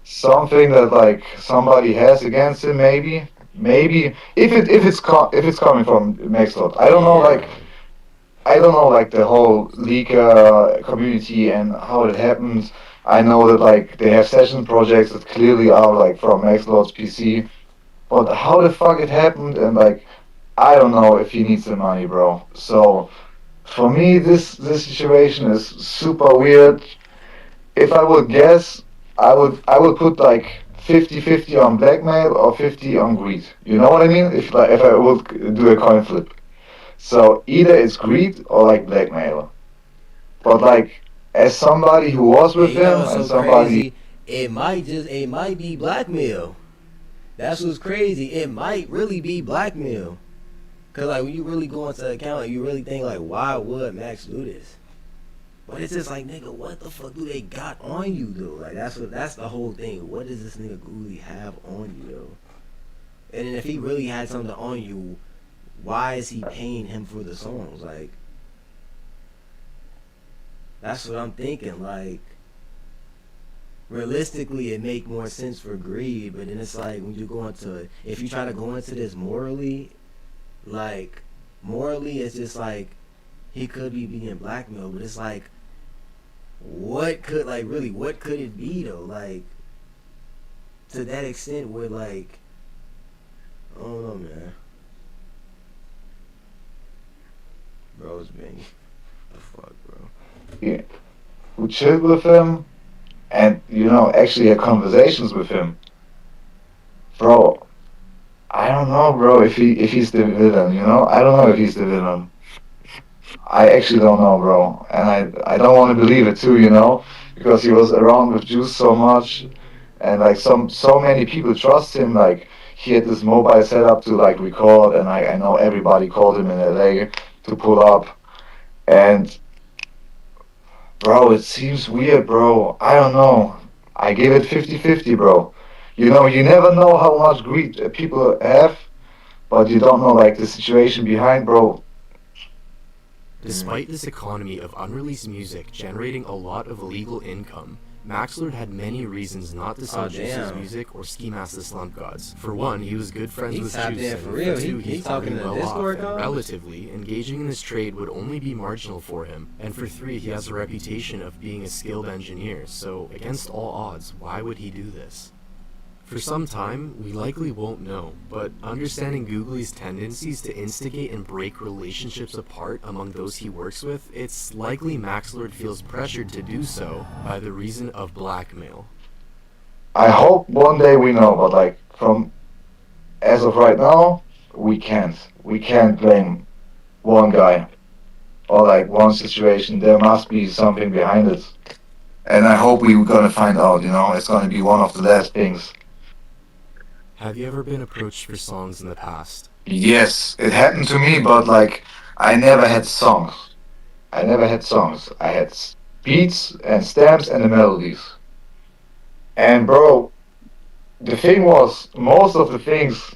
something that like somebody has against him. Maybe if it's coming from Maxwell, I don't know like the whole leaker community and how it happens. I know that like they have session projects that clearly are like from Maxwell's PC. But how the fuck it happened, and like, I don't know if he needs the money, bro. So, for me, this situation is super weird. If I would guess, I would put like 50-50 on blackmail or 50 on greed. You know what I mean? If I would do a coin flip. So either it's greed or like blackmail. But like, as somebody who was with him and somebody, it might be blackmail. That's what's crazy. It might really be blackmail. Cause like when you really go into the account and you really think like, why would Max do this? But it's just like, nigga, what the fuck do they got on you though? Like that's the whole thing. What does this nigga really have on you though? And then if he really had something on you, why is he paying him for the songs? Like, that's what I'm thinking. Like, realistically, it make more sense for greed, but then it's like when you go into, if you try to go into this morally, like, morally, it's just like he could be being blackmailed, but it's like, what could, like, really, what could it be though? Like, to that extent where, like, I don't know, man. Bro's being the fuck, bro. Yeah. Who chilled with him and, actually had conversations with him. Bro, I don't know, bro, if he's the villain, I don't know if he's the villain. I actually don't know, bro. And I don't want to believe it too, because he was around with Juice so much, and like so many people trust him. Like, he had this mobile setup to like record, and I know everybody called him in LA to pull up. And bro, it seems weird, bro. I don't know. I give it 50-50, bro. You never know how much greed people have, but you don't know like the situation behind, bro. Despite this economy of unreleased music generating a lot of illegal income, Maxlord had many reasons not to sell Juice's music or ski mask the Slump Gods. For one, he was good friends with Juice, and for two, he thought him well off, and relatively, engaging in this trade would only be marginal for him. And for three, he has a reputation of being a skilled engineer, so against all odds, why would he do this? For some time, we likely won't know, but understanding Googly's tendencies to instigate and break relationships apart among those he works with, it's likely Maxlord feels pressured to do so by the reason of blackmail. I hope one day we know, but like as of right now, we can't. We can't blame one guy or like one situation. There must be something behind it. And I hope we're gonna find out, it's gonna be one of the last things. Have you ever been approached for songs in the past? Yes, it happened to me, but like, I never had songs. I had beats and stamps and the melodies. And bro, the thing was, most of the things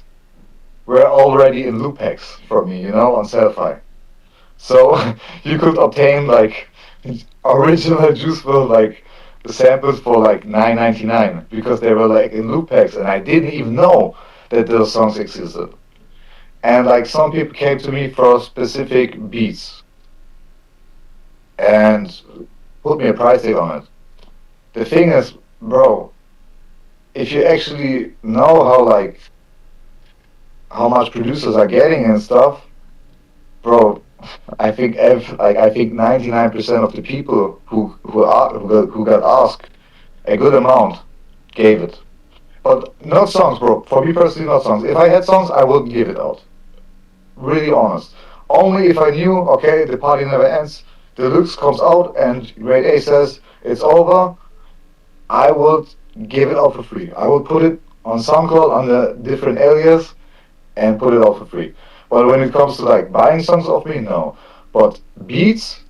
were already in loop packs for me, on Selfie. So you could obtain like original Juice WRLD like the samples for like $9.99 because they were like in loop packs, and I didn't even know that those songs existed. And like some people came to me for specific beats and put me a price tag on it. The thing is, bro, if you actually know how much producers are getting and stuff, bro, I think 99% of the people who got asked a good amount gave it. But not songs, bro. For me personally, not songs. If I had songs, I wouldn't give it out. Really honest. Only if I knew, okay, the party never ends, Deluxe comes out and Grade A says it's over, I would give it out for free. I would put it on SoundCloud under different alias and put it out for free. But when it comes to like buying songs off me, no. But beats,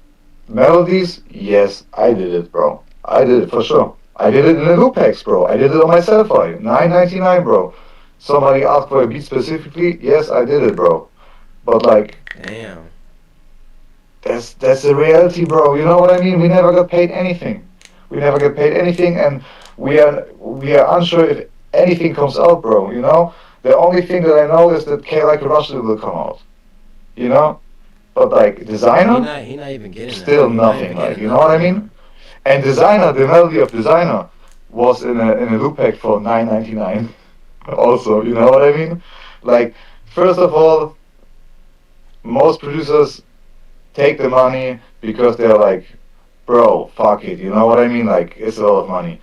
melodies, yes, I did it, bro. I did it for sure. I did it in the loop packs, bro. I did it on my Selfie, $9.99, bro. Somebody asked for a beat specifically, yes, I did it, bro. But like, damn, that's the reality, bro. You know what I mean? We never got paid anything. And we are unsure if anything comes out, bro. The only thing that I know is that K Like a Russian will come out. But like Designer, he not even getting still nothing. Like, you know what I mean? And Designer, the melody of Designer, was in a loop pack for $9.99. Also, you know what I mean? Like, first of all, most producers take the money because they're like, bro, fuck it. You know what I mean? Like, it's a lot of money.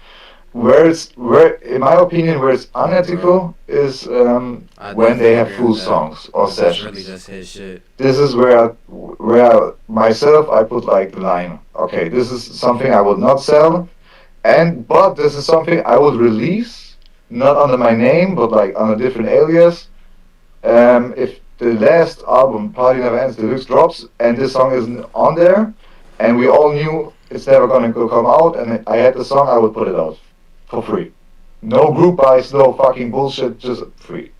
In my opinion, where it's unethical is when they have full songs or sessions. Really just his shit. This is where myself I put like the line. Okay, this is something I would not sell, but this is something I would release, not under my name, but like on a different alias. If the last album, Party Never Ends Deluxe, drops and this song isn't on there, and we all knew it's never gonna come out, and I had the song, I would put it out for free. No group buys, no fucking bullshit, just free.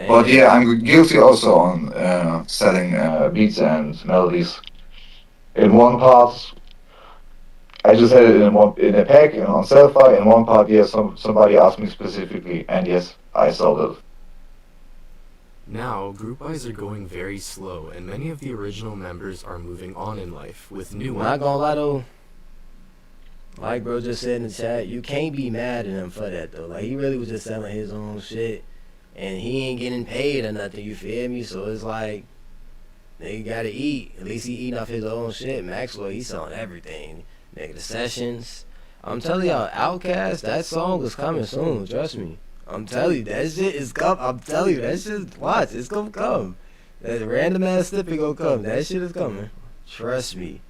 But yeah, I'm guilty also on selling beats and melodies. In one part, I just had it in a pack and on Selfie. In one part, yes, somebody asked me specifically, and yes, I sold it. Now, group buys are going very slow, and many of the original members are moving on in life, with new ones. Not gonna lie though, like bro just said in the chat, you can't be mad at him for that though. Like, he really was just selling his own shit, and he ain't getting paid or nothing, you feel me? So it's like, nigga gotta eat. At least he eating off his own shit. Maxwell, he selling everything. Nigga, the sessions. I'm telling y'all, Outkast, that song is coming soon, trust me. I'm telling you, that shit is coming. I'm telling you, that shit, watch, it's gonna come. That random ass snippet gonna come. That shit is coming. Trust me.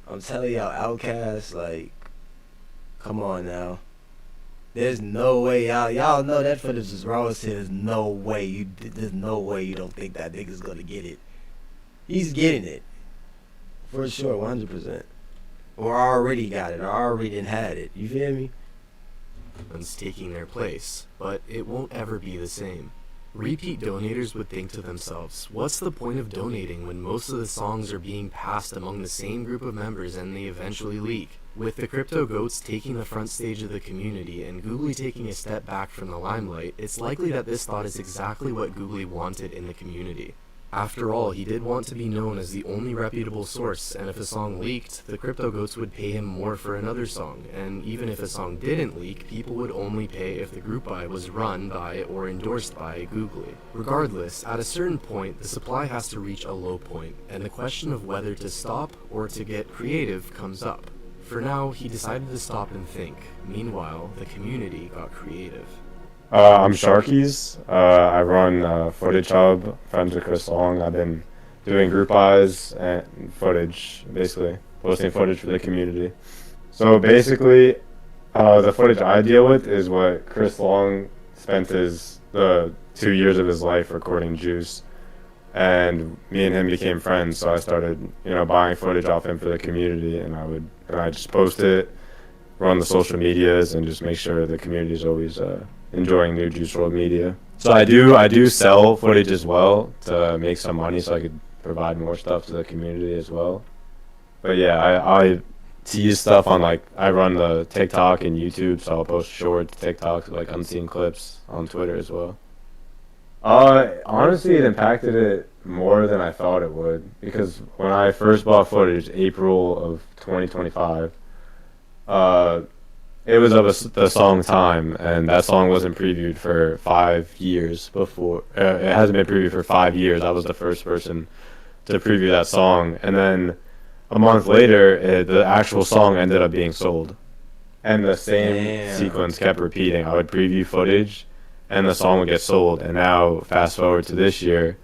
I'm telling y'all, Outkast, like, come on now. There's no way y'all know that footage is raw as hell. There's no way you don't think that nigga's gonna get it. He's getting it. For sure, 100%. Or already got it, or already done had it. You feel me? Ones taking their place, but it won't ever be the same. Repeat donators would think to themselves, what's the point of donating when most of the songs are being passed among the same group of members and they eventually leak? With the crypto goats taking the front stage of the community and Googly taking a step back from the limelight, it's likely that this thought is exactly what Googly wanted in the community. After all, he did want to be known as the only reputable source, and if a song leaked, the crypto goats would pay him more for another song, and even if a song didn't leak, people would only pay if the group buy was run by or endorsed by Googly. Regardless, at a certain point, the supply has to reach a low point, and the question of whether to stop or to get creative comes up. For now, he decided to stop and think. Meanwhile, the community got creative. I'm Sharkies. I run Footage Hub, friends with Chris Long. I've been doing group buys and footage, basically posting footage for the community. So basically, the footage I deal with is what Chris Long spent the 2 years of his life recording Juice, and me and him became friends. So I started, buying footage off him for the community, and I just post it, run the social medias, and just make sure the community is always enjoying new Juice Wrld media. So I do sell footage as well to make some money, so I could provide more stuff to the community as well. But yeah, I tease stuff on, like, I run the TikTok and YouTube, so I'll post short TikToks, like unseen clips, on Twitter as well. Honestly, it impacted it more than I thought it would, because when I first bought footage, April of 2025, it was of the song Time, and that song wasn't previewed for 5 years before. It hasn't been previewed for 5 years. I was the first person to preview that song, and then a month later, the actual song ended up being sold, and the same sequence kept repeating. I would preview footage, and the song would get sold, and now fast forward to this year,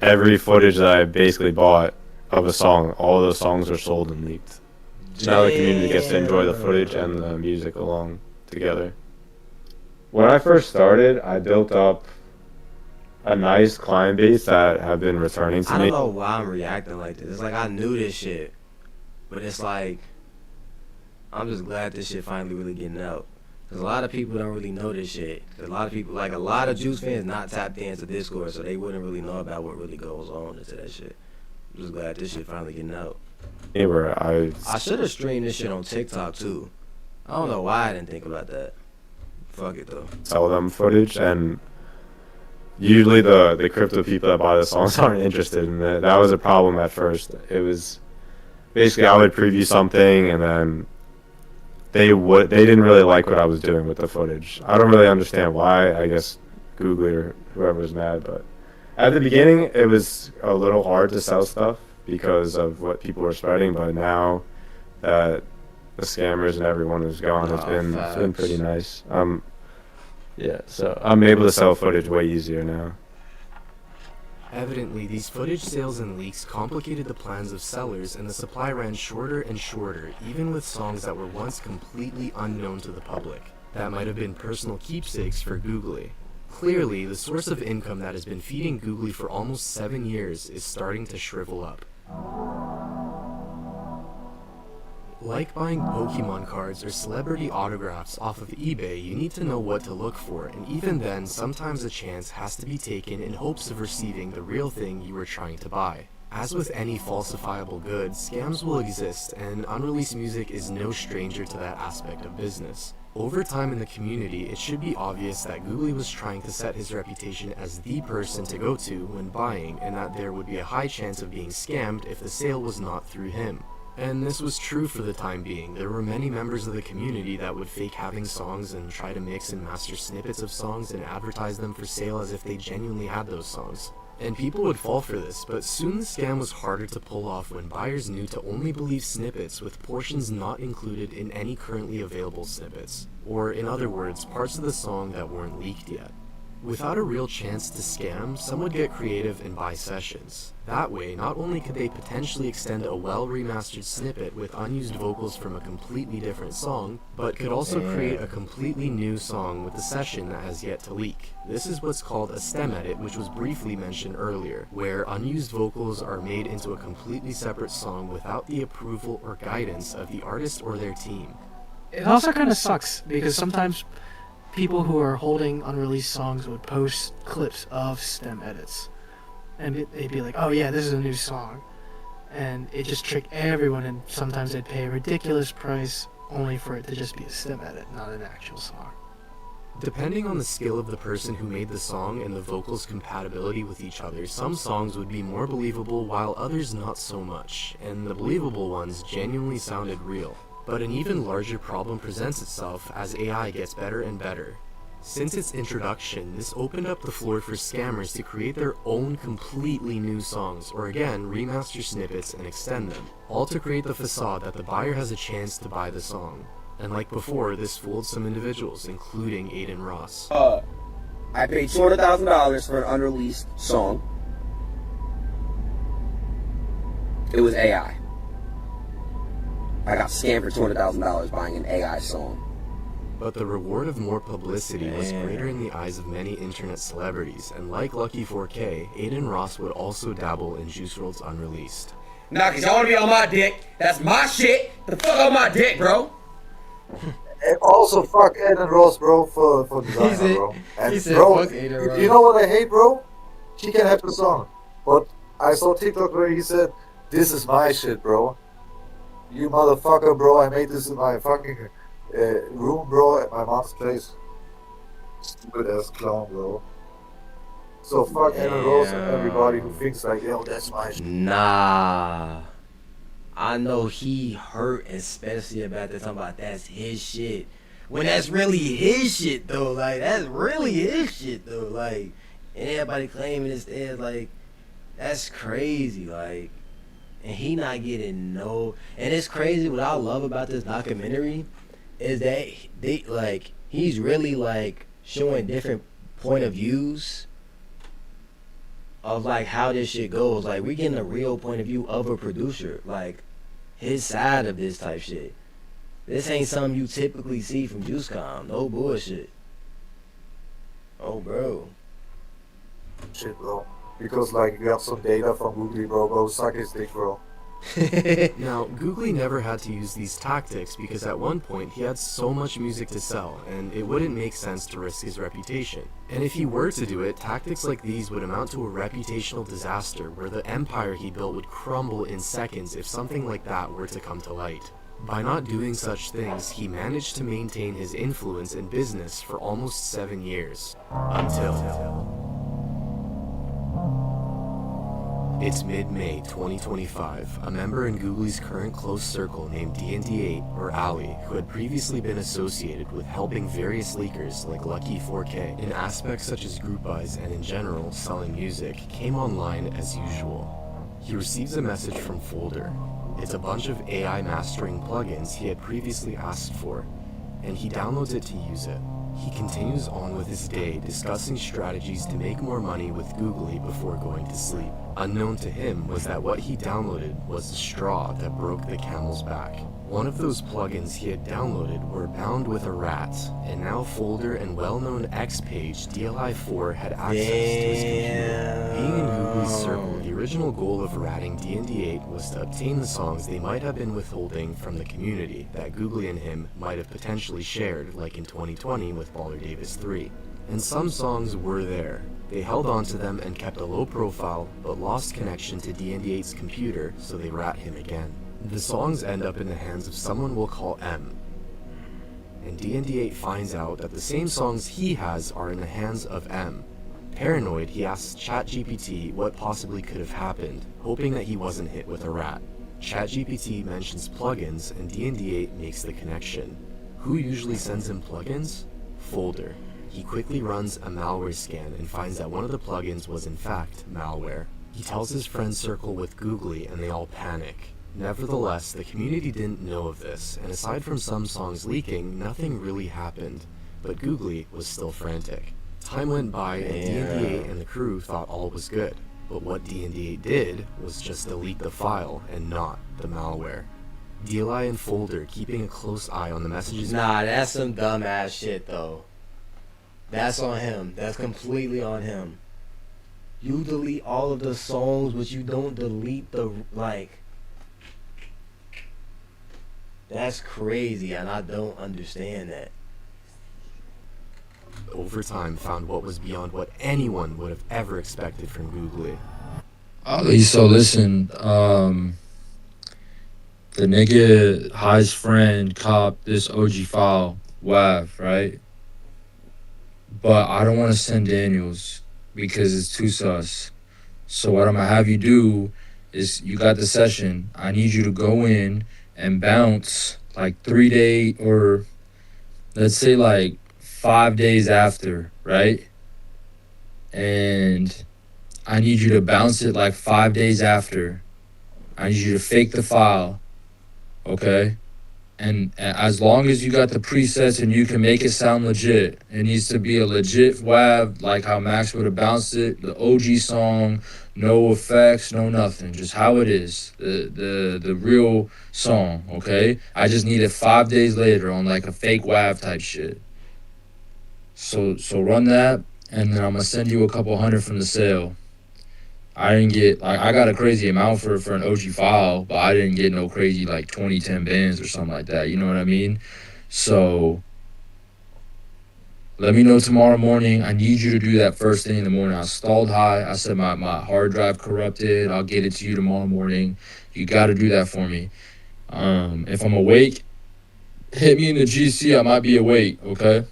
every footage that I basically bought of a song, all those songs are sold and leaked. So now the community gets to enjoy the footage and the music along together. When I first started, I built up a nice client base that have been returning to me. I don't know why I'm reacting like this. It's like I knew this shit, but it's like I'm just glad this shit finally really getting out. Cause a lot of people don't really know this shit. A lot of people, like a lot of Juice fans, not tapped into Discord, so they wouldn't really know about what really goes on into that shit. I'm just glad this shit finally getting out. I should have streamed this shit on TikTok too. I don't know why I didn't think about that. Fuck it though. Sell them footage, and usually the crypto people that buy the songs aren't interested in it. That was a problem at first. It was basically I would preview something, and then they didn't really like what I was doing with the footage. I don't really understand why. I guess Googly or whoever was mad, but at the beginning it was a little hard to sell stuff because of what people were spreading. But now that the scammers and everyone is gone, it's been pretty nice. Yeah, so I'm able to sell footage way easier now. Evidently, these footage sales and leaks complicated the plans of sellers, and the supply ran shorter and shorter, even with songs that were once completely unknown to the public. That might have been personal keepsakes for Googly. Clearly, the source of income that has been feeding Googly for almost 7 years is starting to shrivel up. Like buying Pokemon cards or celebrity autographs off of eBay, you need to know what to look for, and even then, sometimes a chance has to be taken in hopes of receiving the real thing you were trying to buy. As with any falsifiable goods, scams will exist, and unreleased music is no stranger to that aspect of business. Over time in the community, it should be obvious that Googly was trying to set his reputation as the person to go to when buying, and that there would be a high chance of being scammed if the sale was not through him. And this was true for the time being. There were many members of the community that would fake having songs and try to mix and master snippets of songs and advertise them for sale as if they genuinely had those songs. And people would fall for this, but soon the scam was harder to pull off when buyers knew to only believe snippets with portions not included in any currently available snippets, or in other words, parts of the song that weren't leaked yet. Without a real chance to scam, some would get creative and buy sessions. That way, not only could they potentially extend a well-remastered snippet with unused vocals from a completely different song, but could also create a completely new song with the session that has yet to leak. This is what's called a stem edit, which was briefly mentioned earlier, where unused vocals are made into a completely separate song without the approval or guidance of the artist or their team. It also kind of sucks, because sometimes people who are holding unreleased songs would post clips of stem edits. And they'd be like, oh yeah, this is a new song. And it just tricked everyone, and sometimes they'd pay a ridiculous price only for it to just be a stem edit, not an actual song. Depending on the skill of the person who made the song and the vocals' compatibility with each other, some songs would be more believable while others not so much, and the believable ones genuinely sounded real. But an even larger problem presents itself as AI gets better and better. Since its introduction, this opened up the floor for scammers to create their own completely new songs, or again, remaster snippets and extend them, all to create the facade that the buyer has a chance to buy the song. And like before, this fooled some individuals, including Aiden Ross. I paid $200,000 for an unreleased song. It was AI. I got scammed for $200,000 buying an AI song. But the reward of more publicity was greater in the eyes of many internet celebrities, and like Lucky 4K, Aiden Ross would also dabble in Juice WRLD's Unreleased. Nah, cause y'all wanna be on my dick. That's my shit. The fuck on my dick, bro. And also fuck Aiden Ross, bro, for designer, bro. And bro, you know what I hate, bro? She can have the song, but I saw TikTok where he said, "This is my shit, bro. You motherfucker, bro. I made this in my fucking room, bro, at my mom's place." Stupid ass clown, bro. So fuck Aiden Ross and everybody who thinks like, yo, that's my shit. Nah. I know he hurt, especially about that, talking about that's his shit. When that's really his shit, though. Like, that's really his shit, though. Like, and everybody claiming it's theirs. Like, that's crazy. Like, and he not getting no. And it's crazy. What I love about this documentary is that they, like, he's really, like, showing different point of views of like how this shit goes. Like, we're getting a real point of view of a producer, like his side of this type shit. This ain't something you typically see from JuiceCom. No bullshit. Oh, bro. Shit, bro. Because like you got some data from Googly, bro. Go suck his dick, bro. Now, Googly never had to use these tactics because at one point he had so much music to sell, and it wouldn't make sense to risk his reputation. And if he were to do it, tactics like these would amount to a reputational disaster where the empire he built would crumble in seconds if something like that were to come to light. By not doing such things, he managed to maintain his influence in business for almost 7 years. Until... It's mid-May 2025. A member in Googly's current close circle named D&D8, or Ali, who had previously been associated with helping various leakers like Lucky 4K in aspects such as group buys and in general selling music, came online as usual. He receives a message from Folder. It's a bunch of AI mastering plugins he had previously asked for, and he downloads it to use it. He continues on with his day, discussing strategies to make more money with Googly before going to sleep. Unknown to him was that what he downloaded was the straw that broke the camel's back. One of those plugins he had downloaded were bound with a rat, and now Folder and well-known X-Page DLI4 had access to his computer. Being in Googly's circle, the original goal of ratting D&D8 was to obtain the songs they might have been withholding from the community that Googly and him might have potentially shared, like in 2020 with Baller Davis 3. And some songs were there. They held on to them and kept a low profile, but lost connection to D&D8's computer, so they rat him again. The songs end up in the hands of someone we'll call M. And D&D8 finds out that the same songs he has are in the hands of M. Paranoid, he asks ChatGPT what possibly could have happened, hoping that he wasn't hit with a rat. ChatGPT mentions plugins, and D&D8 makes the connection. Who usually sends him plugins? Folder. He quickly runs a malware scan and finds that one of the plugins was in fact malware. He tells his friend circle with Googly and they all panic. Nevertheless, the community didn't know of this, and aside from some songs leaking, nothing really happened. But Googly was still frantic. Time went by and D&D8 and the crew thought all was good. But what D&D8 did was just delete the file and not the malware. DLI and Folder keeping a close eye on the messages. Nah, that's some dumbass shit though. That's on him. That's completely on him. You delete all of the songs, but you don't delete the, like... That's crazy, and I don't understand that. Over time, found what was beyond what anyone would have ever expected from Googly. So listen, the nigga, High's friend, copped this OG file, WAV, right? But I don't want to send Daniels because it's too sus. So what I'm gonna have you do is, you got the session. I need you to go in and bounce like 3 days, or let's say like 5 days after, right? And I need you to bounce it like 5 days after. I need you to fake the file, okay? And as long as you got the presets and you can make it sound legit, it needs to be a legit WAV, like how Max would have bounced it, the OG song, no effects, no nothing, just how it is, the real song, okay? I just need it 5 days later on like a fake WAV type shit. So run that, and then I'm gonna send you a couple hundred from the sale. I didn't get, like, I got a crazy amount for an OG file, but I didn't get no crazy, like, 2010 bands or something like that, you know what I mean? So, let me know tomorrow morning. I need you to do that first thing in the morning. I stalled High. I said my hard drive corrupted. I'll get it to you tomorrow morning. You gotta do that for me. If I'm awake, hit me in the GC. I might be awake, okay?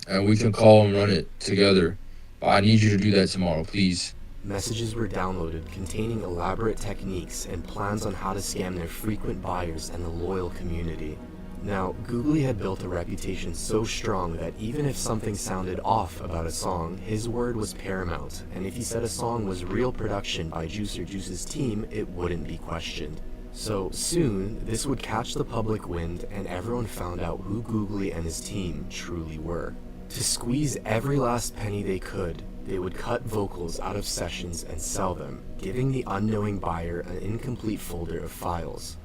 And we can call and run it together. But I need you to do that tomorrow, please. Messages were downloaded containing elaborate techniques and plans on how to scam their frequent buyers and the loyal community. Now, Googly had built a reputation so strong that even if something sounded off about a song, his word was paramount, and if he said a song was real production by Juice or Juice's team, it wouldn't be questioned. So soon, this would catch the public wind and everyone found out who Googly and his team truly were. To squeeze every last penny they could, they would cut vocals out of sessions and sell them, giving the unknowing buyer an incomplete folder of files.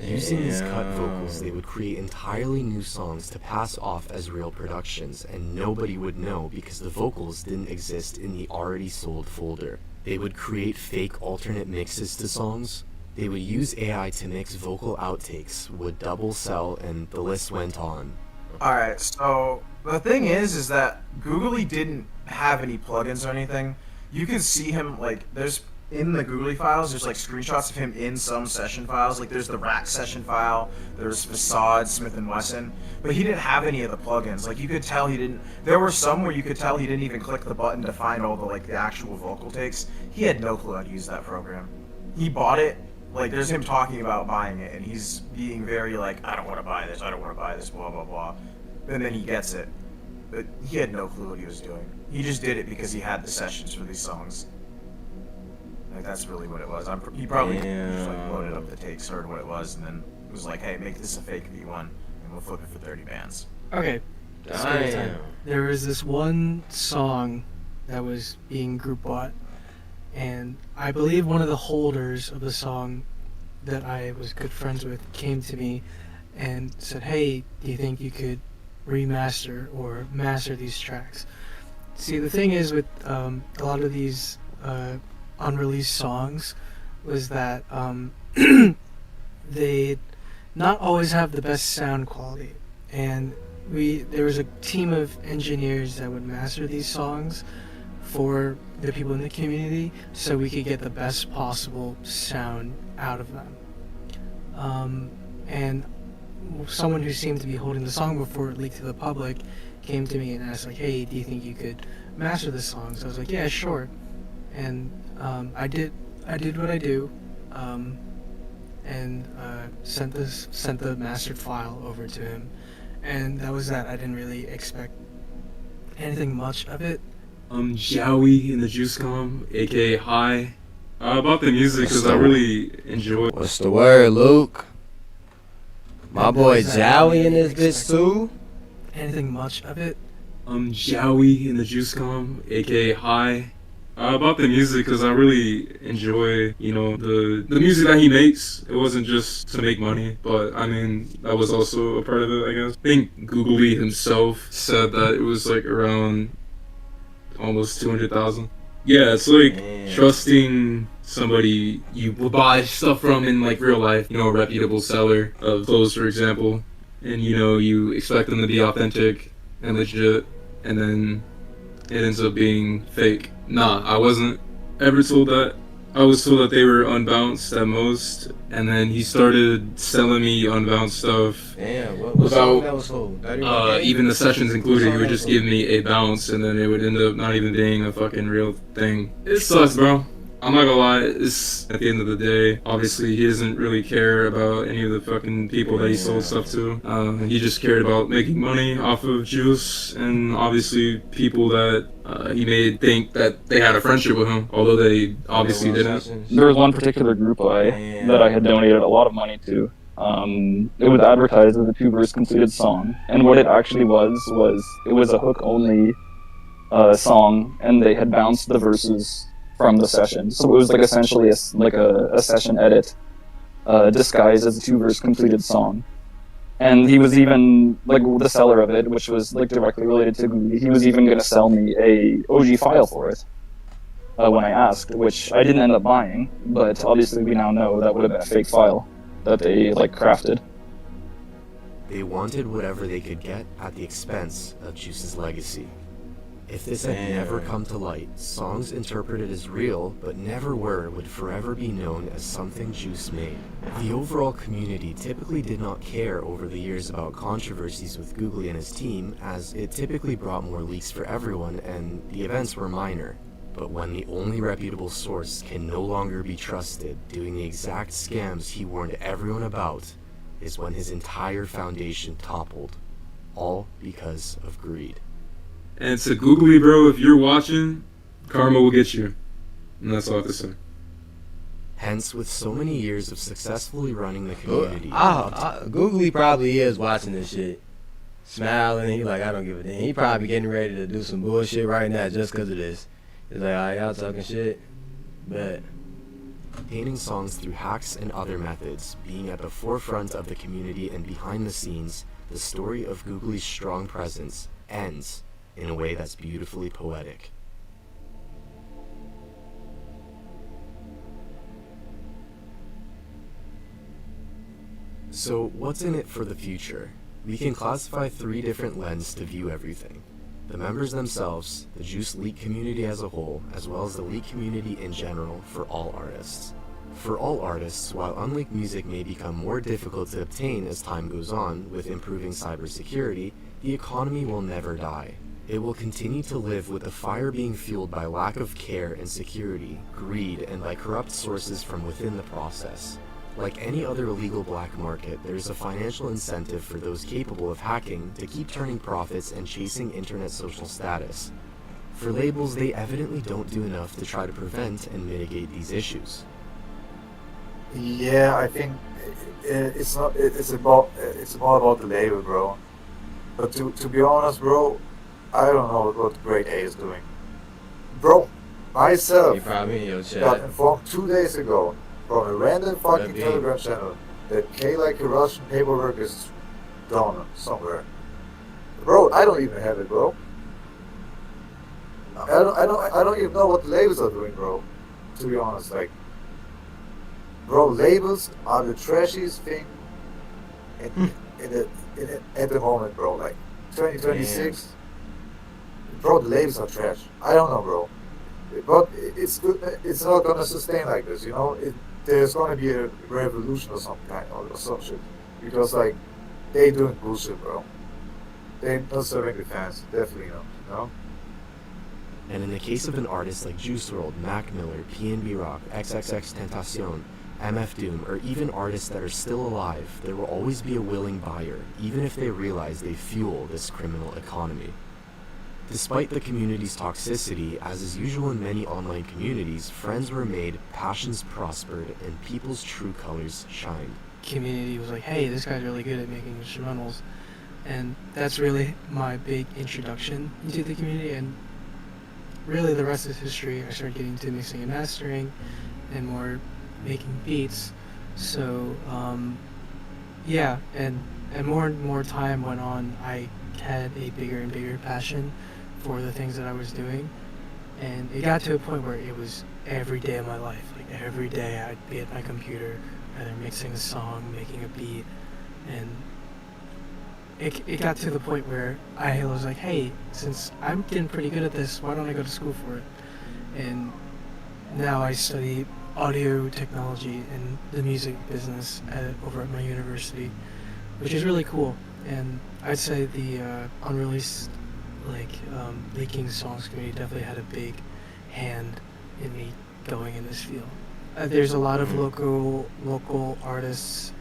Using these cut vocals, they would create entirely new songs to pass off as real productions, and nobody would know because the vocals didn't exist in the already sold folder. They would create fake alternate mixes to songs. They would use AI to mix vocal outtakes, would double sell, and the list went on. Alright, so the thing is that Googly didn't have any plugins or anything. You can see him, like, there's, in the Googly files, there's like screenshots of him in some session files. Like there's the Rack session file, there's Facade, Smith & Wesson, but he didn't have any of the plugins. Like you could tell he didn't, there were some where you could tell he didn't even click the button to find all the, like, the actual vocal takes. He had no clue how to use that program. He bought it, like there's him talking about buying it, and he's being very like, I don't want to buy this, blah, blah, blah. And then he gets it. But he had no clue what he was doing. He just did it because he had the sessions for these songs. Like that's really what it was. He probably just like loaded up the takes, heard what it was, and then was like, "Hey, make this a fake V1, and we'll flip it for 30 bands." Okay. Story time. There was this one song that was being group bought, and I believe one of the holders of the song that I was good friends with came to me and said, "Hey, do you think you could remaster or master these tracks?" See, the thing is with a lot of these unreleased songs was that they not always have the best sound quality, and there was a team of engineers that would master these songs for the people in the community so we could get the best possible sound out of them. And someone who seemed to be holding the song before it leaked to the public came to me and asked, like, hey, do you think you could master this song? So I was like, yeah, sure. And I did what I do, and sent the mastered file over to him, and that was that. I didn't really expect anything much of it. Jowie in the Juice Com, aka Hi. About the music, because I really enjoy. What's the word, Luke? My boy Jowie in this bitch too. Anything much of it? Jowie in the Juice Com, aka Hi. About the music, because I really enjoy, the music that he makes. It wasn't just to make money, but I mean, that was also a part of it, I guess. I think Googly himself said that it was like around almost 200,000. Yeah, it's like trusting somebody you will buy stuff from in like real life, a reputable seller of clothes, for example, and you expect them to be authentic and legit, and then it ends up being fake. Nah, I wasn't ever told that. I was told that they were unbounced at most, and then he started selling me unbounced stuff. Damn, what song that was for? Even the sessions included, he would just give me a bounce, and then it would end up not even being a fucking real thing. It sucks, bro. I'm not gonna lie, it's at the end of the day, obviously he doesn't really care about any of the fucking people that he sold stuff to. He just cared about making money off of Juice, and obviously people that he made think that they had a friendship with him, although they obviously didn't. There was one particular group that I had donated a lot of money to. It was advertised as a 2-verse completed song, and what it actually was it was a hook-only song, and they had bounced the verses from the session. So it was like essentially a session edit disguised as a 2-verse completed song. And he was even, like, the seller of it, which was like directly related to Googly, he was even going to sell me a OG file for it when I asked, which I didn't end up buying, but obviously we now know that would have been a fake file that they crafted. They wanted whatever they could get at the expense of Juice's legacy. If this had never come to light, songs interpreted as real but never were would forever be known as something Juice made. The overall community typically did not care over the years about controversies with Googly and his team, as it typically brought more leaks for everyone and the events were minor. But when the only reputable source can no longer be trusted doing the exact scams he warned everyone about, is when his entire foundation toppled, all because of greed. And to Googly, bro, if you're watching, karma will get you. And that's all I have to say. Hence, with so many years of successfully running the community... Googly probably is watching this shit. Smiling, he like, I don't give a damn. He probably getting ready to do some bullshit right now just because of this. He's like, alright, y'all talking shit, but... Painting songs through hacks and other methods, being at the forefront of the community and behind the scenes, the story of Googly's strong presence ends in a way that's beautifully poetic. So, what's in it for the future? We can classify 3 different lenses to view everything. The members themselves, the Juice Leak community as a whole, as well as the Leak community in general for all artists. For all artists, while unleaked music may become more difficult to obtain as time goes on with improving cybersecurity, the economy will never die. It will continue to live with the fire being fueled by lack of care and security, greed, and by corrupt sources from within the process. Like any other illegal black market, there is a financial incentive for those capable of hacking to keep turning profits and chasing internet social status. For labels, they evidently don't do enough to try to prevent and mitigate these issues. Yeah, I think it's more about the label, bro. But to be honest, bro, I don't know what Grade A is doing. Bro, myself got informed 2 days ago from a random fucking Telegram channel that K-like Russian paperwork is done somewhere. Bro, I don't even have it, bro. I don't even know what the labels are doing, bro. to be honest. Like, bro, labels are the trashiest thing at the moment, bro. Like, 2026, bro, the labels are trash. I don't know, bro. But it's good. It's not gonna sustain like this, you know. There's gonna be a revolution or some kind or some shit, because like they doing bullshit, bro. They're not serving the fans, definitely not. You know. And in the case of an artist like Juice WRLD, Mac Miller, PNB Rock, XXXTentacion, MF Doom, or even artists that are still alive, there will always be a willing buyer, even if they realize they fuel this criminal economy. Despite the community's toxicity, as is usual in many online communities, friends were made, passions prospered, and people's true colors shined. Community was like, hey, this guy's really good at making instrumentals. And that's really my big introduction into the community, and really the rest is history. I started getting into mixing and mastering and more making beats. So, yeah, and more and more time went on, I had a bigger and bigger passion for the things that I was doing, and it got to a point where it was every day of my life. Like every day I'd be at my computer, either mixing a song, making a beat, and it got to the point where I was like, hey, since I'm getting pretty good at this, why don't I go to school for it? And now I study audio technology and the music business over at my university, which is really cool. And I'd say the unreleased leaking songs community definitely had a big hand in me going in this field. There's a lot of local artists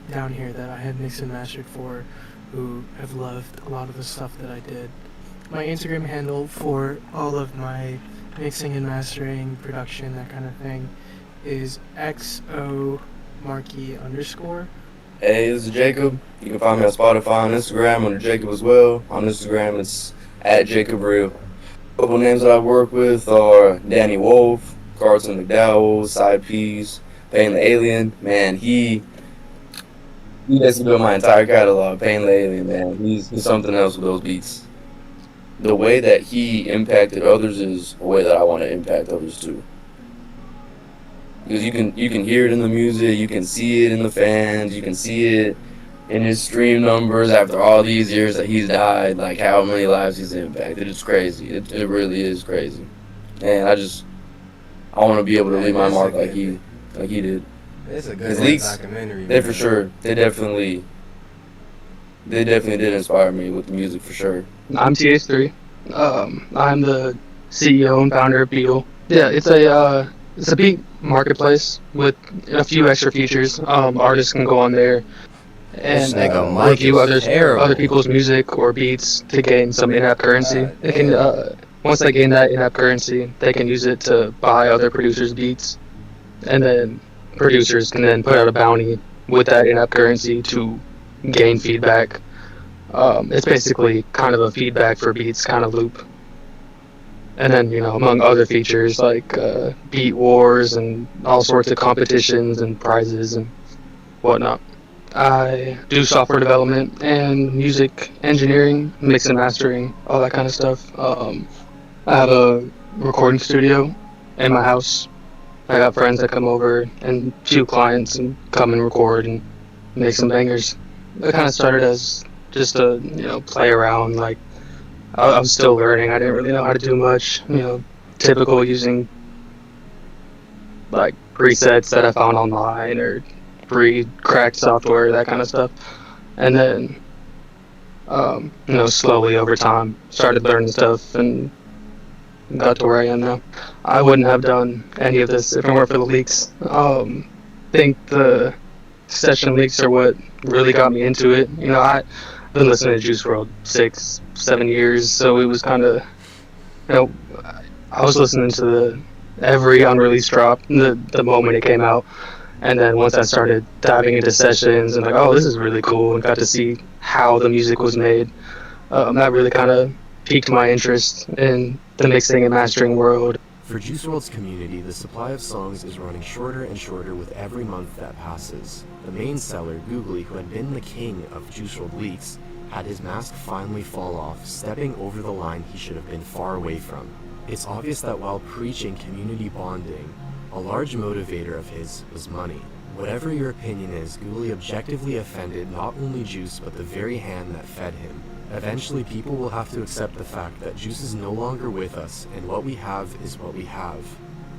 down here that I had mixed and mastered for who have loved a lot of the stuff that I did. My Instagram handle for all of my mixing and mastering, production, that kind of thing, is XO Markey _. Hey, this is Jacob. You can find me on Spotify and Instagram under Jacob as well. On Instagram, it's at Jacob Real. A couple names that I work with are Danny Wolf, Carlton McDowell, Side Peas, Payne the Alien. Man, he basically built my entire catalog. Payne the Alien, man. He's something else with those beats. The way that he impacted others is a way that I want to impact others too. Because you can hear it in the music, you can see it in the fans, you can see it in his stream numbers after all these years that he's died, like how many lives he's impacted. It's crazy. It really is crazy. And I want to be able to leave my mark like he did. It's a His good leaks, documentary. they for sure. They definitely did inspire me with the music for sure. I'm TH3. I'm the CEO and founder of Beetle. Yeah, it's a beat marketplace with a few extra features. Artists can go on there and review other people's music or beats to gain some in-app currency. They can once they gain that in-app currency, they can use it to buy other producers' beats, and then producers can then put out a bounty with that in-app currency to gain feedback. It's basically kind of a feedback for beats kind of loop. And then, among other features like beat wars and all sorts of competitions and prizes and whatnot. I do software development and music engineering, mix and mastering, all that kind of stuff. I have a recording studio in my house. I got friends that come over and few clients and come and record and make some bangers. It kind of started as just a play around. Like I was still learning. I didn't really know how to do much. Typical using like presets that I found online or pre-cracked software, that kind of stuff. And then slowly over time started learning stuff and got to where I am now. I wouldn't have done any of this if it weren't for the leaks. I think the session leaks are what really got me into it. I've been listening to Juice WRLD 6-7 years, so it was kind of, I was listening to every unreleased drop the moment it came out. And then once I started diving into sessions and oh, this is really cool, and got to see how the music was made, that really kind of piqued my interest in the mixing and mastering world. For Juice WRLD's community, the supply of songs is running shorter and shorter with every month that passes. The main seller, Googly, who had been the king of Juice WRLD leaks, had his mask finally fall off, stepping over the line he should have been far away from. It's obvious that while preaching community bonding, A large motivator of his was money. Whatever your opinion is, Googly objectively offended not only Juice, but the very hand that fed him. Eventually, people will have to accept the fact that Juice is no longer with us, and what we have is what we have.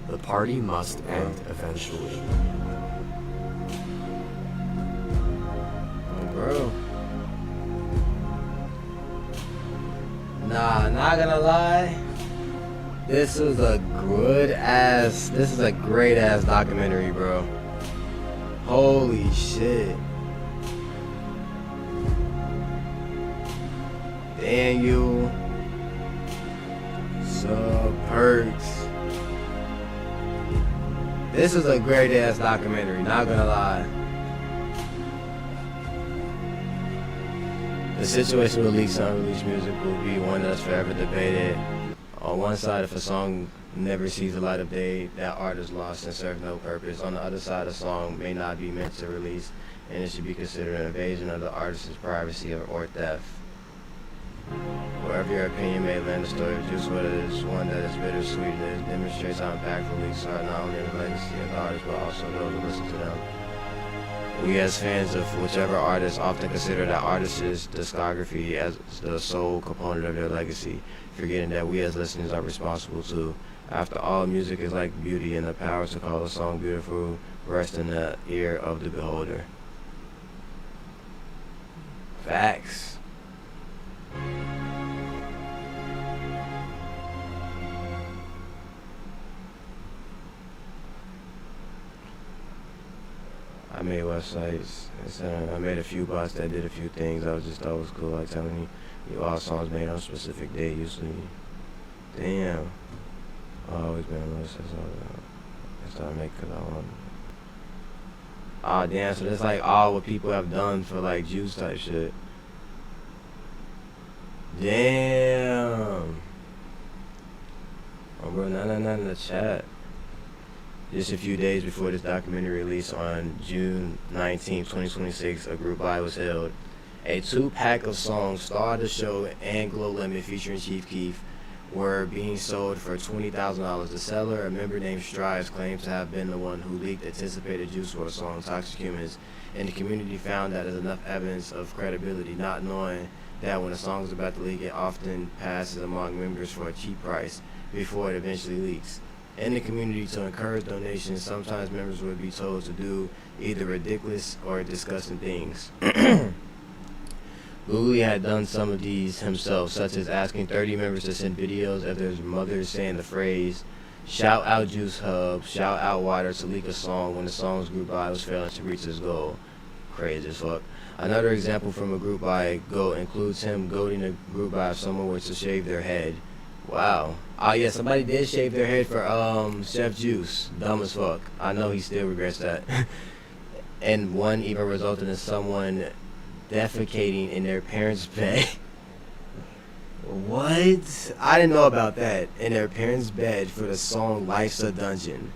The party must end eventually. Oh, bro. Nah, not gonna lie. This is a great ass documentary, bro. Holy shit. Daniel. Perks. This is a great ass documentary, not gonna lie. The situation with leaked and unreleased music will be one that's forever debated. On one side, if a song never sees the light of day, that art is lost and serves no purpose. On the other side, a song may not be meant to release, and it should be considered an invasion of the artist's privacy or theft. Wherever your opinion may land, the story of Juice WRLD is one that is bittersweet, and it demonstrates how impactful leaks are not only in the legacy of the artist, but also those who listen to them. We as fans of whichever artist often consider that artist's discography as the sole component of their legacy, forgetting that we as listeners are responsible too. After all, music is like beauty, and the power to call a song beautiful rests in the ear of the beholder. Facts. I made websites. I made a few bots that did a few things. I just thought it was cool, like telling you all songs made on a specific day. Usually, damn. I've always been on this. That's what I make because I want. Oh damn! So that's like all what people have done for like Juice type shit. Damn. Oh bro, not in the chat. Just a few days before this documentary release on June 19, 2026, a group buy was held. A 2-pack of songs, Star the Show and Glow Limit featuring Chief Keef, were being sold for $20,000. The seller, a member named Strides, claims to have been the one who leaked anticipated Juice WRLD song Toxic Humans, and the community found that as enough evidence of credibility, not knowing that when a song is about to leak, it often passes among members for a cheap price before it eventually leaks. In the community, to encourage donations, sometimes members would be told to do either ridiculous or disgusting things. Googly had done some of these himself, such as asking 30 members to send videos of their mothers saying the phrase, "Shout out Juice Hub, shout out Water" to leak a song when the song's group buy was failing to reach its goal. Crazy as fuck. Another example from a group buy includes him goading a group buy if someone were to shave their head. Wow. Oh yeah, somebody did shave their head for Chef Juice. Dumb as fuck. I know he still regrets that. And one even resulted in someone defecating in their parents' bed. What? I didn't know about that. In their parents' bed for the song Life's a Dungeon.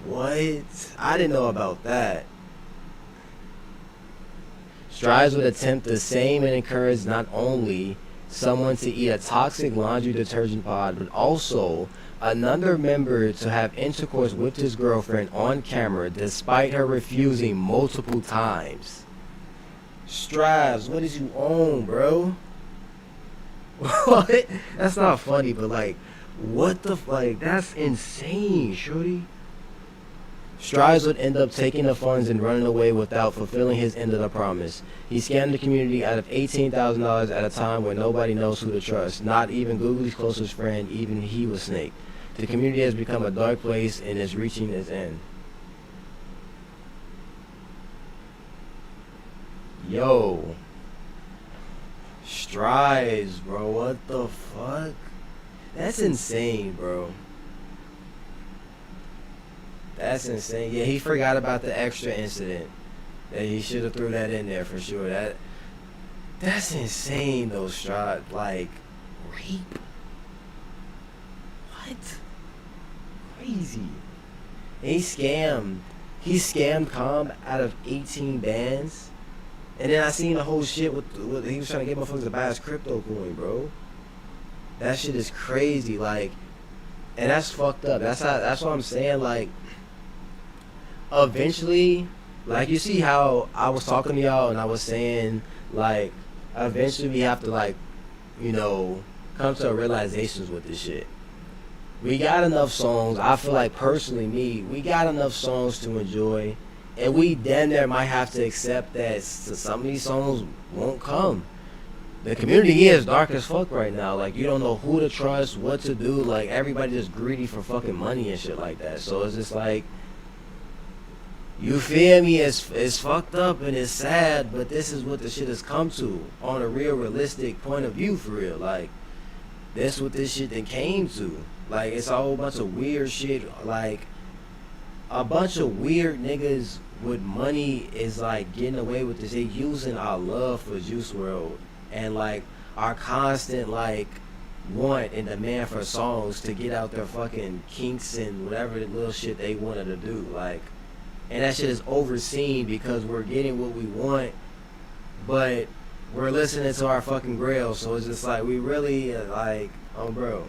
What? I didn't know about that. Strides would attempt the same and encourage not only someone to eat a toxic laundry detergent pod, but also another member to have intercourse with his girlfriend on camera despite her refusing multiple times. Strives, what did you own, bro? What? That's not funny, but like, what the like, that's insane, shorty. Strides would end up taking the funds and running away without fulfilling his end of the promise. He scammed the community out of $18,000 at a time where nobody knows who to trust. Not even Googly's closest friend, even he was snaked. The community has become a dark place and is reaching its end. Yo. Strides, bro. What the fuck? That's insane, bro. That's insane. Yeah, he forgot about the extra incident. That he should have threw that in there for sure. That's insane though, Stride. Like, rape? What? Crazy. And he scammed Calm out of 18 bands. And then I seen the whole shit with he was trying to get motherfuckers to buy his crypto coin, bro. That shit is crazy. Like, And that's fucked up. That's what I'm saying. Like, eventually, like, you see how I was talking to y'all and I was saying, like, eventually we have to, like, you know, come to realizations with this shit. We got enough songs. I feel like, personally, we got enough songs to enjoy, and we damn near might have to accept that some of these songs won't come. The community is dark as fuck right now. Like, you don't know who to trust, what to do. Like, everybody just greedy for fucking money and shit like that. So it's just like, you feel me? It's fucked up and it's sad, but this is what the shit has come to on a real realistic point of view, for real. Like, that's what this shit then came to. Like, it's a whole bunch of weird shit. Like, a bunch of weird niggas with money is like getting away with this. They using our love for Juice WRLD and like our constant like want and demand for songs to get out their fucking kinks and whatever the little shit they wanted to do. Like, and that shit is overseen because we're getting what we want, but we're listening to our fucking grail. So it's just like, we really like, oh bro.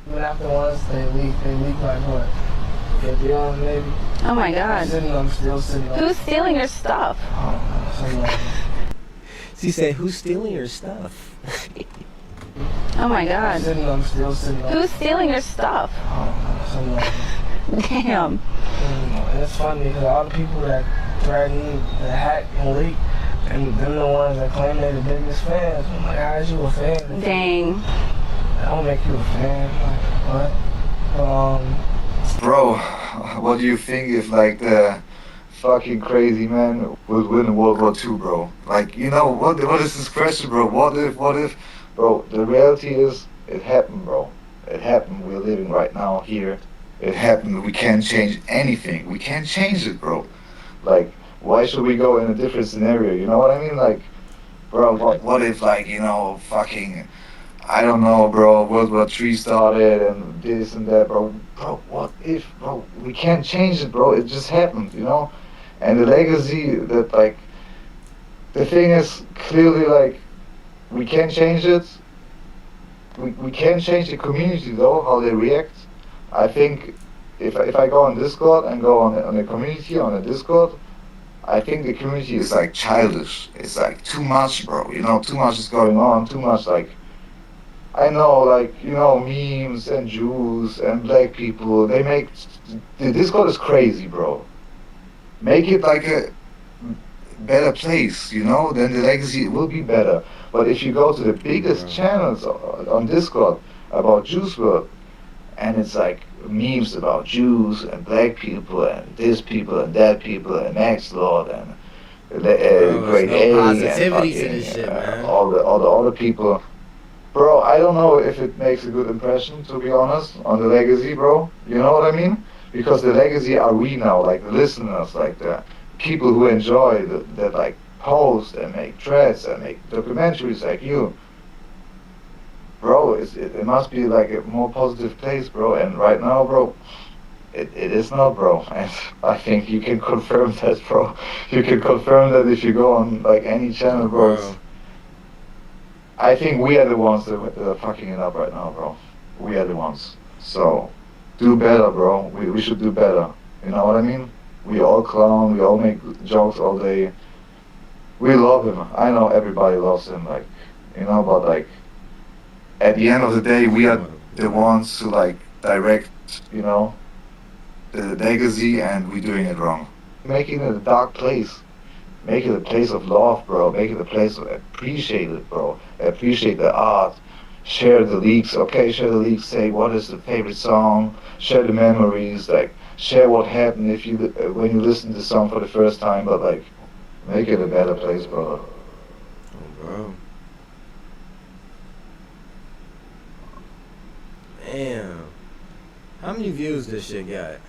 But after once they leak like what? 50 on maybe? Oh my god. I'm still sitting on. Who's stealing your stuff? She said, who's stealing your stuff? Oh my god. I'm still sitting on. Who's stealing your stuff? Damn. And it's funny because all the people that threaten, that hack and leak, and them the ones that claim they're the biggest fans. I'm like, how is you a fan? Dang. That don't make you a fan. Like, what? Bro, what do you think if like the fucking crazy man would win World War II, bro? Like, you know, what is this question, bro? What if, bro, the reality is, it happened, bro. It happened, we're living right now here. It happened, we can't change anything. We can't change it, bro. Like, why should we go in a different scenario, you know what I mean? Like, bro, what if, like, you know, fucking, I don't know, bro, World War III started and this and that, bro. Bro, what if, bro? We can't change it, bro. It just happened, you know? And the legacy that, like, the thing is clearly, like, we can't change it. We can't change the community, though, how they react. I think if I go on Discord and go on the community, on the Discord, I think the community is, like, childish. It's, like, too much, bro. You know, too much is going on, too much, like, I know, like, you know, memes and Jews and black people, they make, the Discord is crazy, bro. Make it like a better place, you know, then the legacy will be better. But if you go to the biggest channels on Discord about Juice WRLD, and it's like memes about Jews and black people and this people and that people and Max Lord and Grade A positivity to and this shit, man. all the other people. Bro, I don't know if it makes a good impression, to be honest, on the legacy, bro. You know what I mean? Because the legacy are we now, like the listeners, like the people who enjoy that like post and make threads and make documentaries like you. Bro, it must be like a more positive place, bro. And right now, bro, it is not, bro. And I think you can confirm that, bro. You can confirm that if you go on like any channel, bro. I think we are the ones that are fucking it up right now, bro. We are the ones. So, do better, bro. We should do better. You know what I mean? We all clown, we all make jokes all day. We love him. I know everybody loves him, like, you know, but like, at the end of the day, we are the ones who like direct, you know, the legacy, and we're doing it wrong. Making it a dark place. Make it a place of love, bro. Make it a place of appreciate it, bro. Appreciate the art. Share the leaks, okay? Share the leaks. Say what is the favorite song. Share the memories. Like share what happened if you when you listen to the song for the first time. But like, make it a better place, bro. Oh, bro. Damn. How many views this shit got?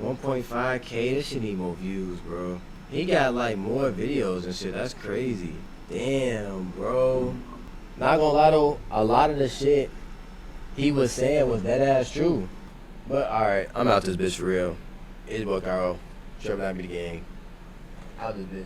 1.5K. This shit need more views, bro. He got like more videos and shit. That's crazy. Damn, bro. Not gonna lie though, a lot of the shit he was saying was dead ass true. But alright, I'm out this bitch for real. It's your boy Kyro. Sure, not be the gang. Out this bitch.